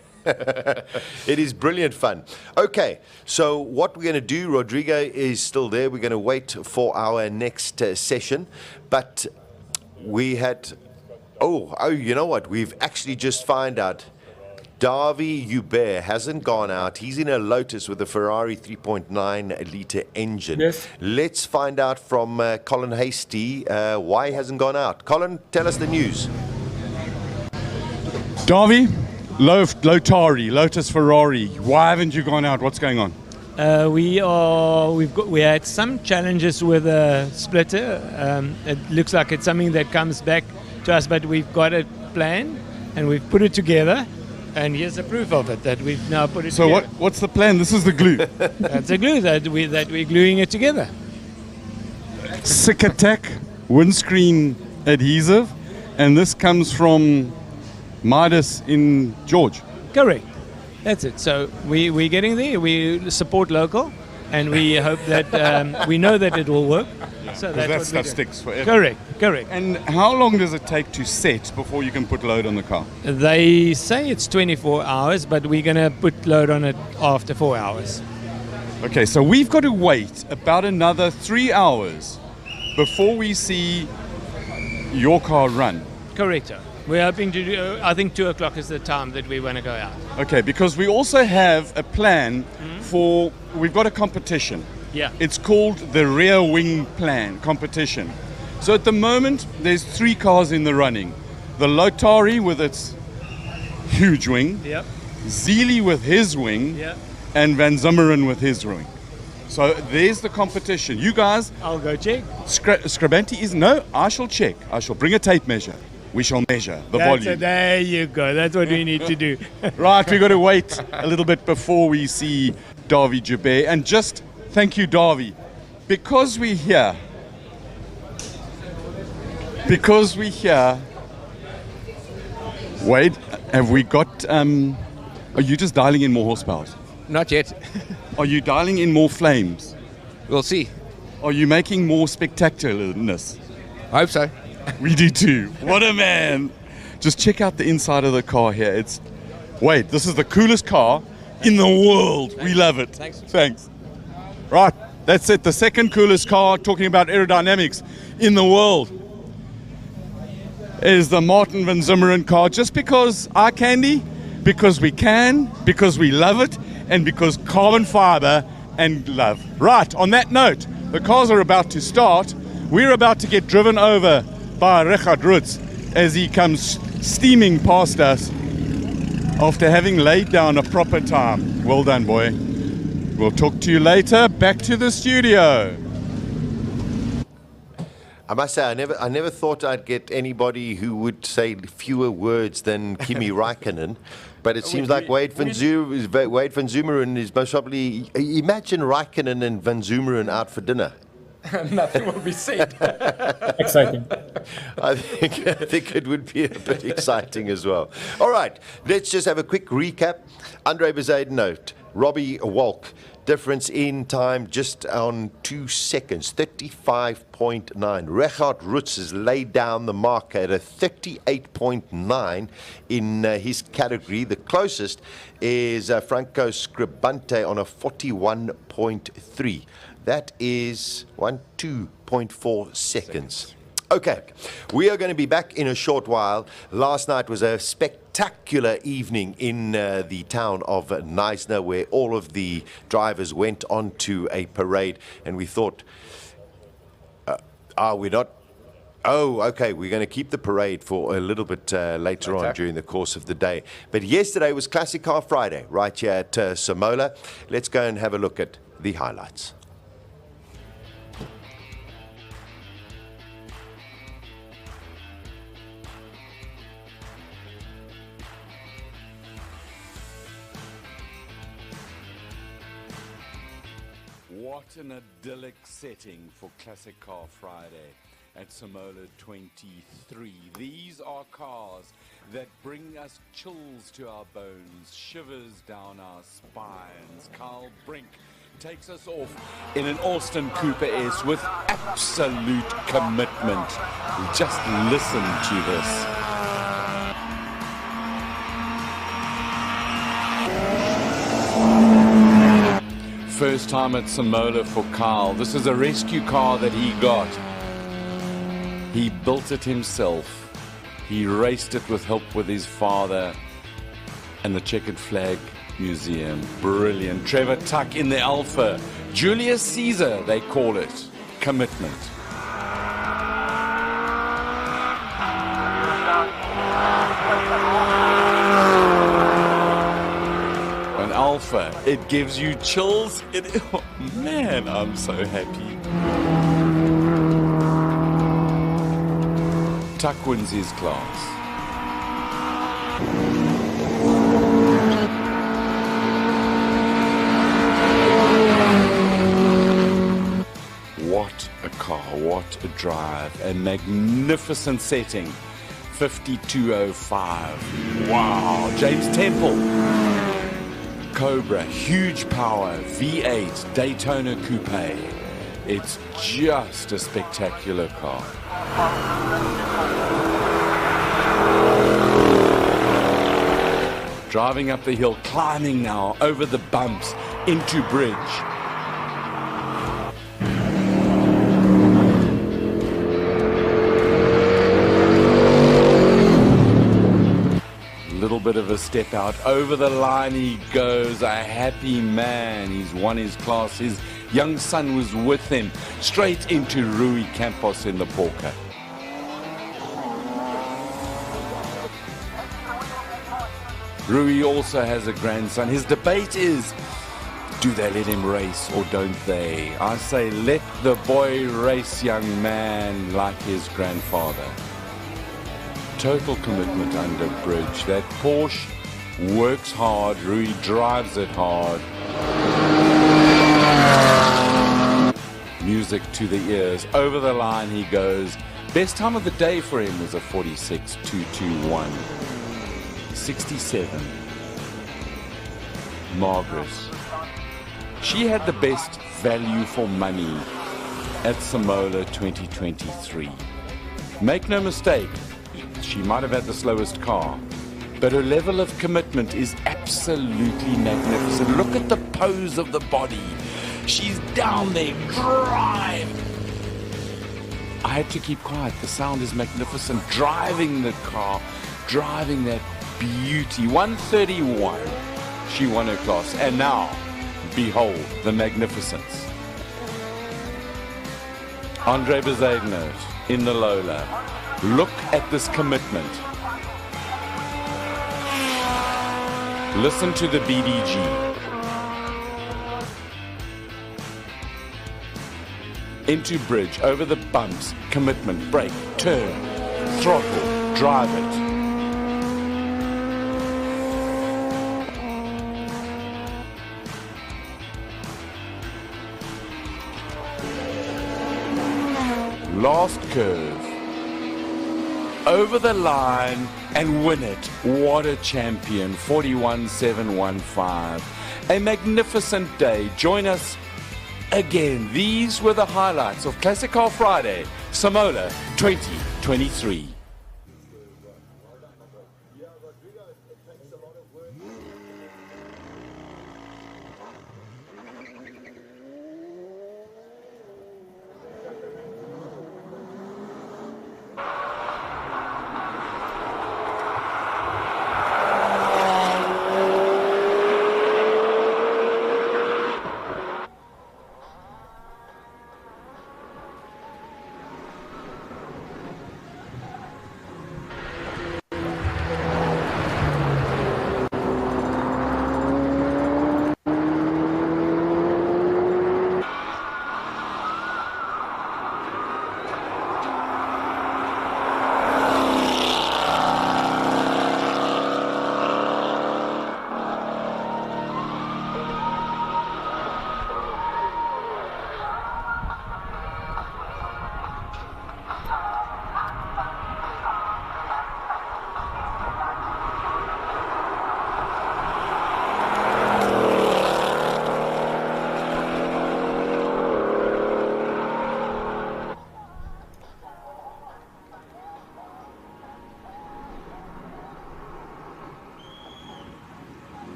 It is brilliant fun. Okay, so what we're going to do, Rodrigo is still there. We're going to wait for our next session. But we had, you know what? We've actually just found out Robbie Weyer hasn't gone out. He's in a Lotus with a Ferrari 3.9 litre engine. Yes. Let's find out from Colin Hasty why he hasn't gone out. Colin, tell us the news. Robbie, Lotari, Lotus Ferrari, why haven't you gone out? What's going on? We had some challenges with a splitter. It looks like it's something that comes back to us, but we've got a plan and we've put it together. And here's the proof of it that we've now put it together. So what's the plan? This is the glue. That's the glue that we're gluing it together. Sick Attack windscreen adhesive, and this comes from Midas in George. Correct. That's it. So we're getting there. We support local, and we hope that we know that it will work. So Because that's that what stuff sticks forever. Correct. And how long does it take to set before you can put load on the car? They say it's 24 hours, but we're going to put load on it after 4 hours. Okay, so we've got to wait about another 3 hours before we see your car run. Correct. We're hoping to do, I think 2 o'clock is the time that we want to go out. Okay, because we also have a plan for, we've got a competition. Yeah. It's called the Rear Wing Plan competition. So at the moment, there's 3 cars in the running. The Lotari with its huge wing, Yep. Zeely with his wing, Yep. and Van Zimmeren with his wing. So there's the competition. You guys... I'll go check. Skrabanti is... No, I shall check. I shall bring a tape measure. We shall measure the volume. There you go. That's what we need to do. Right, we've got to wait a little bit before we see Robbie Weyer. And just thank you, Robbie, because we're here. Wade, have we got? Are you just dialing in more horsepower? Not yet. Are you dialing in more flames? We'll see. Are you making more spectacularness? I hope so. We do too. What a man. Just check out the inside of the car here. Wait, this is the coolest car in the world. We love it. Thanks. Right, that's it. The second coolest car, talking about aerodynamics in the world, is the Martin Van Zimmeren car. Just because eye candy, because we can, because we love it, and because carbon fiber and love. Right, on that note, the cars are about to start. We're about to get driven over by Reggie Roots as he comes steaming past us after having laid down a proper time. Well done, boy. We'll talk to you later. Back to the studio. I must say, I never thought I'd get anybody who would say fewer words than Kimi Räikkönen, but it seems like Wade van Zumeren is most probably... Imagine Räikkönen and Van Zumeren out for dinner. Nothing will be said. Exciting. I think it would be a bit exciting as well. All right, let's just have a quick recap. Andre Bezuidenhout note, Robbie Weyer, difference in time just on 2 seconds, 35.9. Reggie Roots has laid down the marker at a 38.9 in his category. The closest is Franco Scribante on a 41.3. That is 2.4 seconds. Okay, we are going to be back in a short while. Last night was a spectacular evening in the town of Neisner, where all of the drivers went onto a parade, and we thought, we're not... Oh, okay, we're going to keep the parade for a little bit later on during the course of the day. But yesterday was Classic Car Friday, right here at Simola. Let's go and have a look at the highlights. What an idyllic setting for Classic Car Friday at Simola 23. These are cars that bring us chills to our bones, shivers down our spines. Carl Brink takes us off in an Austin Cooper S with absolute commitment. Just listen to this. First time at Simola for Carl. This is a rescue car that he got. He built it himself. He raced it with help with his father and the Checkered Flag Museum. Brilliant. Trevor Tuck in the Alpha. Julius Caesar, they call it. Commitment. An Alpha, it gives you chills. Oh, man, I'm so happy. Tuck wins his class. What a car, what a drive, a magnificent setting. 5205. Wow, James Temple. Cobra, huge power, V8, Daytona Coupe. It's just a spectacular car. Driving up the hill, climbing now, over the bumps, into bridge. Little bit of a step out, over the line he goes, a happy man. He's won his class, his young son was with him, straight into Rui Campos in the Porker. Rui also has a grandson. His debate is, do they let him race or don't they? I say, let the boy race, young man, like his grandfather. Total commitment under bridge. That Porsche works hard. Rui drives it hard. Music to the ears. Over the line he goes. Best time of the day for him was a 46.221. 67. Margaret. She had the best value for money at Simola 2023. Make no mistake, she might have had the slowest car, but her level of commitment is absolutely magnificent. Look at the pose of the body. She's down there, drive. I had to keep quiet. The sound is magnificent. Driving the car, driving that beauty. 131. She won her class. And now, behold the magnificence. Andre Bezuidenhout in the Lola. Look at this commitment. Listen to the BDG. Into bridge, over the bumps, commitment, brake, turn, throttle, drive it. Last curve. Over the line and win it. What a champion. 41.715. A magnificent day. Join us again. These were the highlights of Classic Car Friday, Simola 2023.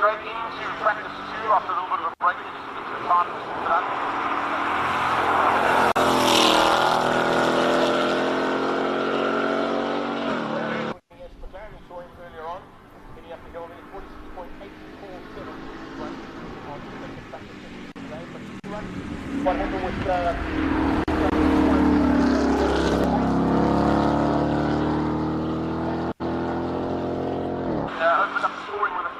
straight into practice 2 after a little bit of a break. You just get some time to sort it out. What happened with opened up scoring with a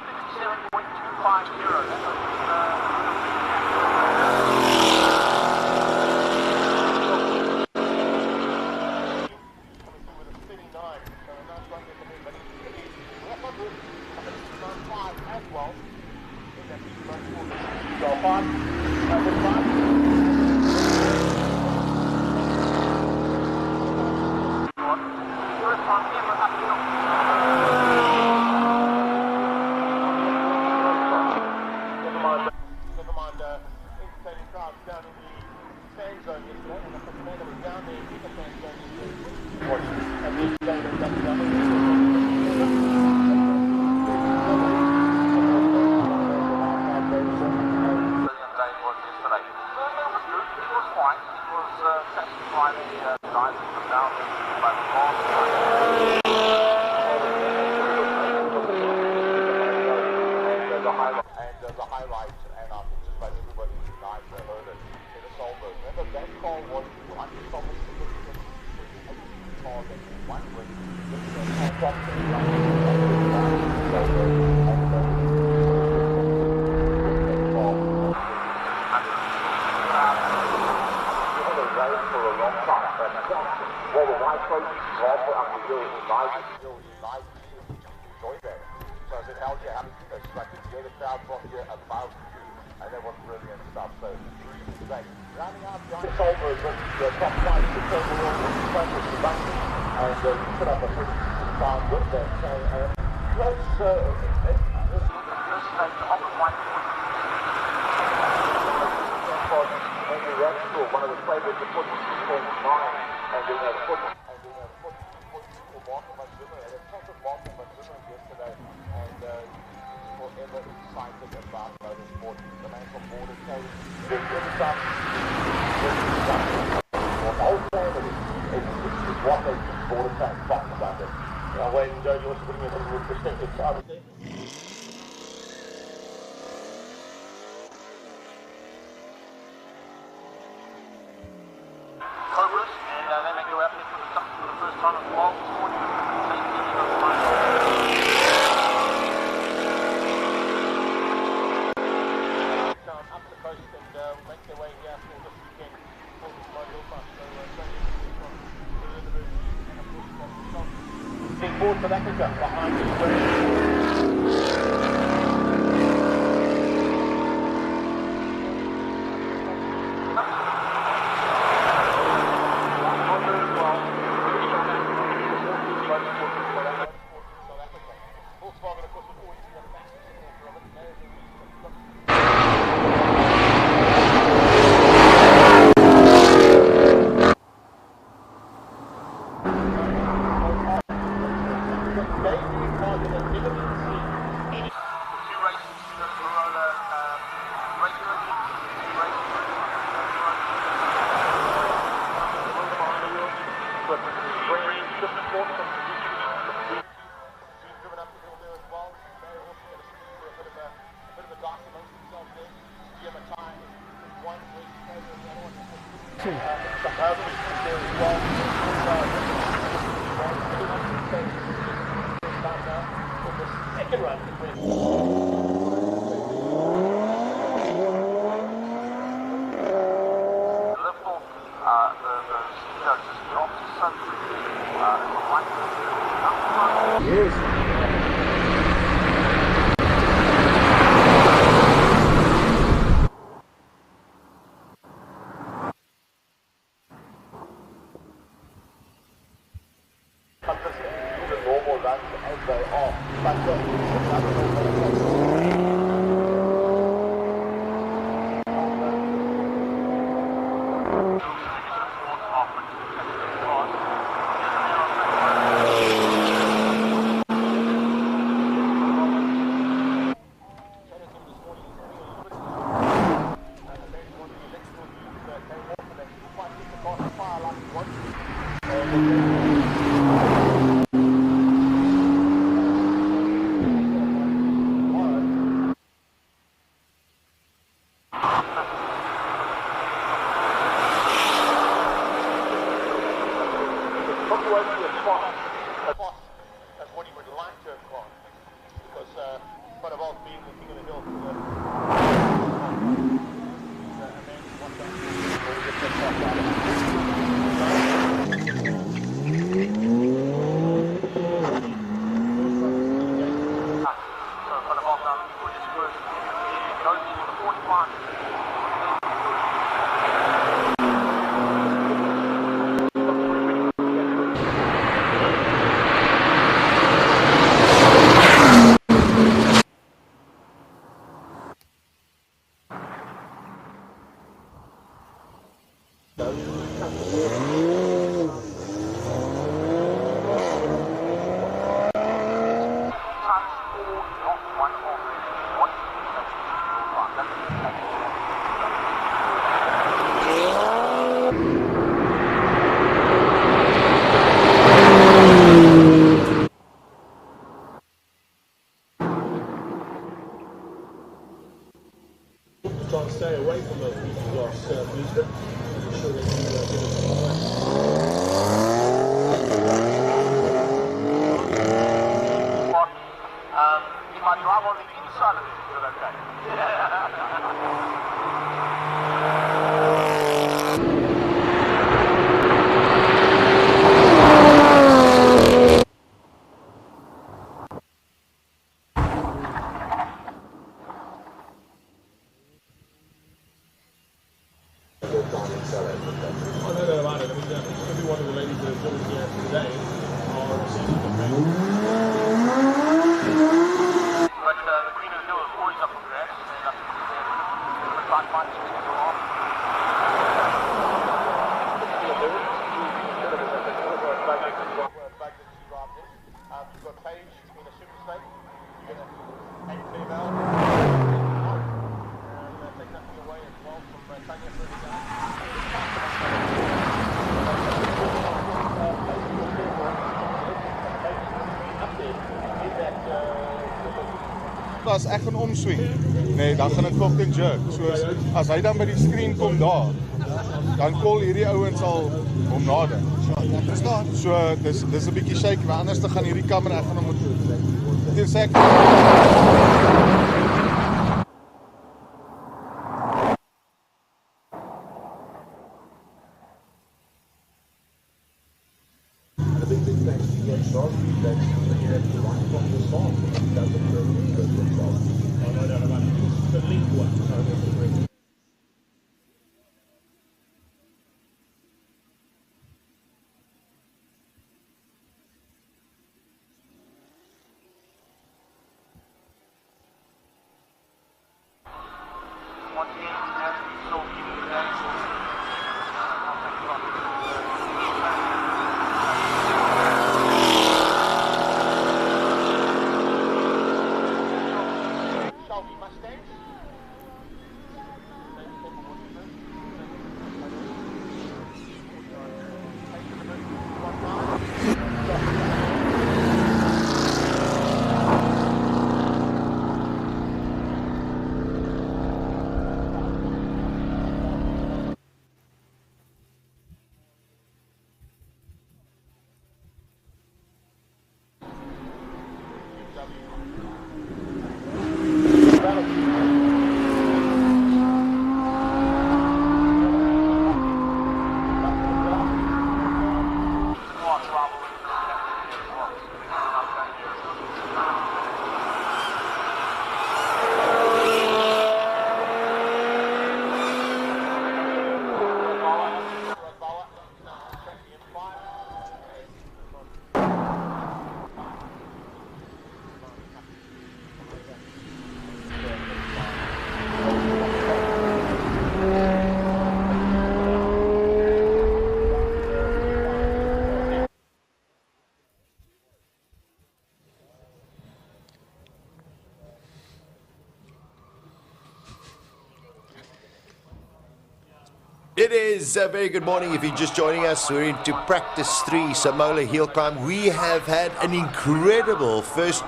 57.250. Solberg was the top flight to overall practice the button and put up a good time with that. So close when you run through one of the favorites to put 2.9 and then put Martin van Zimmer and attacked Martin van Zimmer yesterday and forever excited about motorsport. The man from Border Coast will get some for the whole family. It's what they keep Border Coast talking about it. When you also bring a little perspective to other things. Cobras, and they make their way up there for the first time as well this morning. Up the coast and make their way here for this weekend for the Simola HillClimb. So, forward South Africa behind won't be as fast as what he would like to have gone, because quite a while being the king of the hill. Try and stay away from those glass booster. Make sure that you get If I drive on the inside of it, is it okay? I know that about it. I mean, every one of the ladies that have joined here today are season companions. But the Queen of the Hill is always up for grabs. And I think they're trying to find some to go off. You've got Paige in a super state. You're going to hang female. Take nothing away as well from Tanya further down. As ek gaan omswing, nee, dan gaan dit tog teen jerk. So as hy dan by die screen kom daar, dan call hierdie ouens al hom nader. Verstaan? So dis 'n bietjie shake, maar anders te gaan hierdie kamera ek gaan hom moet teen sek. It is a very good morning if you're just joining us. We're into practice 3, Simola HillClimb. We have had an incredible first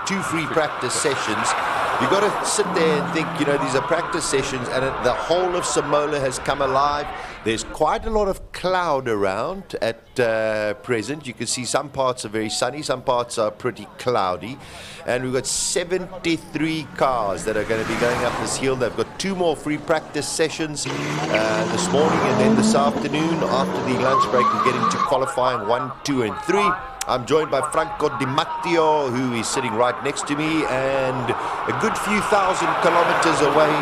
two free practice sessions. you got to sit there and think, you know, these are practice sessions, and the whole of Simola has come alive. There's quite a lot of cloud around at present. You can see some parts are very sunny, some parts are pretty cloudy. And we've got 73 cars that are going to be going up this hill. They've got 2 more free practice sessions this morning and then this afternoon after the lunch break. We get into qualifying 1, 2, and 3. I'm joined by Franco Di Matteo, who is sitting right next to me, and a good few thousand kilometers away,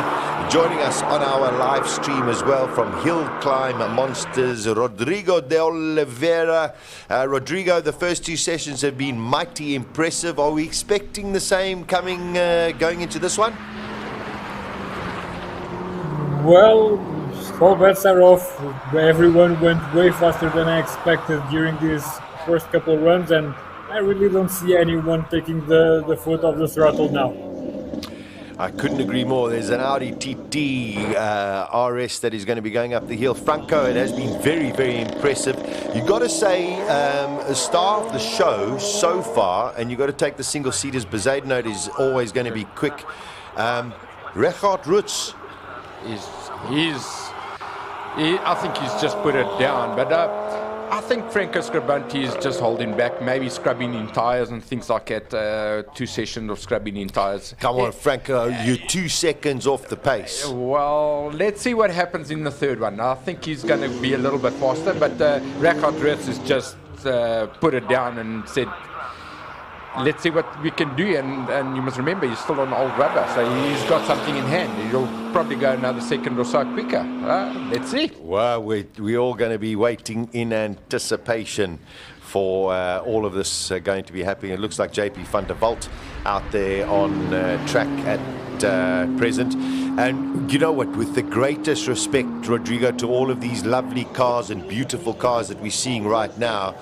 joining us on our live stream as well from Hill Climb Monsters, Rodrigo de Oliveira. Rodrigo, the first 2 sessions have been mighty impressive. Are we expecting the same going into this one? Well, all bets are off. Everyone went way faster than I expected during these first couple runs, and I really don't see anyone taking the foot off the throttle now. I couldn't agree more. There's an Audi TT RS that is going to be going up the hill. Franco, it has been very, very impressive. You've got to say, a star of the show so far, and you've got to take the single-seaters. Bezuidenhout is always going to be quick. Reggie Roots. I think he's just put it down, but I think Franco Scribanti is just holding back, maybe scrubbing in tyres and things like that. 2 sessions of scrubbing in tyres. Come on, Franco, you're 2 seconds off the pace. Well, let's see what happens in the third one. I think he's going to be a little bit faster, but Reggie Roots has just put it down and said, let's see what we can do. And you must remember, he's still on old rubber, so he's got something in hand. He'll probably go another second or so quicker. Let's see. Well, we're all going to be waiting in anticipation for all of this going to be happening. It looks like JP van der Walt out there on track at present. And you know what, with the greatest respect, Rodrigo, to all of these lovely cars and beautiful cars that we're seeing right now,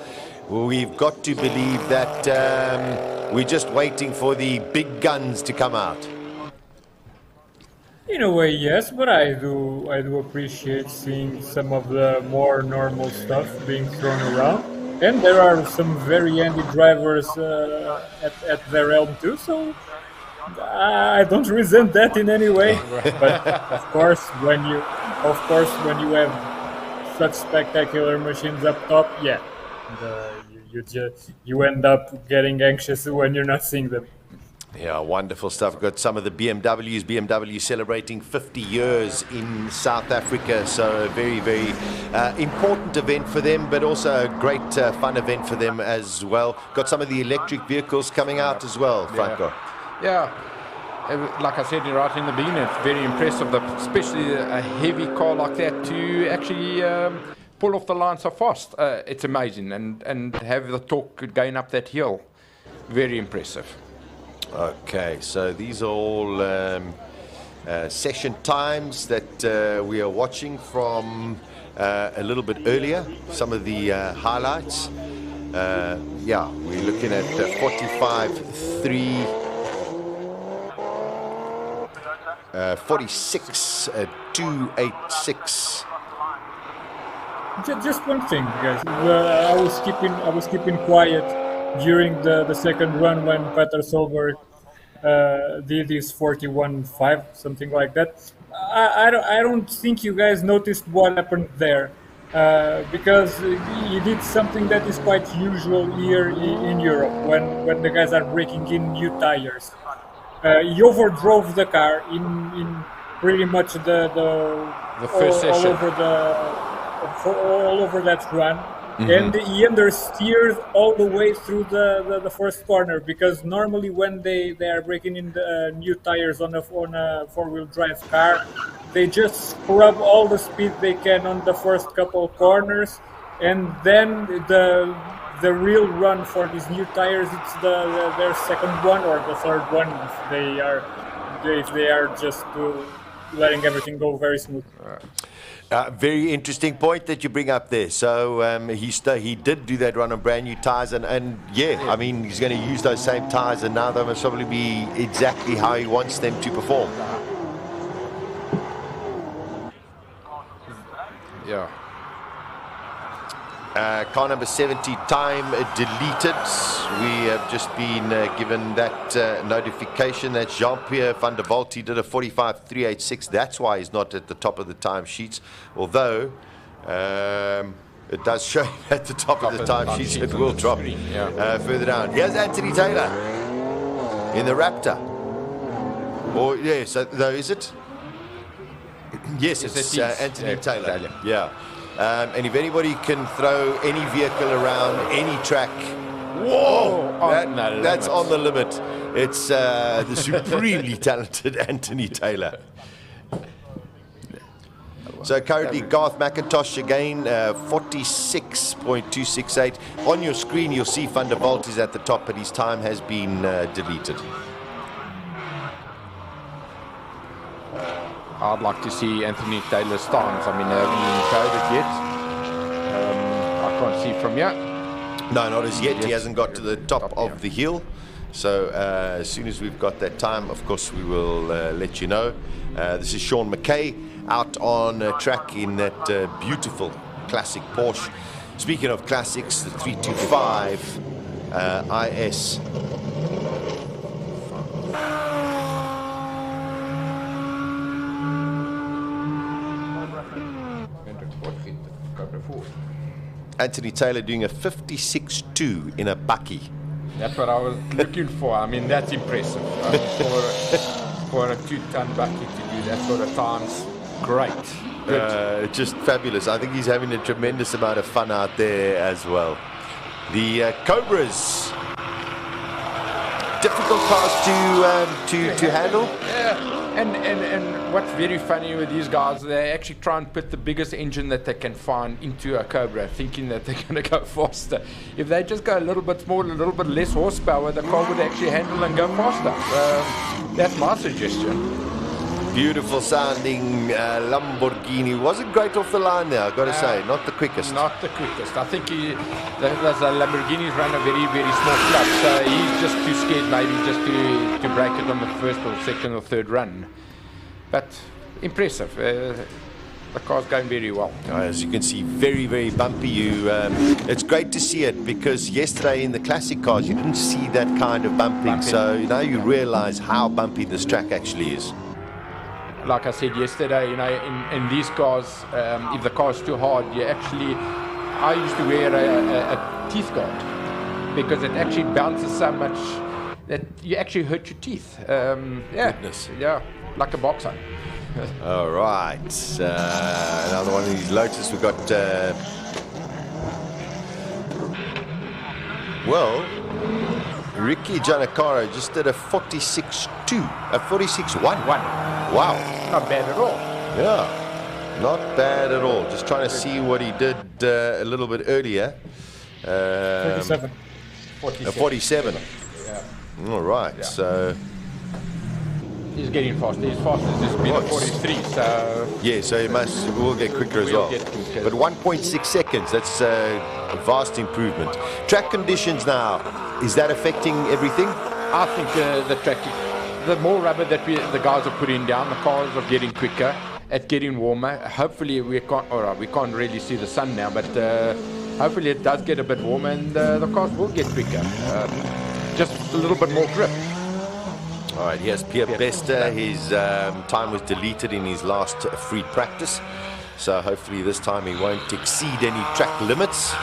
we've got to believe that we're just waiting for the big guns to come out. In a way, yes, but I do appreciate seeing some of the more normal stuff being thrown around. And there are some very handy drivers at their helm too, so I don't resent that in any way. But of course, when you have such spectacular machines up top, yeah. You end up getting anxious when you're not seeing them. Yeah, wonderful stuff. We've got some of the BMW celebrating 50 years in South Africa, so a very, very important event for them, but also a great fun event for them as well. Got some of the electric vehicles coming out as well, Franco. Yeah. Like I said right in the beginning, it's very impressive, especially a heavy car like that to actually pull off the line so fast. It's amazing, and have the torque going up that hill, very impressive. Okay, so these are all session times that we are watching from a little bit earlier, some of the highlights. Yeah, we're looking at 45.3, 46, 286. Just one thing, guys. I was keeping quiet during the second run when Peter Solberg did his 41.5, something like that. I don't think you guys noticed what happened there, because he did something that is quite usual here in Europe when the guys are breaking in new tires. He overdrove the car in pretty much the first session. all over that run. Mm-hmm. And he understeered all the way through the first corner, because normally when they are breaking in the new tires on a four-wheel drive car, they just scrub all the speed they can on the first couple corners, and then the real run for these new tires, it's their second one or the third one if they are just letting everything go very smooth. Very interesting point that you bring up there. So he did do that run on brand new tires, and yeah, I mean, he's going to use those same tires, and now they must probably be exactly how he wants them to perform. Yeah. Car number 70, time deleted. We have just been given that notification that Jean-Pierre van der Walt, he did a 45.386. That's why he's not at the top of the time sheets. Although it does show at the top of the time sheets, it will drop further down. Here's Anthony Taylor in the Raptor. Or yes, though, is it? Yes, it's Anthony Taylor. Yeah. And if anybody can throw any vehicle around any track, whoa, that's on the limit. It's the supremely talented Anthony Taylor. So currently Garth McIntosh again, 46.268. On your screen you'll see Van der Walt is at the top, but his time has been deleted. I'd like to see Anthony Taylor's times. I mean, I haven't showed it yet. I can't see from here. No, not as yet. He hasn't got to the top of the hill. So as soon as we've got that time, of course, we will let you know. This is Sean McKay out on track in that beautiful classic Porsche. Speaking of classics, the 325 IS. Anthony Taylor doing a 56.2 in a bakkie. That's what I was looking for. I mean, that's impressive. I mean, for a 2-ton bakkie to do that sort of times, great. Just fabulous. I think he's having a tremendous amount of fun out there as well. The Cobras, difficult cars to handle. Yeah. And what's very funny with these guys, they actually try and put the biggest engine that they can find into a Cobra, thinking that they're going to go faster. If they just go a little bit smaller, a little bit less horsepower, the car would actually handle and go faster. That's my suggestion. Beautiful sounding Lamborghini. Wasn't great off the line there, I've got to say. Not the quickest. Not the quickest. I think the Lamborghinis run a very, very small clutch, so he's just too scared maybe just to break it on the first or second or third run. But impressive. The car's going very well. As you can see, very, very bumpy. It's great to see it, because yesterday in the classic cars you didn't see that kind of bumping. So now you realize how bumpy this track actually is. Like I said yesterday, you know, in these cars, if the car's too hard, I used to wear a teeth guard, because it actually bounces so much that you actually hurt your teeth. Goodness. Yeah, like a boxer. All right, another one of these Lotus. We've got, Ricky Giannaccaro just did a 46.2, a 46.1. Wow. Not bad at all. Yeah, not bad at all. Just trying to see what he did a little bit earlier. 47. 47. Yeah. All right, Yeah. so... He's getting faster. He's faster. This has been a 43, so... Yeah, so we'll get quicker as well. But 1.6 seconds, that's a vast improvement. Track conditions now, is that affecting everything? I think the track, the more rubber that the guys are putting down, the cars are getting quicker, it's getting warmer. Hopefully we can't really see the sun now, but hopefully it does get a bit warmer and the cars will get quicker. Just a little bit more grip. All right, here's Pierre Bester. His time was deleted in his last free practice. So hopefully this time he won't exceed any track limits.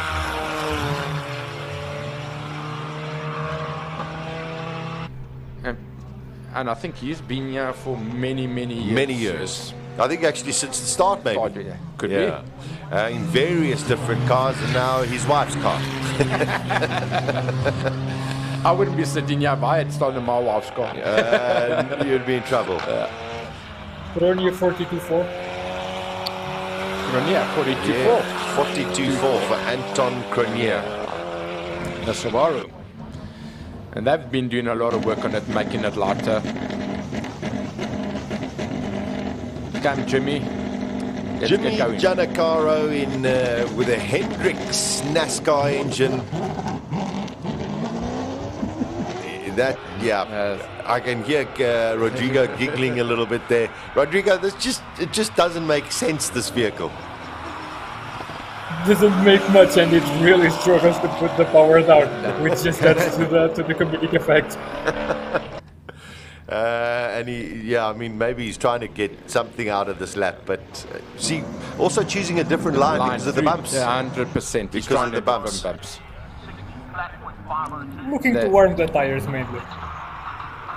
And I think he's been here for many, many years. Many years. I think actually since the start, maybe. Could be. In various different cars, and now his wife's car. I wouldn't be sitting here if I had stolen my wife's car. You'd be in trouble. Cronier 42.4. Cronier 42.4. 42.4 for Anton Cronier. The Subaru. And they've been doing a lot of work on it, making it lighter. Come, Jimmy. Let's Jimmy get going. Giannaccaro in with a Hendrix NASCAR engine. I can hear Rodrigo giggling a little bit there. Rodrigo, it just doesn't make sense, this vehicle. doesn't make much, and it really struggles to put the power down, which just adds to the comedic effect. And I mean, maybe he's trying to get something out of this lap, but see, also choosing a different line because of the bumps. Yeah, 100%. Because of the bumps. Looking to warm the tires mainly.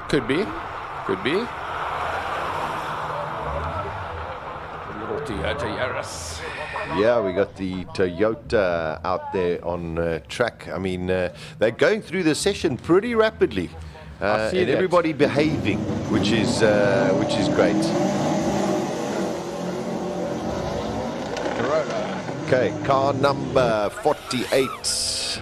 Could be. Little Toyota Yaris. Yeah, we got the Toyota out there on track. I mean, they're going through the session pretty rapidly. And everybody behaving, which is great. Okay, car number 48.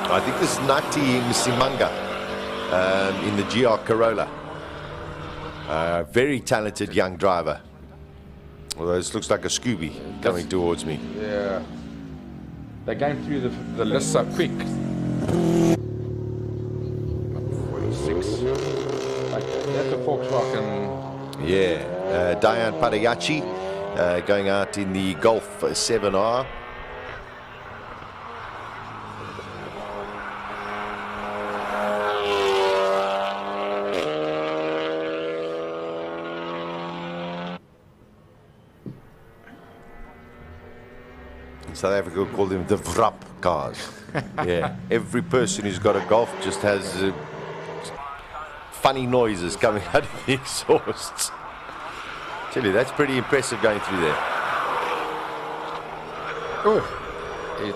I think this is Nati Msimanga in the GR Corolla. Very talented young driver. Although this looks like a Scooby coming towards me. Yeah. They're going through the list so quick. 46. That's a Volkswagen. Yeah. Diane Parayachi going out in the Golf 7R. South Africa would call them the Vrap cars. Yeah, every person who's got a Golf just has funny noises coming out of the exhausts. Tell you, that's pretty impressive going through there. Oh, it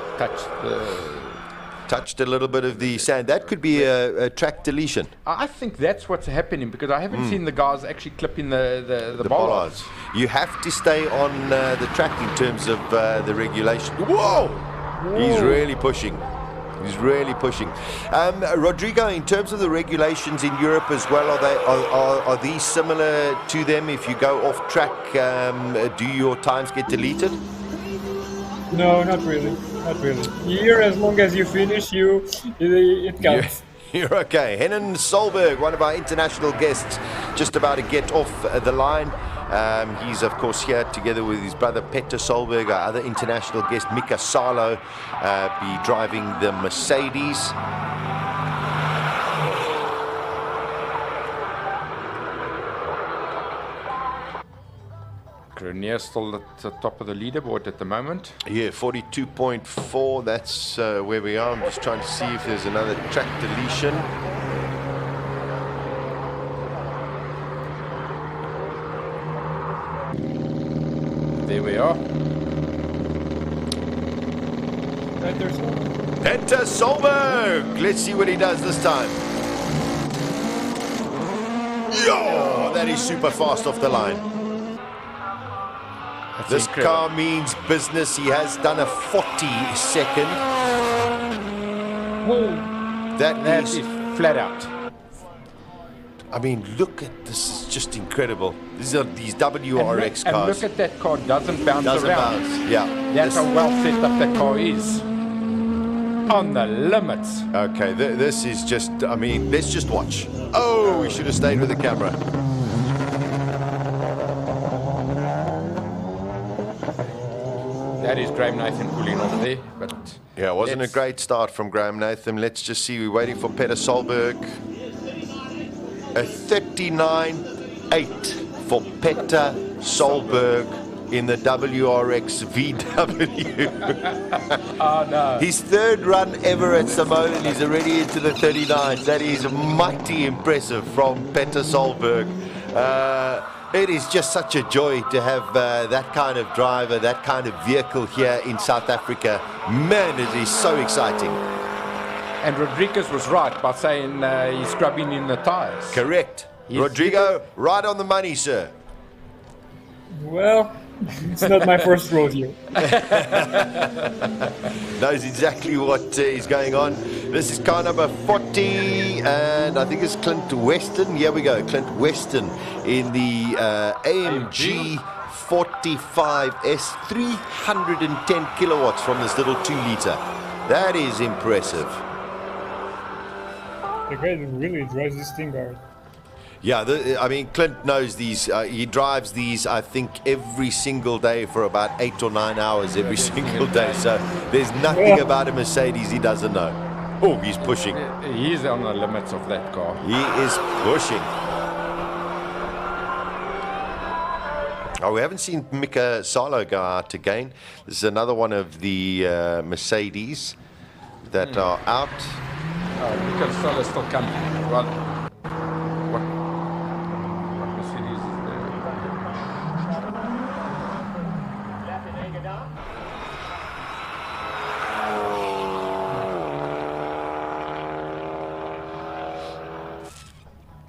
touched a little bit of the sand. That could be a track deletion. I think that's what's happening because I haven't seen the guys actually clipping the bollards. You have to stay on the track in terms of the regulation. Whoa! He's really pushing. Rodrigo, in terms of the regulations in Europe as well, are these similar to them? If you go off track, do your times get deleted? No, not really. Here, as long as you finish, it counts. You're okay. Henan Solberg, one of our international guests, just about to get off the line. He's, of course, here together with his brother Peter Solberg, our other international guest, Mika Salo, be driving the Mercedes. Grenier still at the top of the leaderboard at the moment. Yeah, 42.4, that's where we are. I'm just trying to see if there's another track deletion. There we are. Peter Solberg! Let's see what he does this time. Yo! That is super fast off the line. This car means business. He has done a 40-second. That is flat out. I mean, look at this. It's just incredible. These are these WRX cars. And look at that car. Doesn't bounce around. Yeah. That's how well set up that car is. On the limits. Okay, this is just, I mean, let's just watch. Oh, we should have stayed with the camera. That is Graham Nathan pulling off there, but yeah, it wasn't a great start from Graham Nathan. Let's just see. We're waiting for Peter Solberg. A 39.8 for Peter Solberg in the WRX VW. Oh no! His third run ever at Simola, and he's already into the 39s. That is mighty impressive from Peter Solberg. It is just such a joy to have that kind of driver, that kind of vehicle here in South Africa. Man, it is so exciting. And Rodriguez was right by saying he's scrubbing in the tires. Correct. Rodrigo, right on the money, sir. Well, it's not my first rodeo. Knows exactly what is going on. This is car number 40, and I think it's Clint Weston. Here we go, Clint Weston in the AMG 45S, 310 kilowatts from this little 2-liter. That is impressive. The guy really drives this thing hard. Yeah, I mean, Clint knows these. He drives these, I think, every single day for about 8 or 9 hours every single day. So there's nothing about a Mercedes he doesn't know. Oh, he's pushing. He's on the limits of that car. He is pushing. Oh, we haven't seen Mika Salo go out again. This is another one of the Mercedes that are out. Mika Salo is still coming. Well, what Mercedes is there?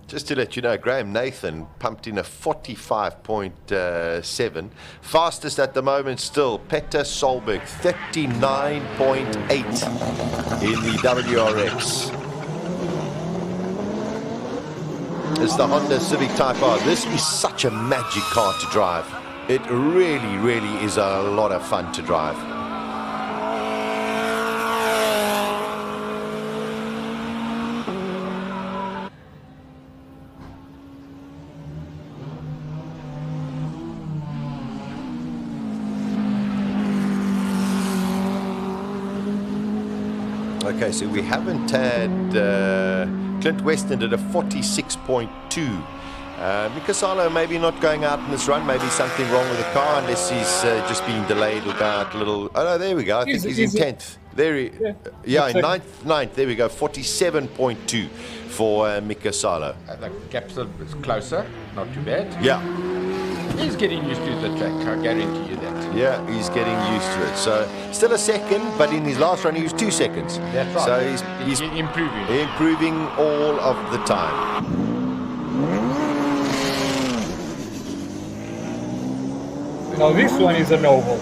Just to let you know, Graham Nathan pumped in a 45.7. Fastest at the moment still, Peter Solberg, 39.8 in the WRX. It's the Honda Civic Type R. This is such a magic car to drive. It really, really is a lot of fun to drive. Okay, so we haven't had Clint Weston did a 46.2. Mika Salo maybe not going out in this run, maybe something wrong with the car, unless he's just being delayed or got a little. Oh no, there we go. I think he's in 10th. There he, yeah, in ninth. There we go. 47.2 for Mika Salo. The gap's a bit closer, not too bad. Yeah. He's getting used to the track, I guarantee you that. Yeah, he's getting used to it. So still a second, but in his last run he was 2 seconds. That's right. So he's improving. Improving all of the time. Now this one is a noble.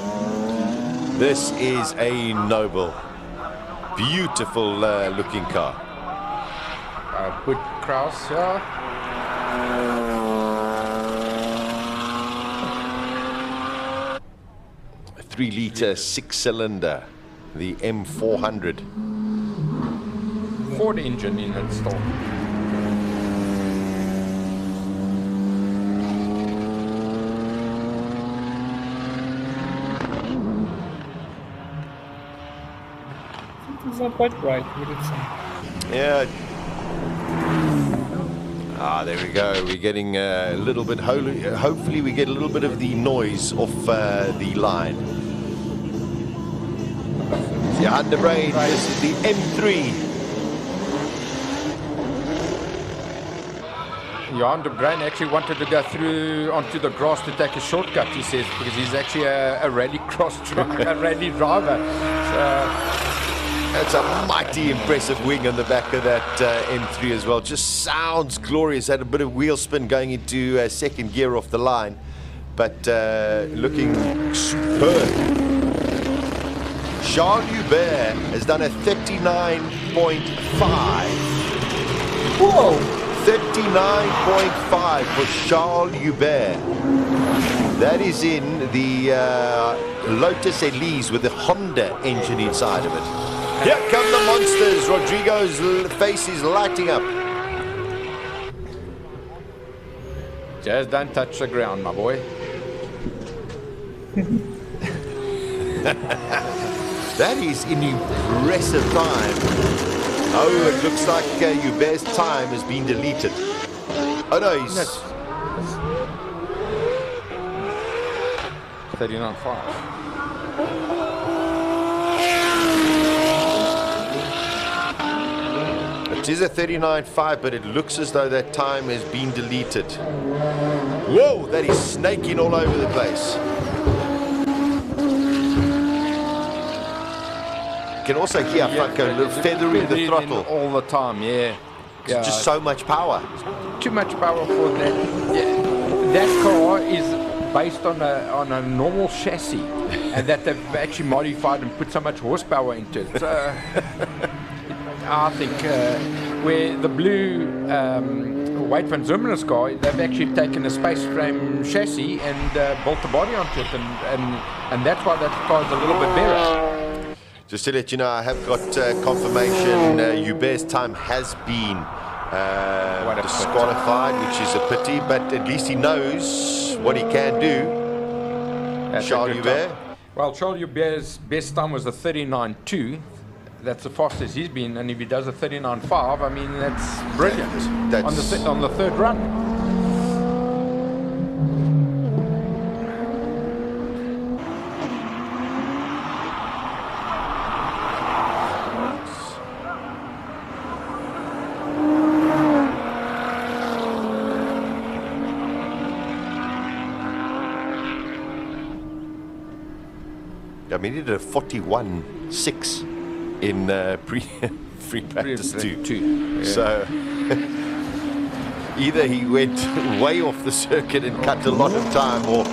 This is a noble. Beautiful looking car. Put Kraus here. 3-litre 6-cylinder, the M400. Ford engine in installed. It's not quite right, would it say? Yeah. Ah, there we go. We're getting a little bit. Hopefully, we get a little bit of the noise off the line. Honda Brain, this is the M3. Honda Brain actually wanted to go through onto the grass to take a shortcut, he says, because he's actually a rally a rally driver. So, that's a mighty impressive wing on the back of that M3 as well. Just sounds glorious. Had a bit of wheel spin going into second gear off the line, but looking superb. Charles Hubert has done a 39.5. Whoa! 39.5 for Charles Hubert. That is in the Lotus Elise with the Honda engine inside of it. Here come the monsters. Rodrigo's face is lighting up. Just don't touch the ground, my boy. That is an impressive time. Oh, it looks like Hubert's time has been deleted. Oh no, he's... 39.5. It is a 39.5, but it looks as though that time has been deleted. Whoa, that is snaking all over the place. You can also hear Franco feathering the throttle all the time. Yeah, just so much power. Too much power for that. Yeah. That car is based on a normal chassis, and that they've actually modified and put so much horsepower into it. I think where the blue Wade van Zimmer's car, they've actually taken a space frame chassis and built the body onto it, and that's why that car is a little bit better. Just to let you know, I have got confirmation Hubert's time has been disqualified, which is a pity, but at least he knows what he can do. Charles Hubert. Well, Charles Hubert's best time was a 39.2. That's the fastest he's been, and if he does a 39.5, I mean, that's brilliant. On the third run. I mean, he did a 41.6 in free practice too. Yeah. So either he went way off the circuit and cut a lot of time, or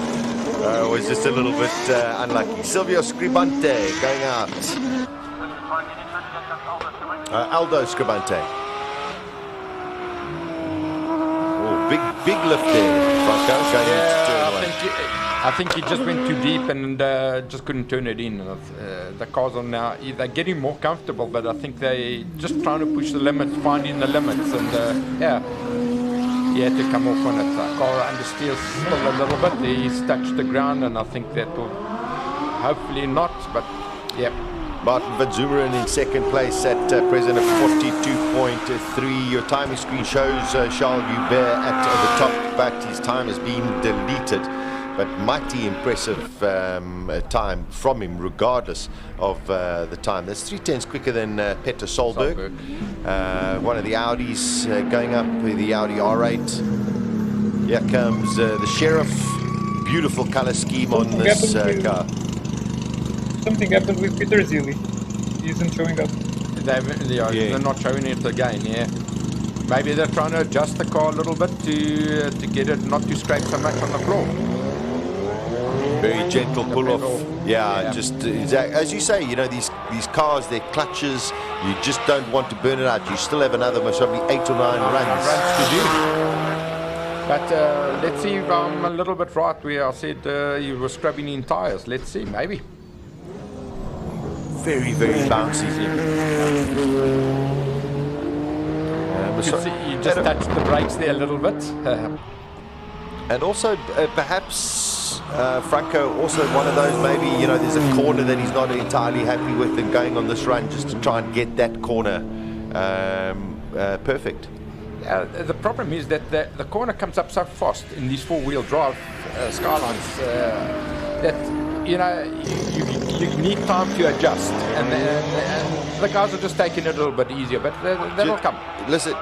was just a little bit unlucky. Silvio Scribante going out. Aldo Scribante. Oh, big lift there, Franco. Going into turn one. I think he just went too deep and just couldn't turn it in. The cars are now, they're getting more comfortable, but I think they're just trying to push the limits, finding the limits, and yeah, he had to come off on it. The car understeers still a little bit. He's touched the ground, and I think that will hopefully not, but yeah. Martin Van Zumeren in second place at present at 42.3. Your timing screen shows Charles Hubert at the top, but his time has been deleted. But mighty impressive time from him, regardless of the time. That's 3/10 quicker than Peter Solberg. One of the Audis going up, the Audi R8. Here comes the Sheriff. Beautiful color scheme on this car. Something happened with Peter Zilli. He isn't showing up. They're not showing it again, yeah. Maybe they're trying to adjust the car a little bit to get it not to scrape so much on the floor. Very gentle pull-off. Yeah, just as you say, you know, these cars, their clutches, you just don't want to burn it out. You still have another most probably 8 or 9 runs to do. But let's see if I'm a little bit right where I said you were scrubbing in tires. Let's see, maybe. Very bouncy. You just touched the brakes there a little bit. And also, perhaps, Franco, also one of those, maybe, you know, there's a corner that he's not entirely happy with and going on this run just to try and get that corner perfect. The problem is that the corner comes up so fast in these four-wheel drive Skylines that, you know, you need time to adjust. And the guys are just taking it a little bit easier, but that'll come. Listen,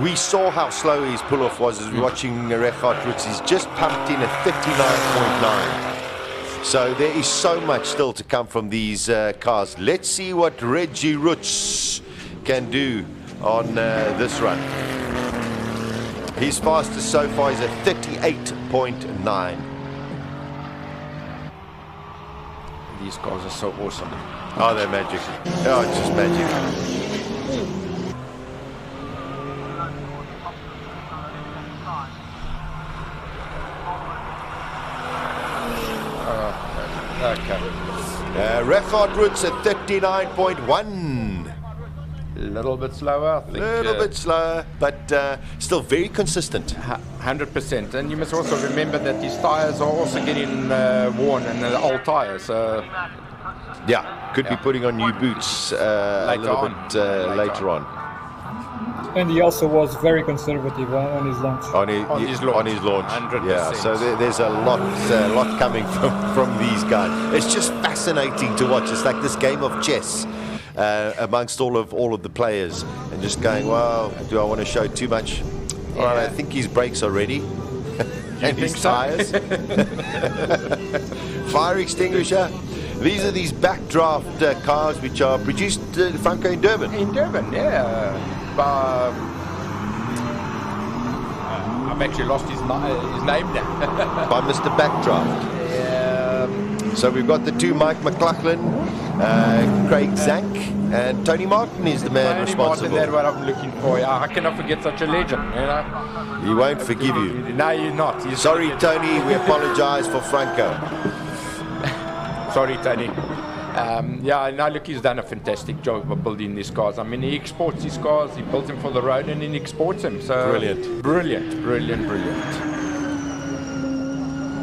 we saw how slow his pull-off was as we were watching Reggie Roots. He's just pumped in a 39.9. So there is so much still to come from these cars. Let's see what Reggie Roots can do on this run. His fastest so far is a 38.9. These cars are so awesome. Oh, they're magic. Oh, it's just magic. Okay. Reggie Roots at 39.1. A little bit slower, I think. A little bit slower, but still very consistent. 100%. And you must also remember that these tires are also getting worn, and the old tires. Yeah, could be putting on new boots a little bit later on. And he also was very conservative on his launch. On his launch. 100%. Yeah, so there's a lot coming from these guys. It's just fascinating to watch. It's like this game of chess amongst all of the players, and just going, well, do I want to show too much? All right, I think his brakes are ready. And his tires. Fire extinguisher. These are these backdraft cars which are produced, Franco, in Durban. In Durban, yeah. I've actually lost his name now. By Mr. Backdraft. So we've got the two, Mike McLaughlin, Craig Zank, and Tony Martin is the man responsible. That's what I'm looking for. How can I forget such a legend? You know? He won't forgive you. No, you're not. Sorry, Tony. We apologise for Franco. Sorry, Tony. Yeah, no, look, he's done a fantastic job of building these cars. I mean, he exports these cars, he builds them for the road, and then he exports them. So Brilliant. Brilliant.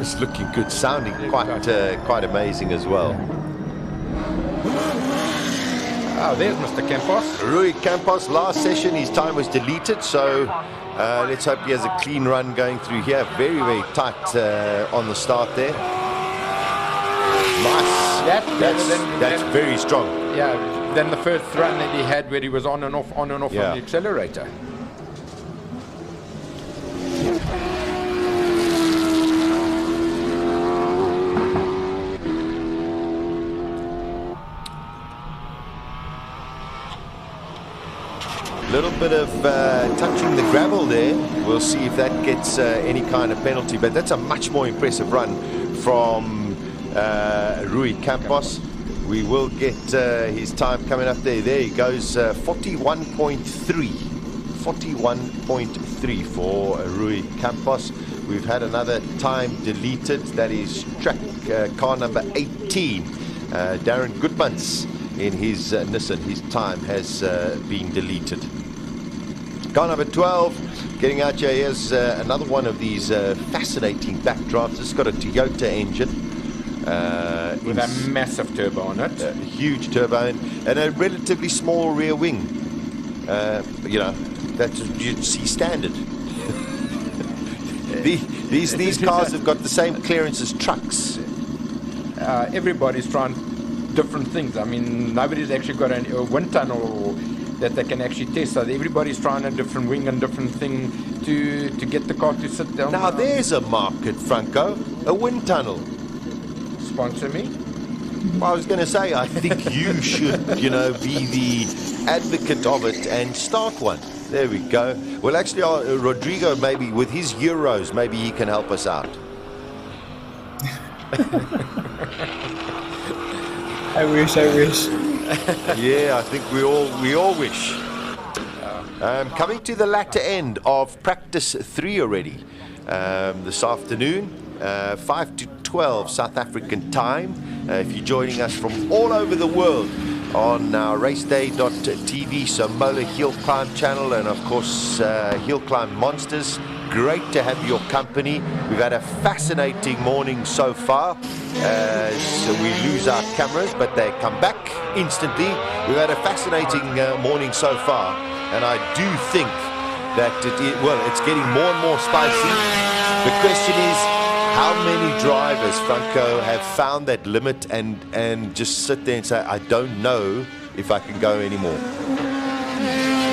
It's looking good, sounding quite amazing as well. Oh, there's Mr. Campos. Rui Campos, last session his time was deleted, so let's hope he has a clean run going through here. Very, very tight on the start there. Nice. That's very strong. Yeah, then the first run that he had where he was on and off on the accelerator. Little bit of touching the gravel there. We'll see if that gets any kind of penalty, but that's a much more impressive run from Rui Campos. We will get his time coming up there. There he goes, 41.3. 41.3 for Rui Campos. We've had another time deleted. That is track car number 18. Darren Goodmans in his Nissan. His time has been deleted. Car number 12, getting out here. Here's another one of these fascinating backdrops. It's got a Toyota engine. With a massive turbo on it. A huge turbo and a relatively small rear wing. You know, that's you'd see standard. These cars have got the same clearance as trucks. Everybody's trying different things. I mean, nobody's actually got a wind tunnel that they can actually test. So everybody's trying a different wing and different thing to get the car to sit down. Now there's a market, Franco. A wind tunnel. Sponsor me? Well, I was going to say, I think you should, you know, be the advocate of it and start one. There we go. Well, actually, Rodrigo, maybe with his euros, maybe he can help us out. I wish. Yeah, I think we all wish. Coming to the latter end of practice 3 already. This afternoon, 5 to 12 South African time. If you're joining us from all over the world on our raceday.tv, Simola HillClimb channel, and of course HillClimb Monsters. Great to have your company. We've had a fascinating morning so far. So we lose our cameras, but they come back instantly. We've had a fascinating morning so far, and I do think that it's getting more and more spicy. The question is, how many drivers, Franco, have found that limit and just sit there and say, I don't know if I can go anymore?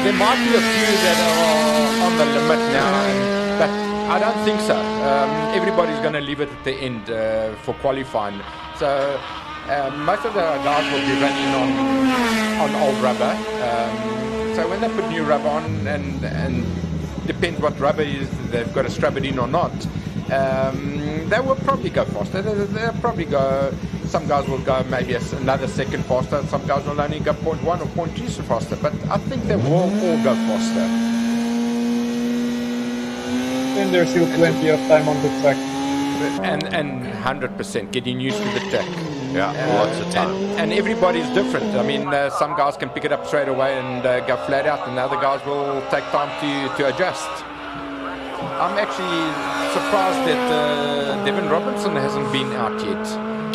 There might be a few that are on the limit now, but I don't think so. Everybody's going to leave it at the end for qualifying. So most of the guys will be running on old rubber. So when they put new rubber on, and depends what rubber is, they've got to scrub it in or not, they will probably go faster. They'll probably go, some guys will go maybe another second faster, some guys will only go 0.1 or 0.2 faster, but I think they will all go faster. And there's still plenty of time on the track. And 100% getting used to the track. Yeah, lots of time. And everybody's different. I mean, some guys can pick it up straight away and go flat out, and other guys will take time to adjust. I'm actually surprised that Devin Robinson hasn't been out yet.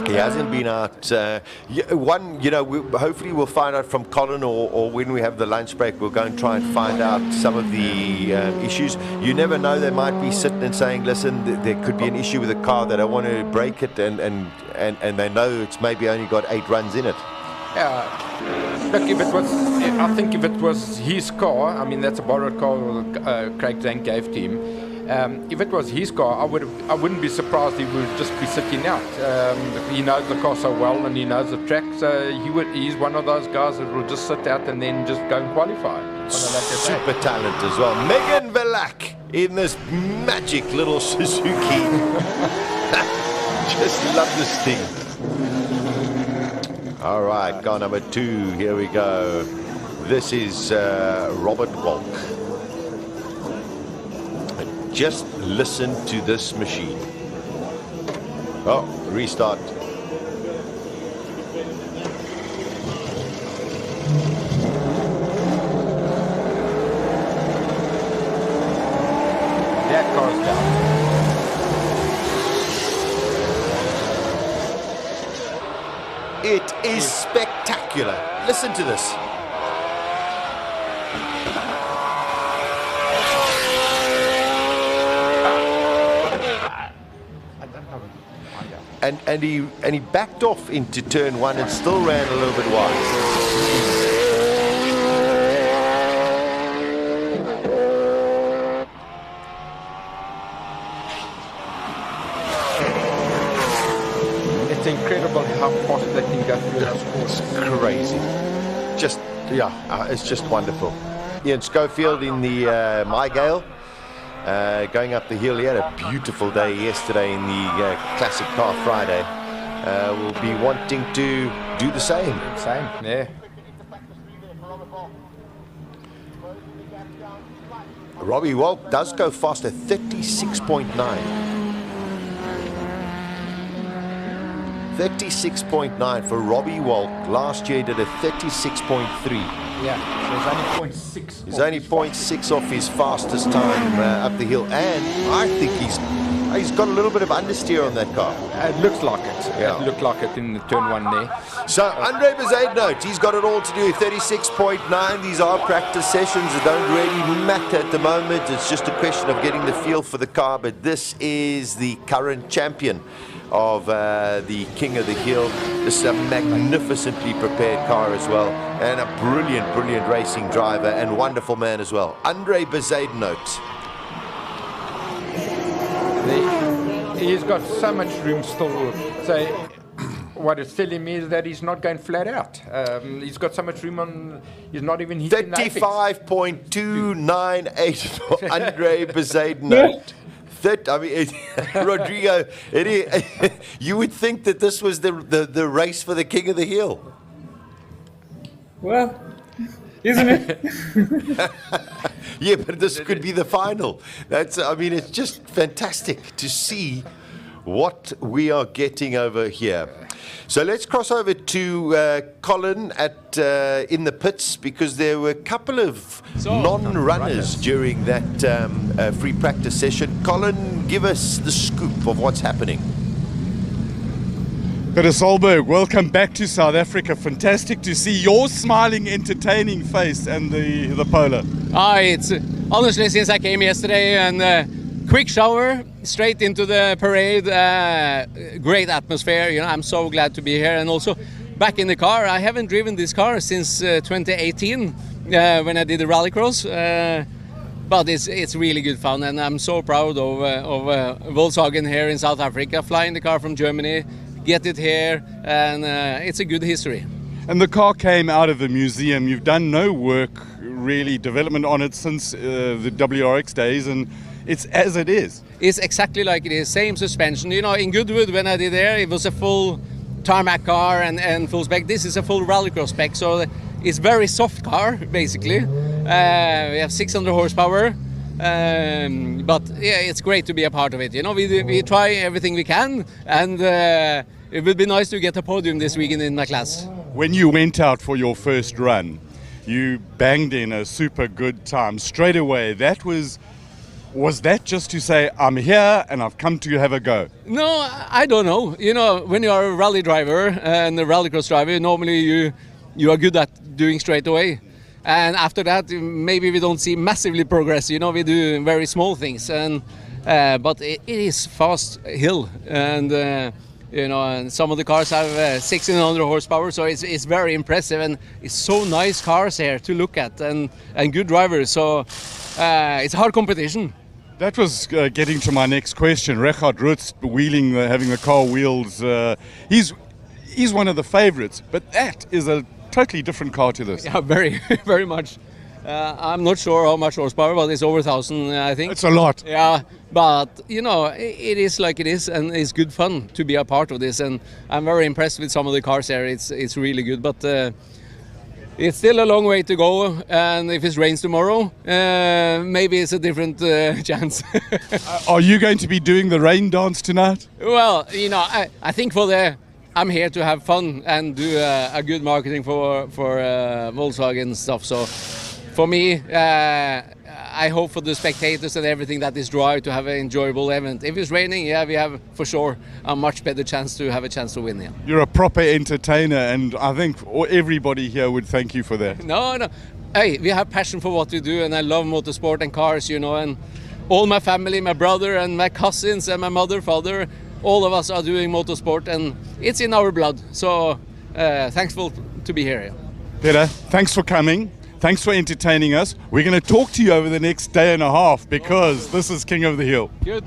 He hasn't been out. Hopefully we'll find out from Colin, or when we have the lunch break, we'll go and try and find out some of the issues. You never know, they might be sitting and saying, listen, there could be an issue with the car, that I want to break it, and they know it's maybe only got 8 runs in it. Yeah, look, I think if it was his car, I mean, that's a borrowed car Craig Zank gave to him. If it was his car, I wouldn't be surprised he would just be sitting out. He knows the car so well and he knows the track, so he's one of those guys that will just sit out and then just go and qualify. Super talent as well. Megan Velak in this magic little Suzuki. Just love this thing. All right, car number 2, here we go. This is Robert Walk. Just listen to this machine. Oh, restart. out. It is spectacular. Listen to this. And he backed off into turn one and still ran a little bit wide. It's incredible how fast they can go through those courses. It's crazy. Just, it's just wonderful. Ian Schofield in the My Gale. Going up the hill. He had a beautiful day yesterday in the Classic Car Friday. Will be wanting to do the same. Same, yeah. Robbie Weyer does go faster, 36.9. 36.9 for Robbie Weyer. Last year he did a 36.3. Yeah, so he's only 0.6. He's only 0.6 off his fastest time up the hill, and I think he's got a little bit of understeer on that car. It looks like it. Yeah. It looked like it in the turn one there. So Andre Bezuidenhout, he's got it all to do. 36.9. These are practice sessions that don't really matter at the moment. It's just a question of getting the feel for the car. But this is the current champion of the King of the Hill. This is a magnificently prepared car as well, and a brilliant racing driver and wonderful man as well. Andre Bezuidenhout. He's got so much room still. So what it's telling me is that he's not going flat out. He's got so much room on. He's not even hitting 35.298 for Andre Bezuidenhout. Rodrigo, you would think that this was the race for the King of the Hill. Well, isn't it? Yeah, but this could be the final. It's just fantastic to see what we are getting over here. So let's cross over to Colin in the pits, because there were a couple of non-runners during that free practice session. Colin, give us the scoop of what's happening. Peter Solberg, welcome back to South Africa. Fantastic to see your smiling, entertaining face and the Polo. It's honestly, since I came yesterday, and quick shower, straight into the parade. Great atmosphere. I'm so glad to be here, and also back in the car. I haven't driven this car since 2018 when I did the rallycross. But it's really good fun, and I'm so proud of Volkswagen here in South Africa, flying the car from Germany, get it here, and it's a good history. And the car came out of the museum. You've done no work, really, development on it since the WRX days, and it's as it is. It's exactly like it is, same suspension. In Goodwood, when I did there, it was a full tarmac car and full spec. This is a full rallycross spec, so it's very soft car, basically. We have 600 horsepower, but yeah, it's great to be a part of it. We try everything we can, and it would be nice to get a podium this weekend in my class. When you went out for your first run, you banged in a super good time straight away. Was that just to say, I'm here and I've come to have a go? No, I don't know. When you are a rally driver and a rallycross driver, normally you are good at doing straight away. And after that, maybe we don't see massively progress. We do very small things. But it is fast hill. And, and some of the cars have 1600 horsepower. So it's very impressive. And it's so nice cars here to look at and good drivers. So it's hard competition. That was getting to my next question. Reggie Roots wheeling, having the car wheels. He's one of the favorites, but that is a totally different car to this. Yeah, very, very much. I'm not sure how much horsepower, but it's over 1,000, I think. It's a lot. Yeah, but it is like it is, and it's good fun to be a part of this. And I'm very impressed with some of the cars here. It's really good, but it's still a long way to go. And if it rains tomorrow, maybe it's a different chance. Are you going to be doing the rain dance tonight? Well, I think I'm here to have fun and do a good marketing for Volkswagen stuff. So for me, I hope for the spectators and everything that is dry to have an enjoyable event. If it's raining, yeah, we have for sure a much better chance to have a chance to win. Yeah. You're a proper entertainer, and I think everybody here would thank you for that. No. Hey, we have passion for what we do, and I love motorsport and cars, you know, and all my family, my brother and my cousins and my mother, father, all of us are doing motorsport, and it's in our blood. So thankful to be here. Peter, thanks for coming. Thanks for entertaining us. We're going to talk to you over the next day and a half because this is King of the Hill. Good.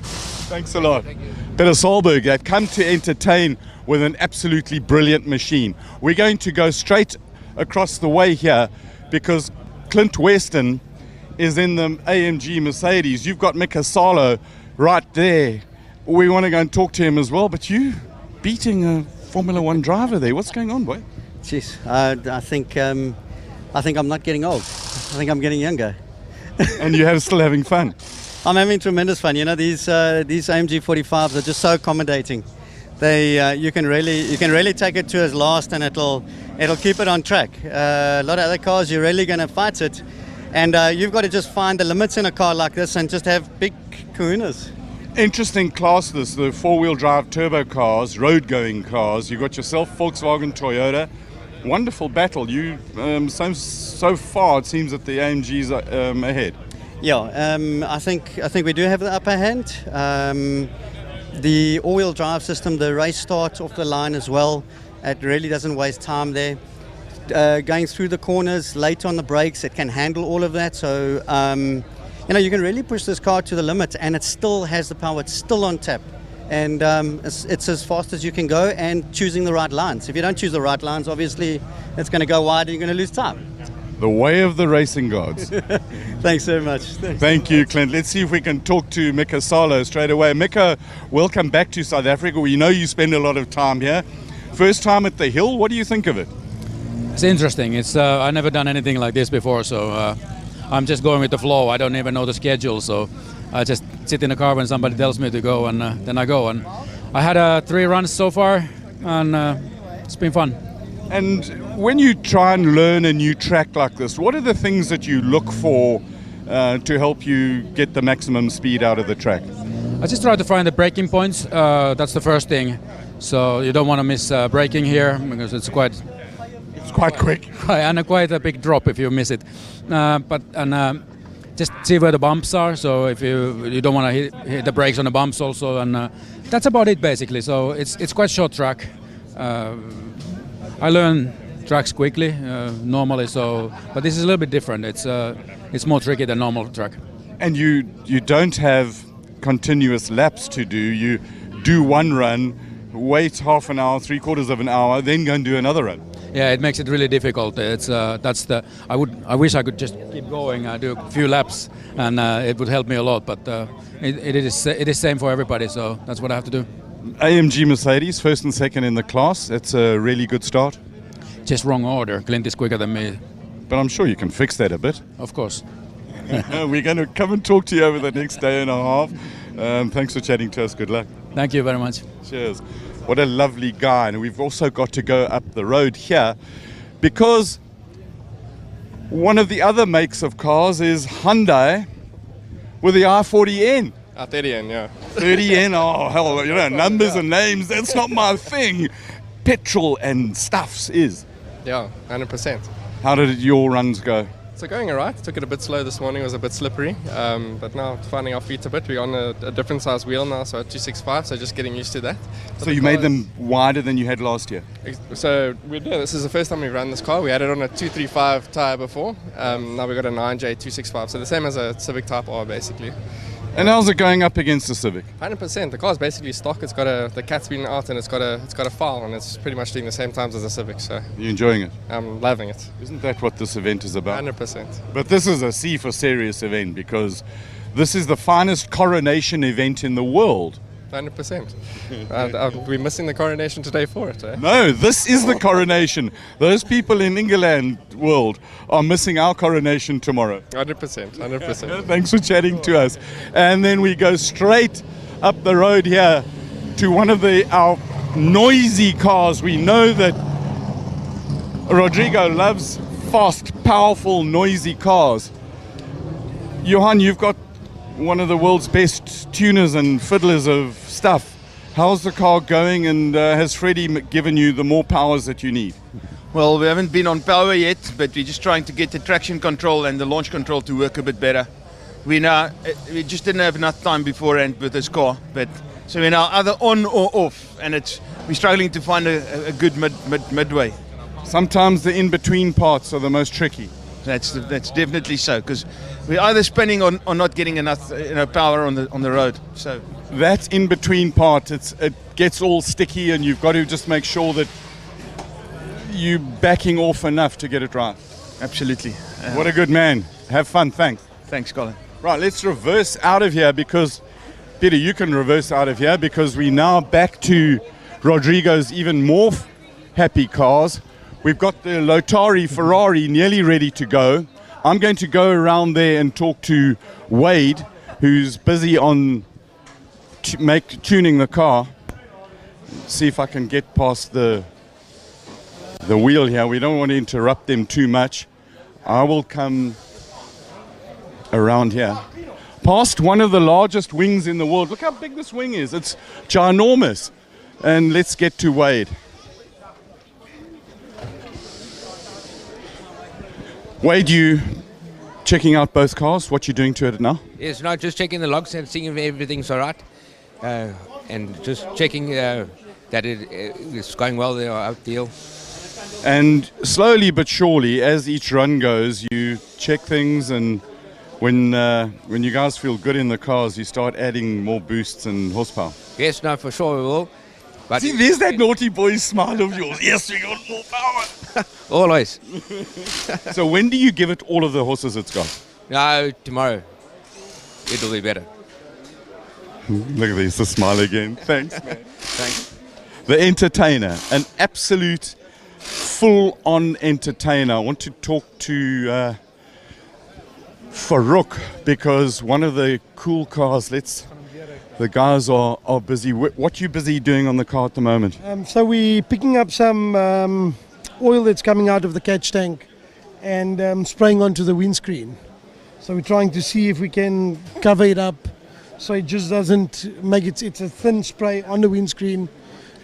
Thanks a lot. Peter Solberg, they've come to entertain with an absolutely brilliant machine. We're going to go straight across the way here because Clint Weston is in the AMG Mercedes. You've got Mika Salo right there. We want to go and talk to him as well, but you beating a Formula One driver there. What's going on, boy? Jeez, I think I'm not getting old. I think I'm getting younger. And you're still having fun? I'm having tremendous fun. You know, these AMG 45s are just so accommodating. They you can really take it to its last, and it'll keep it on track. A lot of other cars, you're really going to fight it, and you've got to just find the limits in a car like this and just have big kahunas. Interesting class this, the four-wheel drive turbo cars, road-going cars. You've got yourself Volkswagen, Toyota. Wonderful battle. You so far it seems that the AMG's are ahead. Yeah, I think we do have the upper hand. The all-wheel drive system, the race starts off the line as well. It really doesn't waste time there. Going through the corners, late on the brakes, it can handle all of that. So you know, you can really push this car to the limit, and it still has the power. It's still on tap. And it's as fast as you can go, and choosing the right lines. If you don't choose the right lines, obviously it's going to go wide and you're going to lose time. The way of the racing gods. Thanks so much. Thank you, Clint. Let's see if we can talk to Mika Salo straight away. Mika, welcome back to South Africa. We know you spend a lot of time here. First time at the Hill. What do you think of it? It's interesting. I've never done anything like this before, so I'm just going with the flow. I don't even know the schedule, so I just sit in the car when somebody tells me to go, and then I go. And I had 3 runs so far, and it's been fun. And when you try and learn a new track like this, what are the things that you look for to help you get the maximum speed out of the track? I just try to find the braking points. That's the first thing. So you don't want to miss braking here because it's quite quick and quite a big drop if you miss it. Just see where the bumps are. So if you don't want to hit the brakes on the bumps also, and that's about it basically. So it's quite short track. I learn tracks quickly normally, but this is a little bit different. It's more tricky than normal track. And you don't have continuous laps to do. You do one run, wait half an hour, 3/4 of an hour, then go and do another run. Yeah, it makes it really difficult. I wish I could just keep going, do a few laps, and it would help me a lot. But it is same for everybody, so that's what I have to do. AMG Mercedes, first and second in the class. That's a really good start. Just wrong order. Clint is quicker than me. But I'm sure you can fix that a bit. Of course. We're going to come and talk to you over the next day and a half. Thanks for chatting to us. Good luck. Thank you very much. Cheers. What a lovely guy. And we've also got to go up the road here because one of the other makes of cars is Hyundai with the i40N. 30N, yeah. 30N, oh hell, you know, numbers and names, that's not my thing. Petrol and stuffs is. Yeah, 100%. How did your runs go? So going all right. Took it a bit slow this morning. It was a bit slippery. But now finding our feet a bit. We're on a different size wheel now, so at 265, so just getting used to that. So you made them wider than you had last year? So this is the first time we've run this car. We had it on a 235 tyre before. Now we've got a 9J 265, so the same as a Civic Type R basically. And how's it going up against the Civic? 100%. The car's basically stock. It's got the cat's been out and it's got a file, and it's pretty much doing the same times as a Civic. So you're enjoying it? I'm loving it. Isn't that what this event is about? 100%. But this is a C for serious event because this is the finest Coronation event in the world. 100%. We're missing the Coronation today for it, eh? No, this is the Coronation. Those people in England world are missing our Coronation tomorrow. 100%, 100%. Thanks for chatting to us. And then we go straight up the road here to one of our noisy cars. We know that Rodrigo loves fast, powerful, noisy cars. Johan, you've got one of the world's best tuners and fiddlers of stuff. How's the car going, and has Freddie given you the more powers that you need? Well, we haven't been on power yet, but we're just trying to get the traction control and the launch control to work a bit better. We just didn't have enough time beforehand with this car, but so we're now either on or off, and we're struggling to find a good midway. Sometimes the in-between parts are the most tricky. That's definitely so, because we're either spinning or not getting enough power on the road. So that in-between part, it gets all sticky, and you've got to just make sure that you're backing off enough to get it right. Absolutely. What a good man. Have fun. Thanks. Thanks, Colin. Right, let's reverse out of here, because Peter, you can reverse out of here, because we're now back to Rodrigo's even more happy cars. We've got the Lotari Ferrari nearly ready to go. I'm going to go around there and talk to Wade, who's busy on tuning the car. See if I can get past the wheel here. We don't want to interrupt them too much. I will come around here. Past one of the largest wings in the world. Look how big this wing is. It's ginormous. And let's get to Wade. Wade, you checking out both cars? What you doing to it now? Yes, no, just checking the logs and seeing if everything's all right. And just checking that it's going well there out the hill. And slowly but surely, as each run goes, you check things, and when you guys feel good in the cars, you start adding more boosts and horsepower. Yes, no, for sure we will. But see, there's that naughty boy smile of yours. Yes, we got more power. Always. So when do you give it all of the horses it's got? No, tomorrow. It'll be better. Look at this, the smile again. Thanks, man. Thanks. The entertainer, an absolute full-on entertainer. I want to talk to Farouk, because one of the cool cars, the guys are busy. What are you busy doing on the car at the moment? So we're picking up some oil that's coming out of the catch tank and spraying onto the windscreen. So we're trying to see if we can cover it up so it just doesn't make it's a thin spray on the windscreen,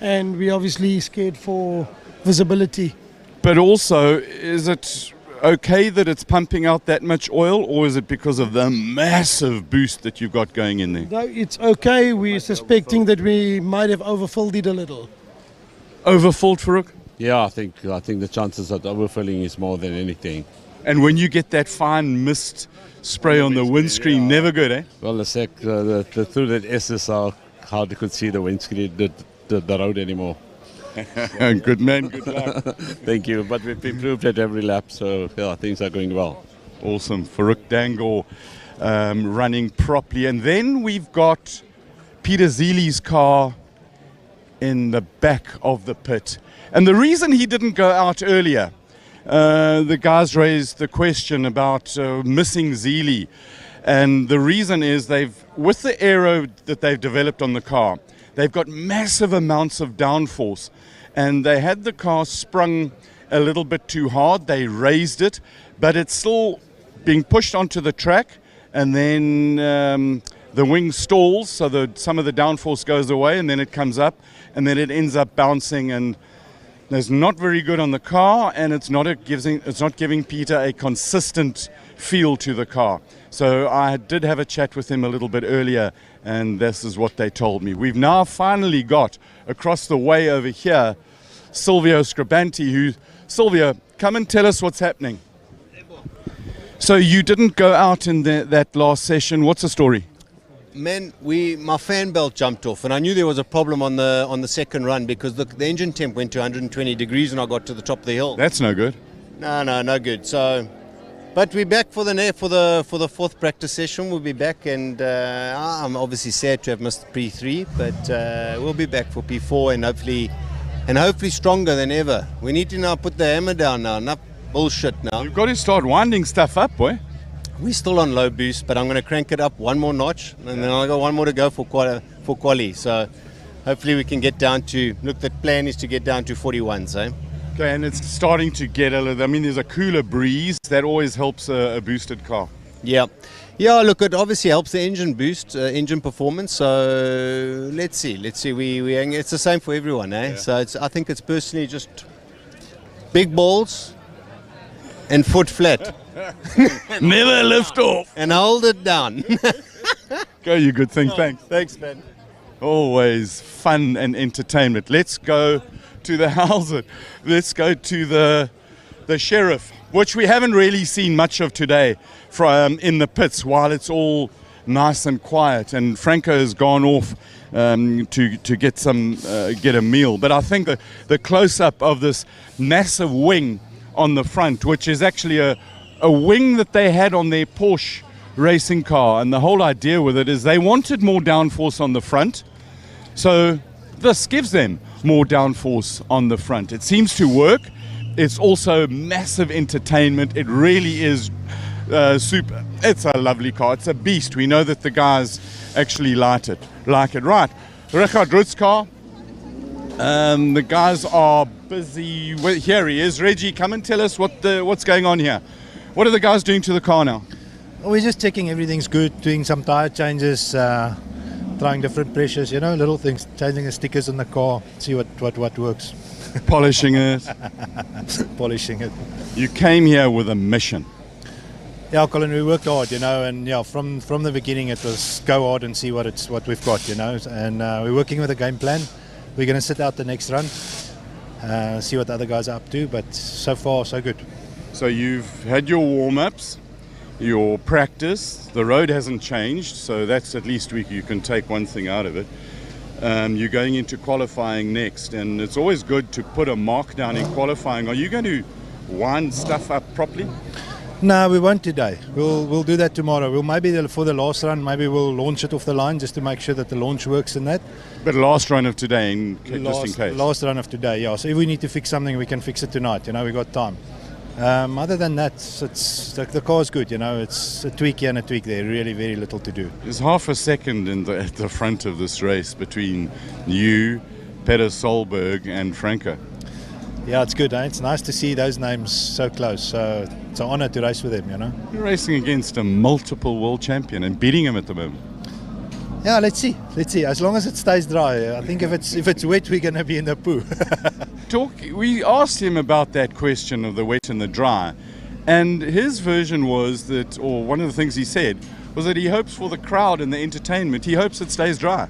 and we're obviously scared for visibility. But also, is it okay that it's pumping out that much oil, or is it because of the massive boost that you've got going in there? No, it's okay. We're suspecting that we might have overfilled it a little. Overfilled, Farouk? Yeah, I think the chances of overfilling is more than anything. And when you get that fine mist spray on the windscreen, never good, eh? Well, the through that S's are hard to see the windscreen, the road anymore. Good man, good luck. Thank you, but we've improved at every lap, so yeah, things are going well. Awesome. Farouk Dangor running properly. And then we've got Peter Zeele's car in the back of the pit. And the reason he didn't go out earlier, the guys raised the question about missing Zeele. And the reason is with the aero that they've developed on the car, they've got massive amounts of downforce, and they had the car sprung a little bit too hard. They raised it, but it's still being pushed onto the track, and then the wing stalls, so some of the downforce goes away, and then it comes up, and then it ends up bouncing, and it's not very good on the car, and it's not giving Peter a consistent feel to the car. So I did have a chat with him a little bit earlier, and this is what they told me. We've now finally got across the way over here Silvio Scribanti, Silvio, come and tell us what's happening. So you didn't go out in that last session. What's the story? Man, my fan belt jumped off, and I knew there was a problem on the second run, because the engine temp went to 120 degrees when I got to the top of the hill. That's no good. No good. So, but we're back for the fourth practice session. We'll be back, and I'm obviously sad to have missed P3, but we'll be back for P4, and hopefully stronger than ever. We need to now put the hammer down now. Enough bullshit now. You've got to start winding stuff up, boy. We're still on low boost, but I'm going to crank it up one more notch, and then I've got one more to go for quali. So hopefully we can get down to, the plan is to get down to 41s, eh? Okay, and it's starting to get there's a cooler breeze. That always helps a boosted car. Yeah. Yeah, look, it obviously helps the engine boost, engine performance. So let's see. It's the same for everyone, eh? Yeah. So I think it's personally just big balls and foot flat. Never lift off. And hold it down. Go, you good thing. Thanks. Thanks, man. Always fun and entertainment. Let's go to the house. Let's go to the sheriff, which we haven't really seen much of today from in the pits while it's all nice and quiet. And Franco has gone off to get a meal. But I think the close-up of this massive wing on the front, which is actually a wing that they had on their Porsche racing car, and the whole idea with it is they wanted more downforce on the front, so this gives them more downforce on the front. It seems to work. It's also massive entertainment. It really is super. It's a lovely car. It's a beast. We know that the guys actually like it. Right. Reggie Roots car. The guys are busy. Well, here he is. Reggie, come and tell us what's going on here. What are the guys doing to the car now? We're just checking everything's good, doing some tire changes, trying different pressures, little things, changing the stickers on the car, see what works. Polishing it. Polishing it. You came here with a mission. Yeah, Colin, we worked hard, and from the beginning it was go hard and see what we've got, and we're working with a game plan. We're going to sit out the next run, see what the other guys are up to, but so far so good. So you've had your warm-ups, your practice, the road hasn't changed, so that's at least you can take one thing out of it. You're going into qualifying next, and it's always good to put a mark down in qualifying. Are you going to wind stuff up properly? No, we won't today. We'll do that tomorrow. We'll maybe for the last run, maybe we'll launch it off the line just to make sure that the launch works in that. But last run of today, just in case. Last run of today, yeah. So if we need to fix something, we can fix it tonight. We got time. Other than that, the car's good. It's a tweak here and a tweak there. Really, very little to do. There's half a second at the front of this race between you, Peter Solberg, and Franco. Yeah, it's good. It's nice to see those names so close. So it's an honor to race with them. You're racing against a multiple world champion and beating him at the moment. Yeah, let's see. As long as it stays dry. I think if it's wet, we're gonna be in the poo. We asked him about that question of the wet and the dry, and his version was that, or one of the things he said was that he hopes for the crowd and the entertainment. He hopes it stays dry.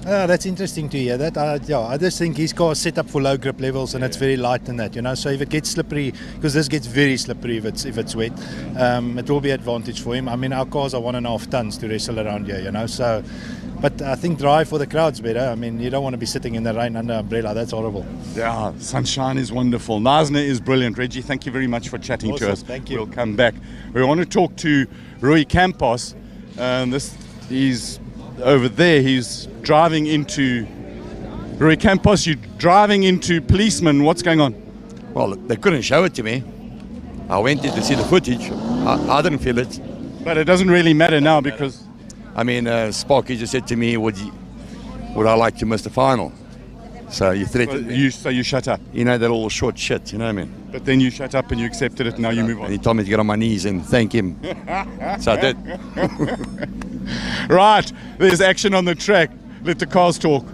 That's interesting to hear that. I just think his car is set up for low grip levels and it's very light in that, So if it gets slippery, because this gets very slippery if it's wet, it will be an advantage for him. I mean, our cars are 1.5 tons to wrestle around here, So, but I think dry for the crowd's better. I mean, you don't want to be sitting in the rain under umbrella. That's horrible. Yeah, sunshine is wonderful. Nasna is brilliant. Reggie, thank you very much for chatting to us. Thank you. We'll come back. We want to talk to Rui Campos. He's over there. He's driving into Rui Campos. You're driving into policemen. What's going on? Well, they couldn't show it to me. I went in to see the footage. I didn't feel it. But it doesn't really matter now because... I mean, Sparky just said to me, would I like to miss the final? So you threatened me. So you shut up? That all short shit, you know what I mean? But then you shut up and you accepted it and now you move on. And he told me to get on my knees and thank him. So I did. Right, there's action on the track. Let the cars talk.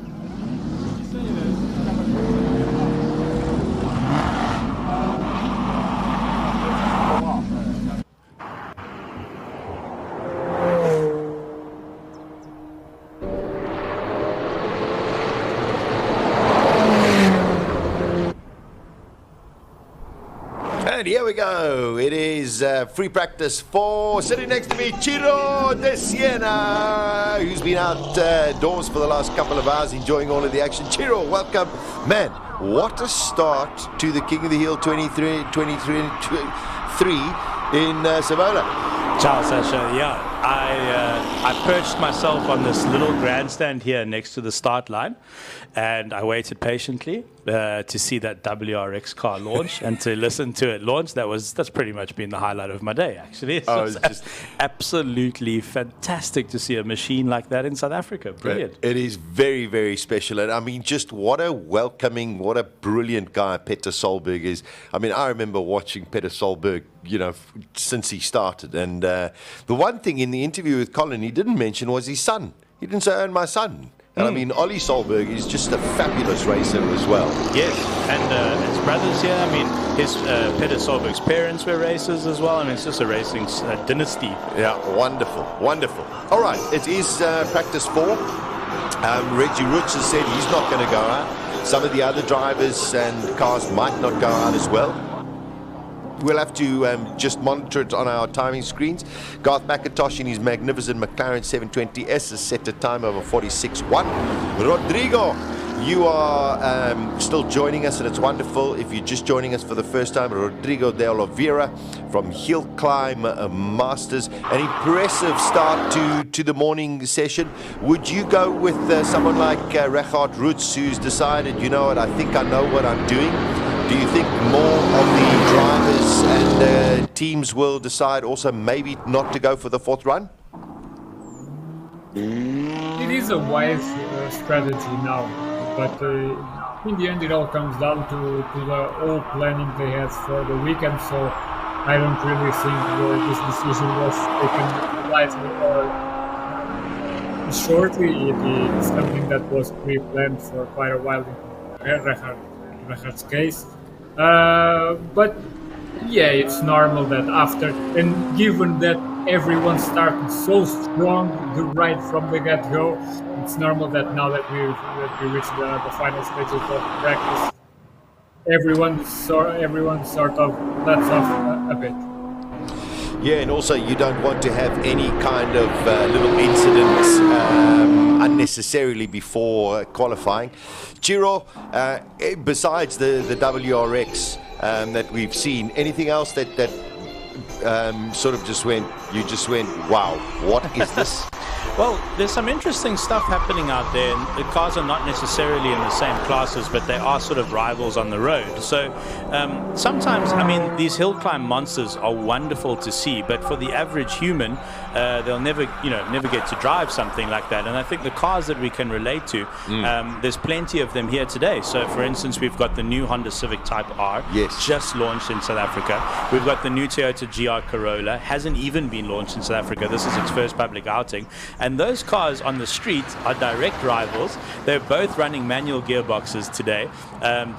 And here we go. It is free practice for, sitting next to me, Ciro de Siena, who's been outdoors for the last couple of hours enjoying all of the action. Ciro, welcome. Man, what a start to the King of the Hill 23 in Simola. Ciao, Sasha. Yeah, I perched myself on this little grandstand here next to the start line, and I waited patiently to see that WRX car launch and to listen to it launch. That's pretty much been the highlight of my day, actually. It's just absolutely fantastic to see a machine like that in South Africa. Brilliant. It is very, very special. And I mean, just what a welcoming, what a brilliant guy Peter Solberg is. I mean, I remember watching Peter Solberg since he started. And the one thing in the interview with Colin he didn't mention was his son. He didn't say, "And my son." And I mean, Ollie Solberg is just a fabulous racer as well. Yes, and his brothers here. I mean, his Peter Solberg's parents were racers as well. I mean, it's just a racing dynasty. Yeah, wonderful, wonderful. All right, it is practice 4. Reggie Roots has said he's not going to go out. Some of the other drivers and cars might not go out as well. We'll have to just monitor it on our timing screens. Garth McIntosh in his magnificent McLaren 720S has set a time of a 46.1. Rodrigo, you are still joining us, and it's wonderful. If you're just joining us for the first time, Rodrigo de Oliveira from HillClimb Masters. An impressive start to the morning session. Would you go with someone like Reggie Roots, who's decided, you know what, I think I know what I'm doing? Do you think more of the drivers and teams will decide also maybe not to go for the 4th run? It is a wise strategy now, but in the end it all comes down to the whole planning they had for the weekend, so I don't really think this decision was taken lightly or shortly. It is something that was pre-planned for quite a while in Regards case. But yeah, it's normal that after, and given that everyone started so strong right from the get-go, it's normal that now that we reach the final stages of practice, everyone sort of lets off a bit. Yeah, and also you don't want to have any kind of little incidents unnecessarily before qualifying. Chiro, besides the WRX that we've seen, anything else that sort of just went, wow, what is this? Well, there's some interesting stuff happening out there. And the cars are not necessarily in the same classes, but they are sort of rivals on the road. So sometimes, I mean, these hill climb monsters are wonderful to see, but for the average human, they'll never get to drive something like that. And I think the cars that we can relate to, there's plenty of them here today. So, for instance, we've got the new Honda Civic Type R, just launched in South Africa. We've got the new Toyota GR Corolla, hasn't even been launched in South Africa. This is its first public outing. And those cars on the street are direct rivals. They're both running manual gearboxes today.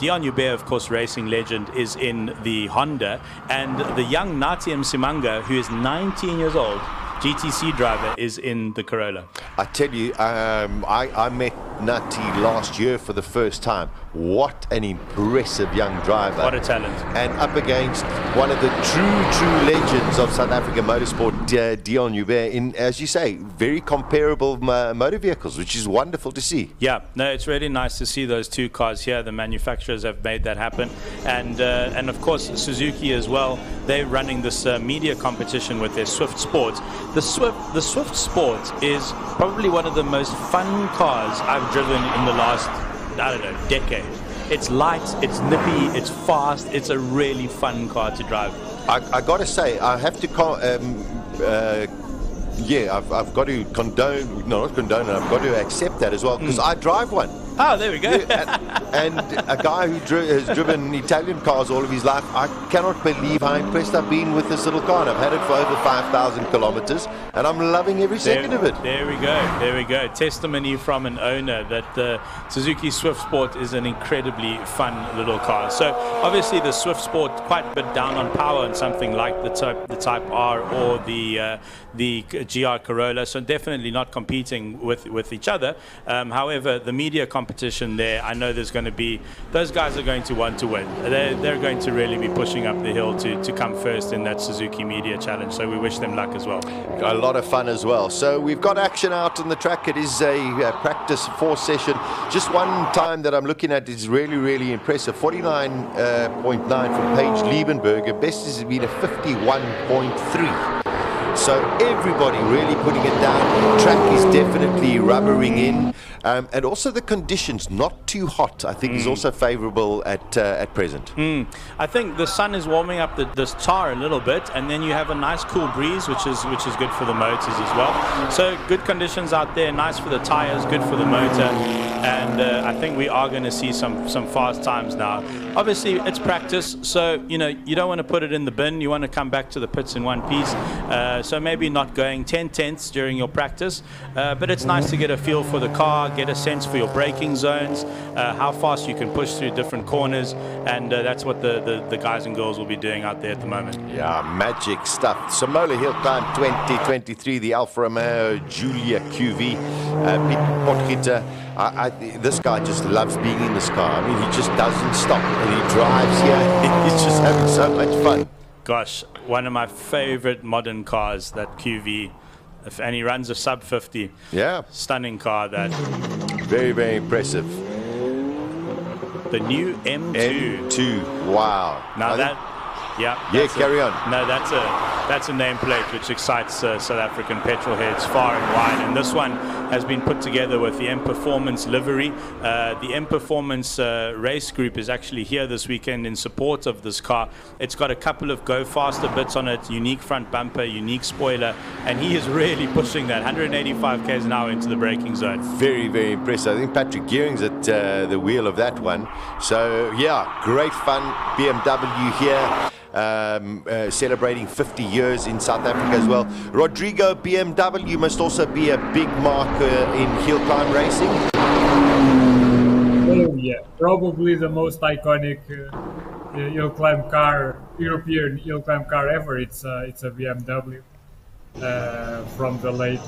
Dion Hubert, of course, racing legend, is in the Honda. And the young Natiem Simanga, who is 19 years old, GTC driver, is in the Corolla. I tell you, I met Nati last year for the first time. What an impressive young driver. What a talent. And up against one of the true legends of South African motorsport, Dion Hubert, in, as you say, very comparable motor vehicles, which is wonderful to see. Yeah, no, it's really nice to see those two cars here. The manufacturers have made that happen. And of course, Suzuki as well. They're running this media competition with their Swift Sport. The Swift Sport is probably one of the most fun cars I've driven in the last, I don't know, decade. It's light, it's nippy, it's fast, it's a really fun car to drive. I got to say, I have to I've got to condone, no, not condone it, I've got to accept that as well, because I drive one. Oh, there we go. And a guy who has driven Italian cars all of his life, I cannot believe how impressed I've been with this little car. And I've had it for over 5,000 kilometers, and I'm loving every second of it. There we go. There we go. Testimony from an owner that the Suzuki Swift Sport is an incredibly fun little car. So obviously the Swift Sport quite a bit down on power on something like the Type R or the GR Corolla. So definitely not competing with each other. However, the media competition there, I know there's going to be, those guys are going to want to win. They're going to really be pushing up the hill to come first in that Suzuki Media Challenge, so we wish them luck as well. Got a lot of fun as well. So we've got action out on the track. It is a practice 4 session. Just one time that I'm looking at is really impressive. 49.9 from Paige Liebenberger. Best has been a 51.3. So everybody really putting it down. The track is definitely rubbering in, and also the conditions not too hot. I think is also favourable at present. I think the sun is warming up this tar a little bit, and then you have a nice cool breeze, which is good for the motors as well. So good conditions out there, nice for the tyres, good for the motor. and I think we are going to see some fast times now. Obviously, it's practice, so you don't want to put it in the bin. You want to come back to the pits in one piece. So maybe not going 10/10ths during your practice, but it's nice to get a feel for the car, get a sense for your braking zones, how fast you can push through different corners, and that's what the guys and girls will be doing out there at the moment. Yeah, magic stuff. Simola HillClimb 2023, the Alfa Romeo Giulia QV. Pete Potgieter, this guy just loves being in this car. I mean, he just doesn't stop, and he drives here. He's just having so much fun. Gosh, one of my favorite modern cars, that QV. And he runs a sub 50. Yeah. Stunning car, that. Very, very impressive. The new M2. M2, wow. Now that, yeah. Carry on. No, that's a nameplate which excites South African petrol heads far and wide. And this one has been put together with the M Performance livery. The M Performance race group is actually here this weekend in support of this car. It's got a couple of go faster bits on it, unique front bumper, unique spoiler, and he is really pushing that 185 k's an hour into the braking zone. Very, very impressive. I think Patrick Gearing's at the wheel of that one. So yeah, great fun. BMW here. Celebrating 50 years in South Africa as well. Rodrigo, BMW must also be a big marker in hill climb racing. Oh yeah, probably the most iconic hill climb car, European hill climb car ever. It's a BMW from the late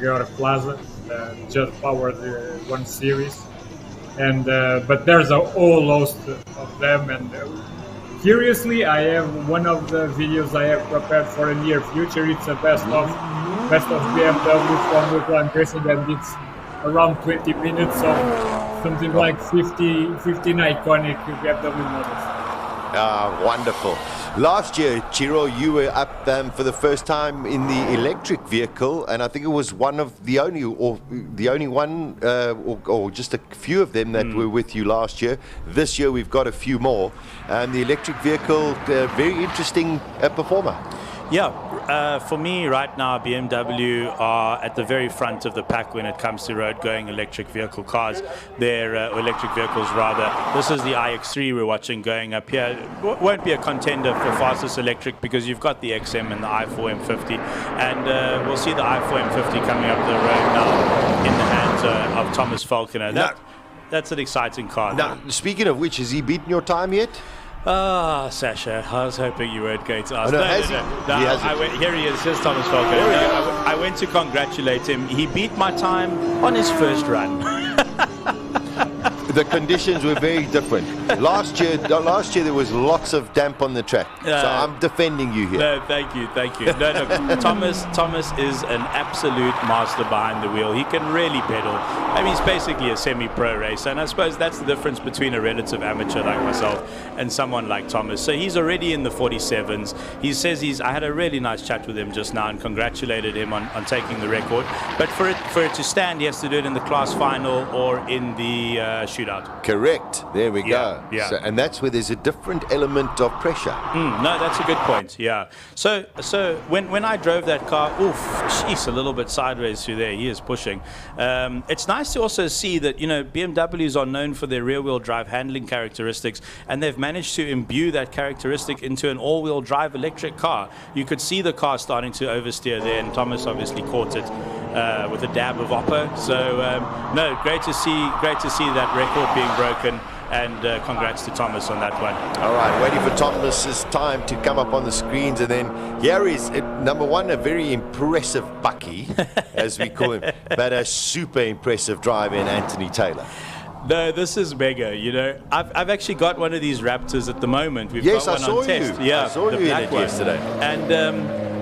Georg Plaza, just powered 1 Series, and but there's a whole host of them. And curiously, I have one of the videos I have prepared for a near future. It's a best of BMW from hill climb racing, and it's around 20 minutes of something like 15 iconic BMW models. Wonderful. Last year, Chiro, you were up for the first time in the electric vehicle, and I think it was one of the only one, or just a few of them that were with you last year. This year, we've got a few more, and the electric vehicle, very interesting performer. Yeah, for me right now, BMW are at the very front of the pack when it comes to road-going electric vehicle cars. They're electric vehicles, rather. This is the iX3 we're watching going up here. It won't be a contender for fastest electric because you've got the XM and the i4 M50, and we'll see the i4 M50 coming up the road now in the hands of Thomas Falconer. That's an exciting car. Now, speaking of which, has he beaten your time yet? Sasha, I was hoping you weren't going to ask. No, here he is, here's Thomas Falconer. I went to congratulate him. He beat my time on his first run. The conditions were very different. Last year there was lots of damp on the track. So I'm defending you here. No, thank you. No, Thomas is an absolute master behind the wheel. He can really pedal. I mean, he's basically a semi-pro racer, and I suppose that's the difference between a relative amateur like myself and someone like Thomas. So he's already in the 47s. He says I had a really nice chat with him just now and congratulated him on taking the record. But for it to stand, he has to do it in the class final or in the shootout. Correct. There we go. Yeah. So, and that's where there's a different element of pressure. No, that's a good point. Yeah. So when I drove that car, a little bit sideways through there. He is pushing. It's nice to also see that BMWs are known for their rear-wheel drive handling characteristics, and they've managed to imbue that characteristic into an all-wheel drive electric car. You could see the car starting to oversteer there, and Thomas obviously caught it with a dab of Oppo. So no, great to see that record being broken, and congrats to Thomas on that one. All right, waiting for Thomas's time to come up on the screens, and then here is number one, a very impressive bucky, as we call him, but a super impressive driver in Anthony Taylor. No, this is mega. I've actually got one of these Raptors at the moment. We've yes, got one on test. Yeah, I saw you in it yesterday. And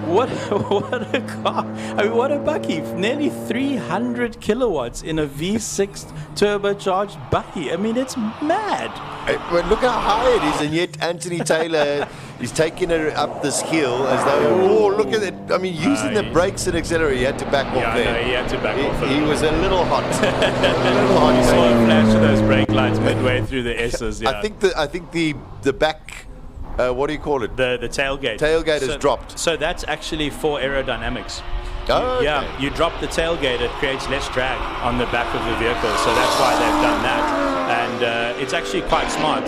what a car! I mean, what a bucky! Nearly 300 kilowatts in a V6 turbocharged bucky. I mean, it's mad. But look how high it is, and yet Anthony Taylor is taking her up this hill as though, look at it. I mean, using the brakes and accelerator, he had to back off there. No, he had to back off. He was a little hot. You saw a flash of those brake lights midway through the S's. Yeah. I think the back. What do you call it? The tailgate. Tailgate has dropped. So that's actually for aerodynamics. Oh, okay. Yeah, you drop the tailgate, it creates less drag on the back of the vehicle, so that's why they've done that. And it's actually quite smart.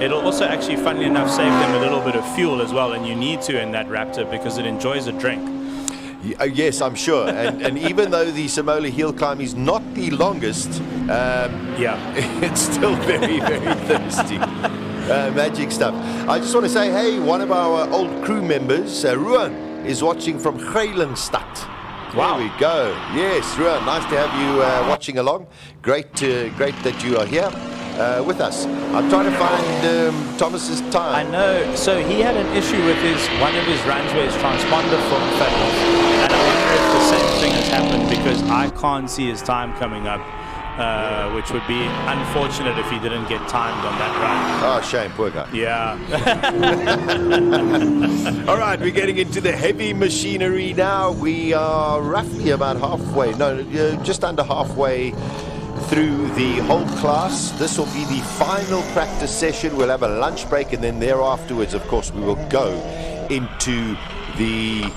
It'll also actually, funnily enough, save them a little bit of fuel as well, and you need to in that Raptor because it enjoys a drink. Yes, I'm sure. And even though the Simola HillClimb is not the longest, it's still very, very thirsty. Magic stuff. I just want to say, hey, one of our old crew members, Ruan, is watching from Greylandstad. Wow. There we go. Yes, Ruan, nice to have you watching along. Great that you are here with us. I'm trying to find Thomas's time. I know. So he had an issue with one of his runs where his transponder fell off. And I wonder if the same thing has happened because I can't see his time coming up. Which would be unfortunate if he didn't get timed on that run. Oh, shame, poor guy. Yeah. All right, we're getting into the heavy machinery now. We are roughly about halfway, just under halfway through the whole class. This will be the final practice session. We'll have a lunch break, and then thereafterwards, of course, we will go into the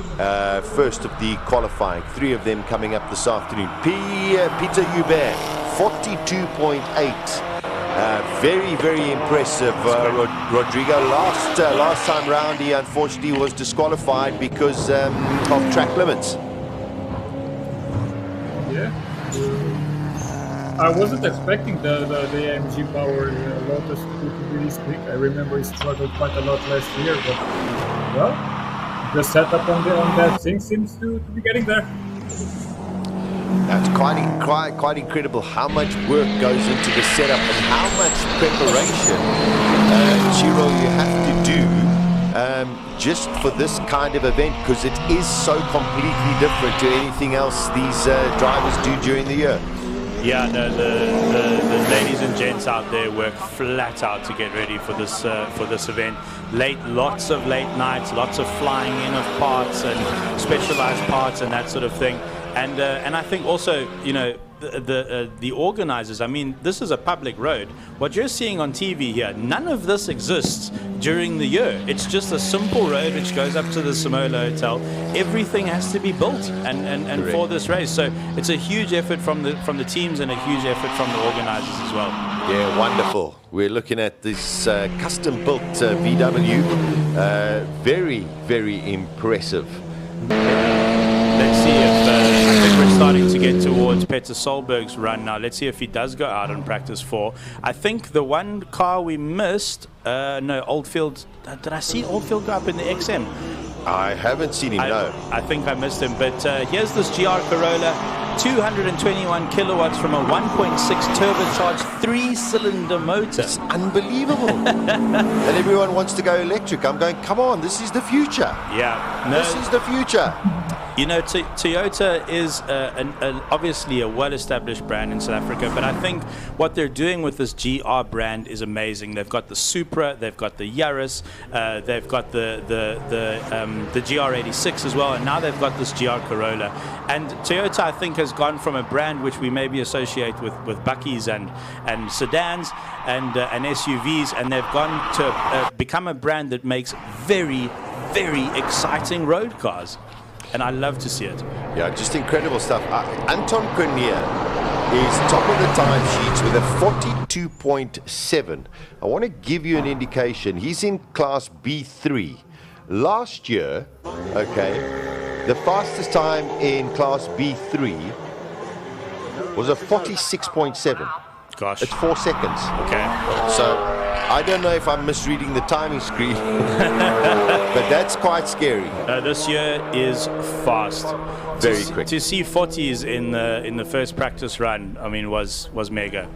first of the qualifying. 3 of them coming up this afternoon. Peter Hubert, 42.8. Very, very impressive. Rodrigo, last time round, he unfortunately was disqualified because of track limits. Yeah. I wasn't expecting the AMG powered Lotus to be this quick. I remember he struggled quite a lot last year, but well, the setup on that thing seems to be getting there. That's quite incredible how much work goes into the setup and how much preparation, Giro, you have to do just for this kind of event, because it is so completely different to anything else these drivers do during the year. Yeah, the ladies and gents out there work flat out to get ready for this event. Lots of late nights, lots of flying in of parts and specialized parts and that sort of thing. And I think also, you know, the organizers, I mean, this is a public road. What you're seeing on TV here, none of this exists during the year. It's just a simple road which goes up to the Simola Hotel. Everything has to be built and for this race. So it's a huge effort from the teams and a huge effort from the organizers as well. Yeah, wonderful. We're looking at this custom-built VW. Very, very impressive. Let's see if I think we're starting to get towards Peter Solberg's run now. Let's see if he does go out on practice 4. I think the one car we missed, no, Oldfield. Did I see Oldfield go up in the XM? I haven't seen him, no. I think I missed him. But here's this GR Corolla, 221 kilowatts from a 1.6 turbocharged 3-cylinder motor. It's unbelievable. And everyone wants to go electric. I'm going, come on, this is the future. Yeah. No. This is the future. You know, Toyota is obviously a well-established brand in South Africa, but I think what they're doing with this GR brand is amazing. They've got the Supra, they've got the Yaris, they've got the GR86 as well, and now they've got this GR Corolla. And Toyota, I think, has gone from a brand which we maybe associate with buckies and sedans and SUVs, and they've gone to become a brand that makes very, very exciting road cars. And I love to see it. Yeah, just incredible stuff. Anton Cornier is top of the time sheets with a 42.7. I want to give you an indication. He's in class B3. Last year, okay, the fastest time in class B3 was a 46.7. Gosh. It's 4 seconds. Okay. So I don't know if I'm misreading the timing screen, but that's quite scary. This year is fast. Very quick. To see 40s in the first practice run, I mean, was mega.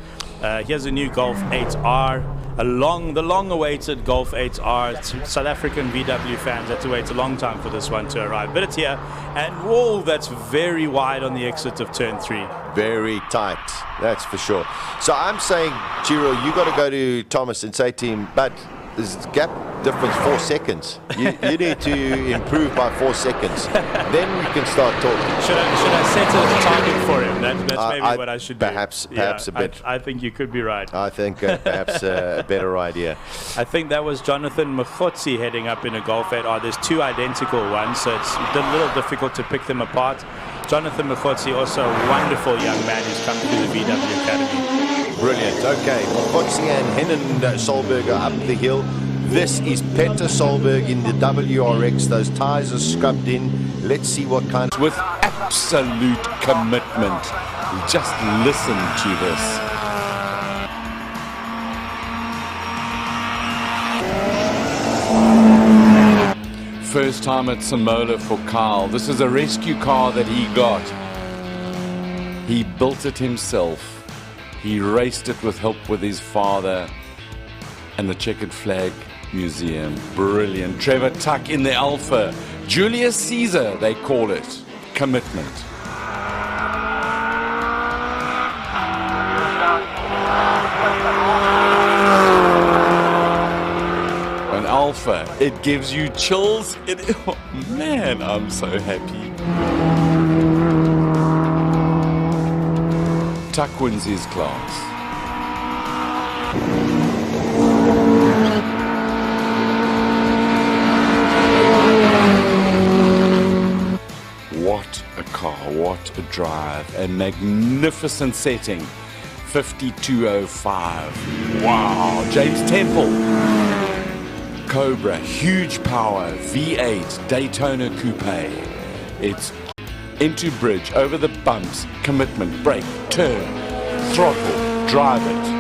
Here's a new Golf 8R, the long-awaited Golf 8R. South African VW fans had to wait a long time for this one to arrive, but it's here. And whoa, that's very wide on the exit of turn 3. Very tight, that's for sure. So I'm saying, Giro, you got to go to Thomas and say to him, bud, is gap difference 4 seconds. You need to improve by 4 seconds. Then we can start talking. Should I set a target for him? That's maybe what I should do. Perhaps a bit. I think you could be right. I think perhaps a better idea. I think that was Jonathan Mkhotsi heading up in a Golf 8R. There's 2 identical ones, so it's a little difficult to pick them apart. Jonathan Mkhotsi, also a wonderful young man who's come to the VW Academy. Brilliant. Okay, Mkhotsi and Hennen Solberg are up the hill. This is Peter Solberg in the WRX. Those tyres are scrubbed in. Let's see what kind of... With absolute commitment. Just listen to this. First time at Simola for Kyle. This is a rescue car that he got. He built it himself. He raced it with help with his father and the Checkered Flag Museum. Brilliant. Trevor Tuck in the Alpha. Julius Caesar, they call it. Commitment. An Alpha, it gives you chills. Oh, man, I'm so happy. Tuck wins his class. What a car, what a drive, a magnificent setting. 5205. Wow, James Temple. Cobra, huge power, V8, Daytona Coupe. It's into bridge, over the bumps, commitment, brake, turn, throttle, drive it.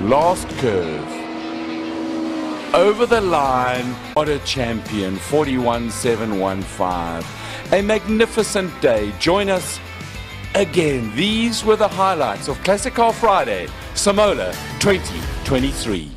Last curve. Over the line. What a champion. 41.715. A magnificent day. Join us again. These were the highlights of Classic Car Friday, Simola 2023.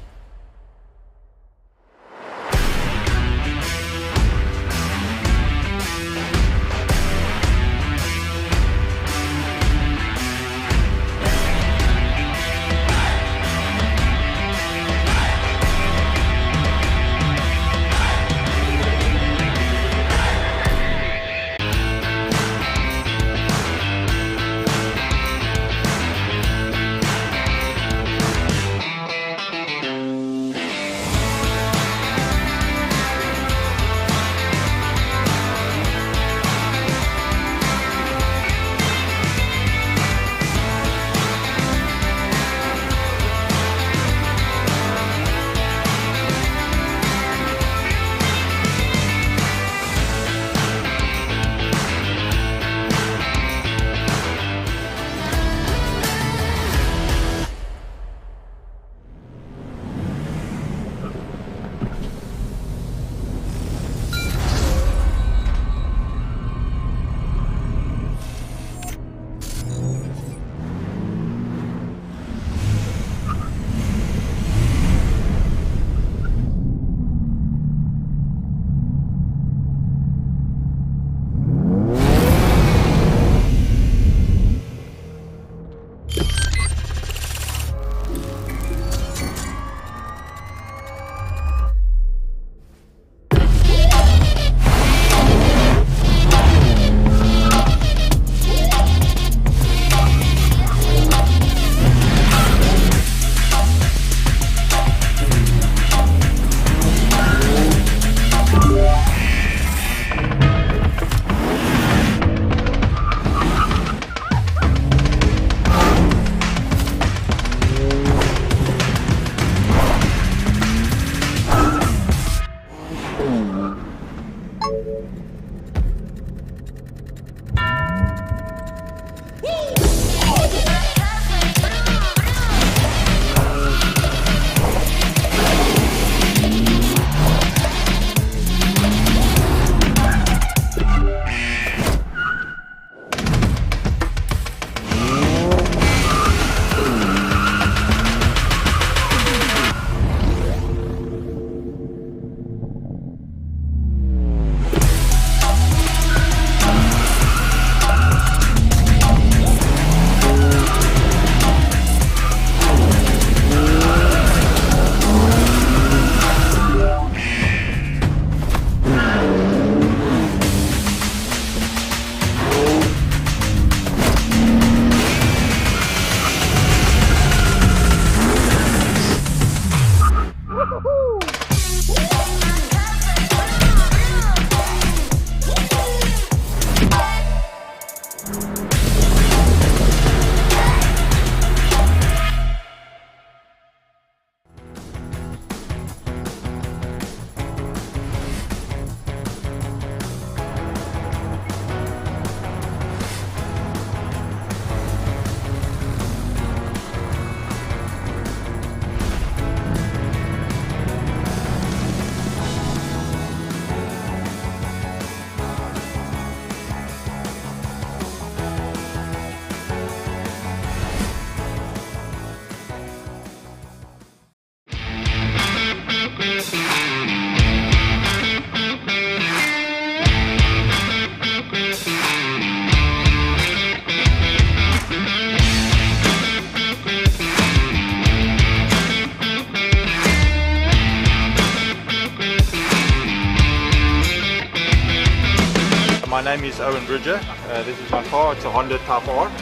My name is Owen Bridger. This is my car. It's a Honda Type R.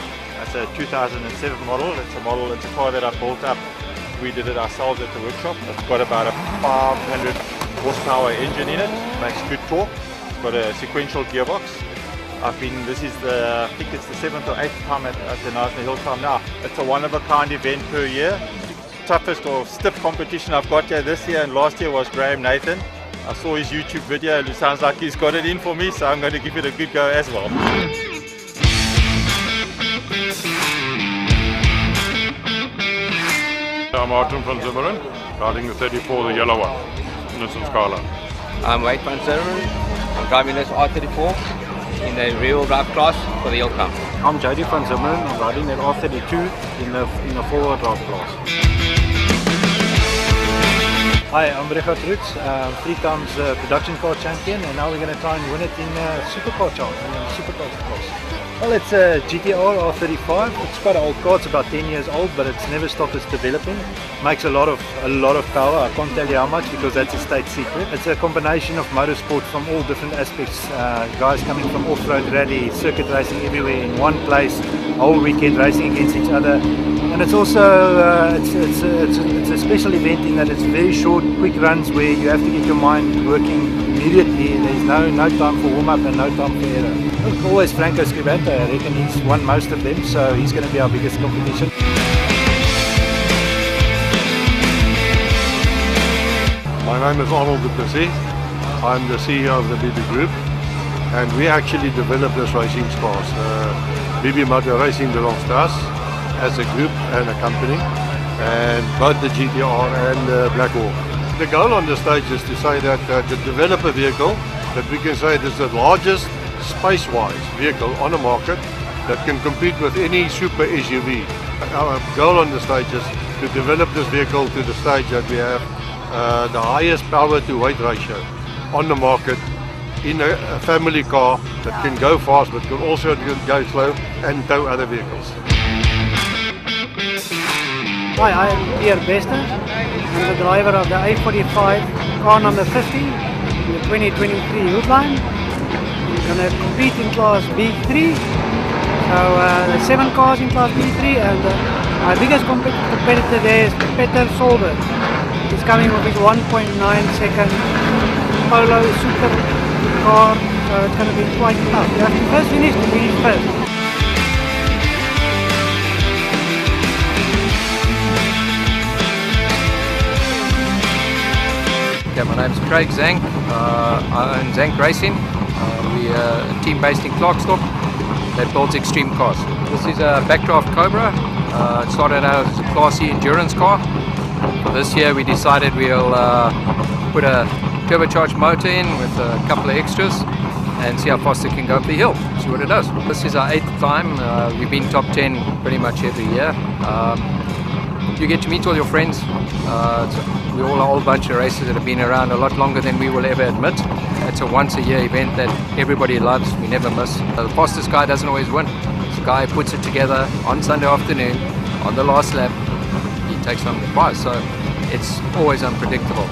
It's a 2007 model. It's a car that I built up. We did it ourselves at the workshop. It's got about a 500 horsepower engine in it. Makes good torque. It's got a sequential gearbox. I think it's the 7th or 8th time at the National HillClimb now. It's a one-of-a-kind event per year. Toughest or stiff competition I've got here this year and last year was Graham Nathan. I saw his YouTube video and it sounds like he's got it in for me, so I'm going to give it a good go as well. I'm Martin van Zimmeren, riding the 34, the yellow one, Nissan Skyline. I'm Wade van Zimmeren. I'm driving this R34 in the rear-wheel drive class for the HillClimb. I'm Jody van Zimmeren. I'm riding that R32 in the four-wheel drive class. Hi, I'm Reggie Roots, 3 times production car champion, and now we're going to try and win it in supercar class. Well, it's a GTR R35. It's quite an old car. It's about 10 years old, but it's never stopped its developing. Makes a lot of power. I can't tell you how much because that's a state secret. It's a combination of motorsport from all different aspects. Guys coming from off-road rally, circuit racing everywhere in one place, whole weekend racing against each other. And it's also it's a special event in that it's very short, quick runs where you have to get your mind working immediately. There's no time for warm-up and no time for error. Always Franco Scrivante. I reckon he's won most of them, so he's going to be our biggest competition. My name is Arnold Duplessis. I'm the CEO of the BB Group, and we actually developed this racing cars. BB Motor Racing belongs to us as a group and a company, and both the GTR and the Black Hawk. The goal on the stage is to say that to develop a vehicle that we can say this is the largest space-wise vehicle on the market that can compete with any super SUV. Our goal on the stage is to develop this vehicle to the stage that we have the highest power to weight ratio on the market in a family car that can go fast but can also go slow and tow other vehicles. Hi, I'm Pierre Bester. I'm the driver of the A45 car number 50 in the 2023 HillClimb. We're going to compete in class B3. So there's 7 cars in class B3, and our biggest competitor there is Peter Solberg. He's coming with his 1.9 second Polo super car, so it's going to be quite tough. You have to first finish to finish first. Okay, my name is Craig Zank. I own Zank Racing. We are a team based in Klerksdorp that builds extreme cars. This is a backdraft Cobra. It started out as a Class C endurance car. For this year we decided we'll put a turbocharged motor in with a couple of extras and see how fast it can go up the hill, see what it does. This is our 8th time. We've been top 10 pretty much every year. You get to meet all your friends. We're all a whole bunch of racers that have been around a lot longer than we will ever admit. It's a once a year event that everybody loves, we never miss. The fastest guy doesn't always win. The guy who puts it together on Sunday afternoon, on the last lap, he takes home the prize. So it's always unpredictable.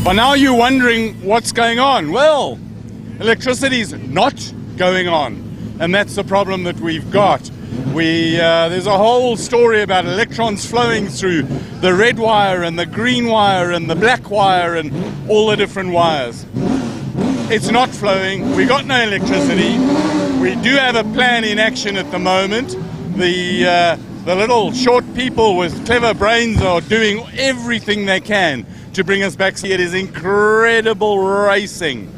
By now you're wondering what's going on. Well, electricity's not going on, and that's the problem that we've got. There's a whole story about electrons flowing through the red wire and the green wire and the black wire and all the different wires. It's not flowing. We got no electricity. We do have a plan in action at the moment. The little short people with clever brains are doing everything they can to bring us back. It is incredible racing.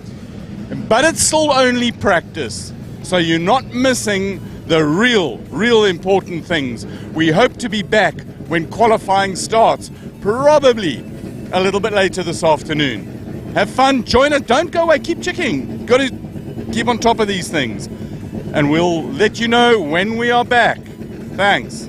But it's still only practice. So you're not missing the real important things. We hope to be back when qualifying starts, probably a little bit later this afternoon. Have fun, join us, don't go away, keep checking. Got to keep on top of these things. And we'll let you know when we are back. Thanks.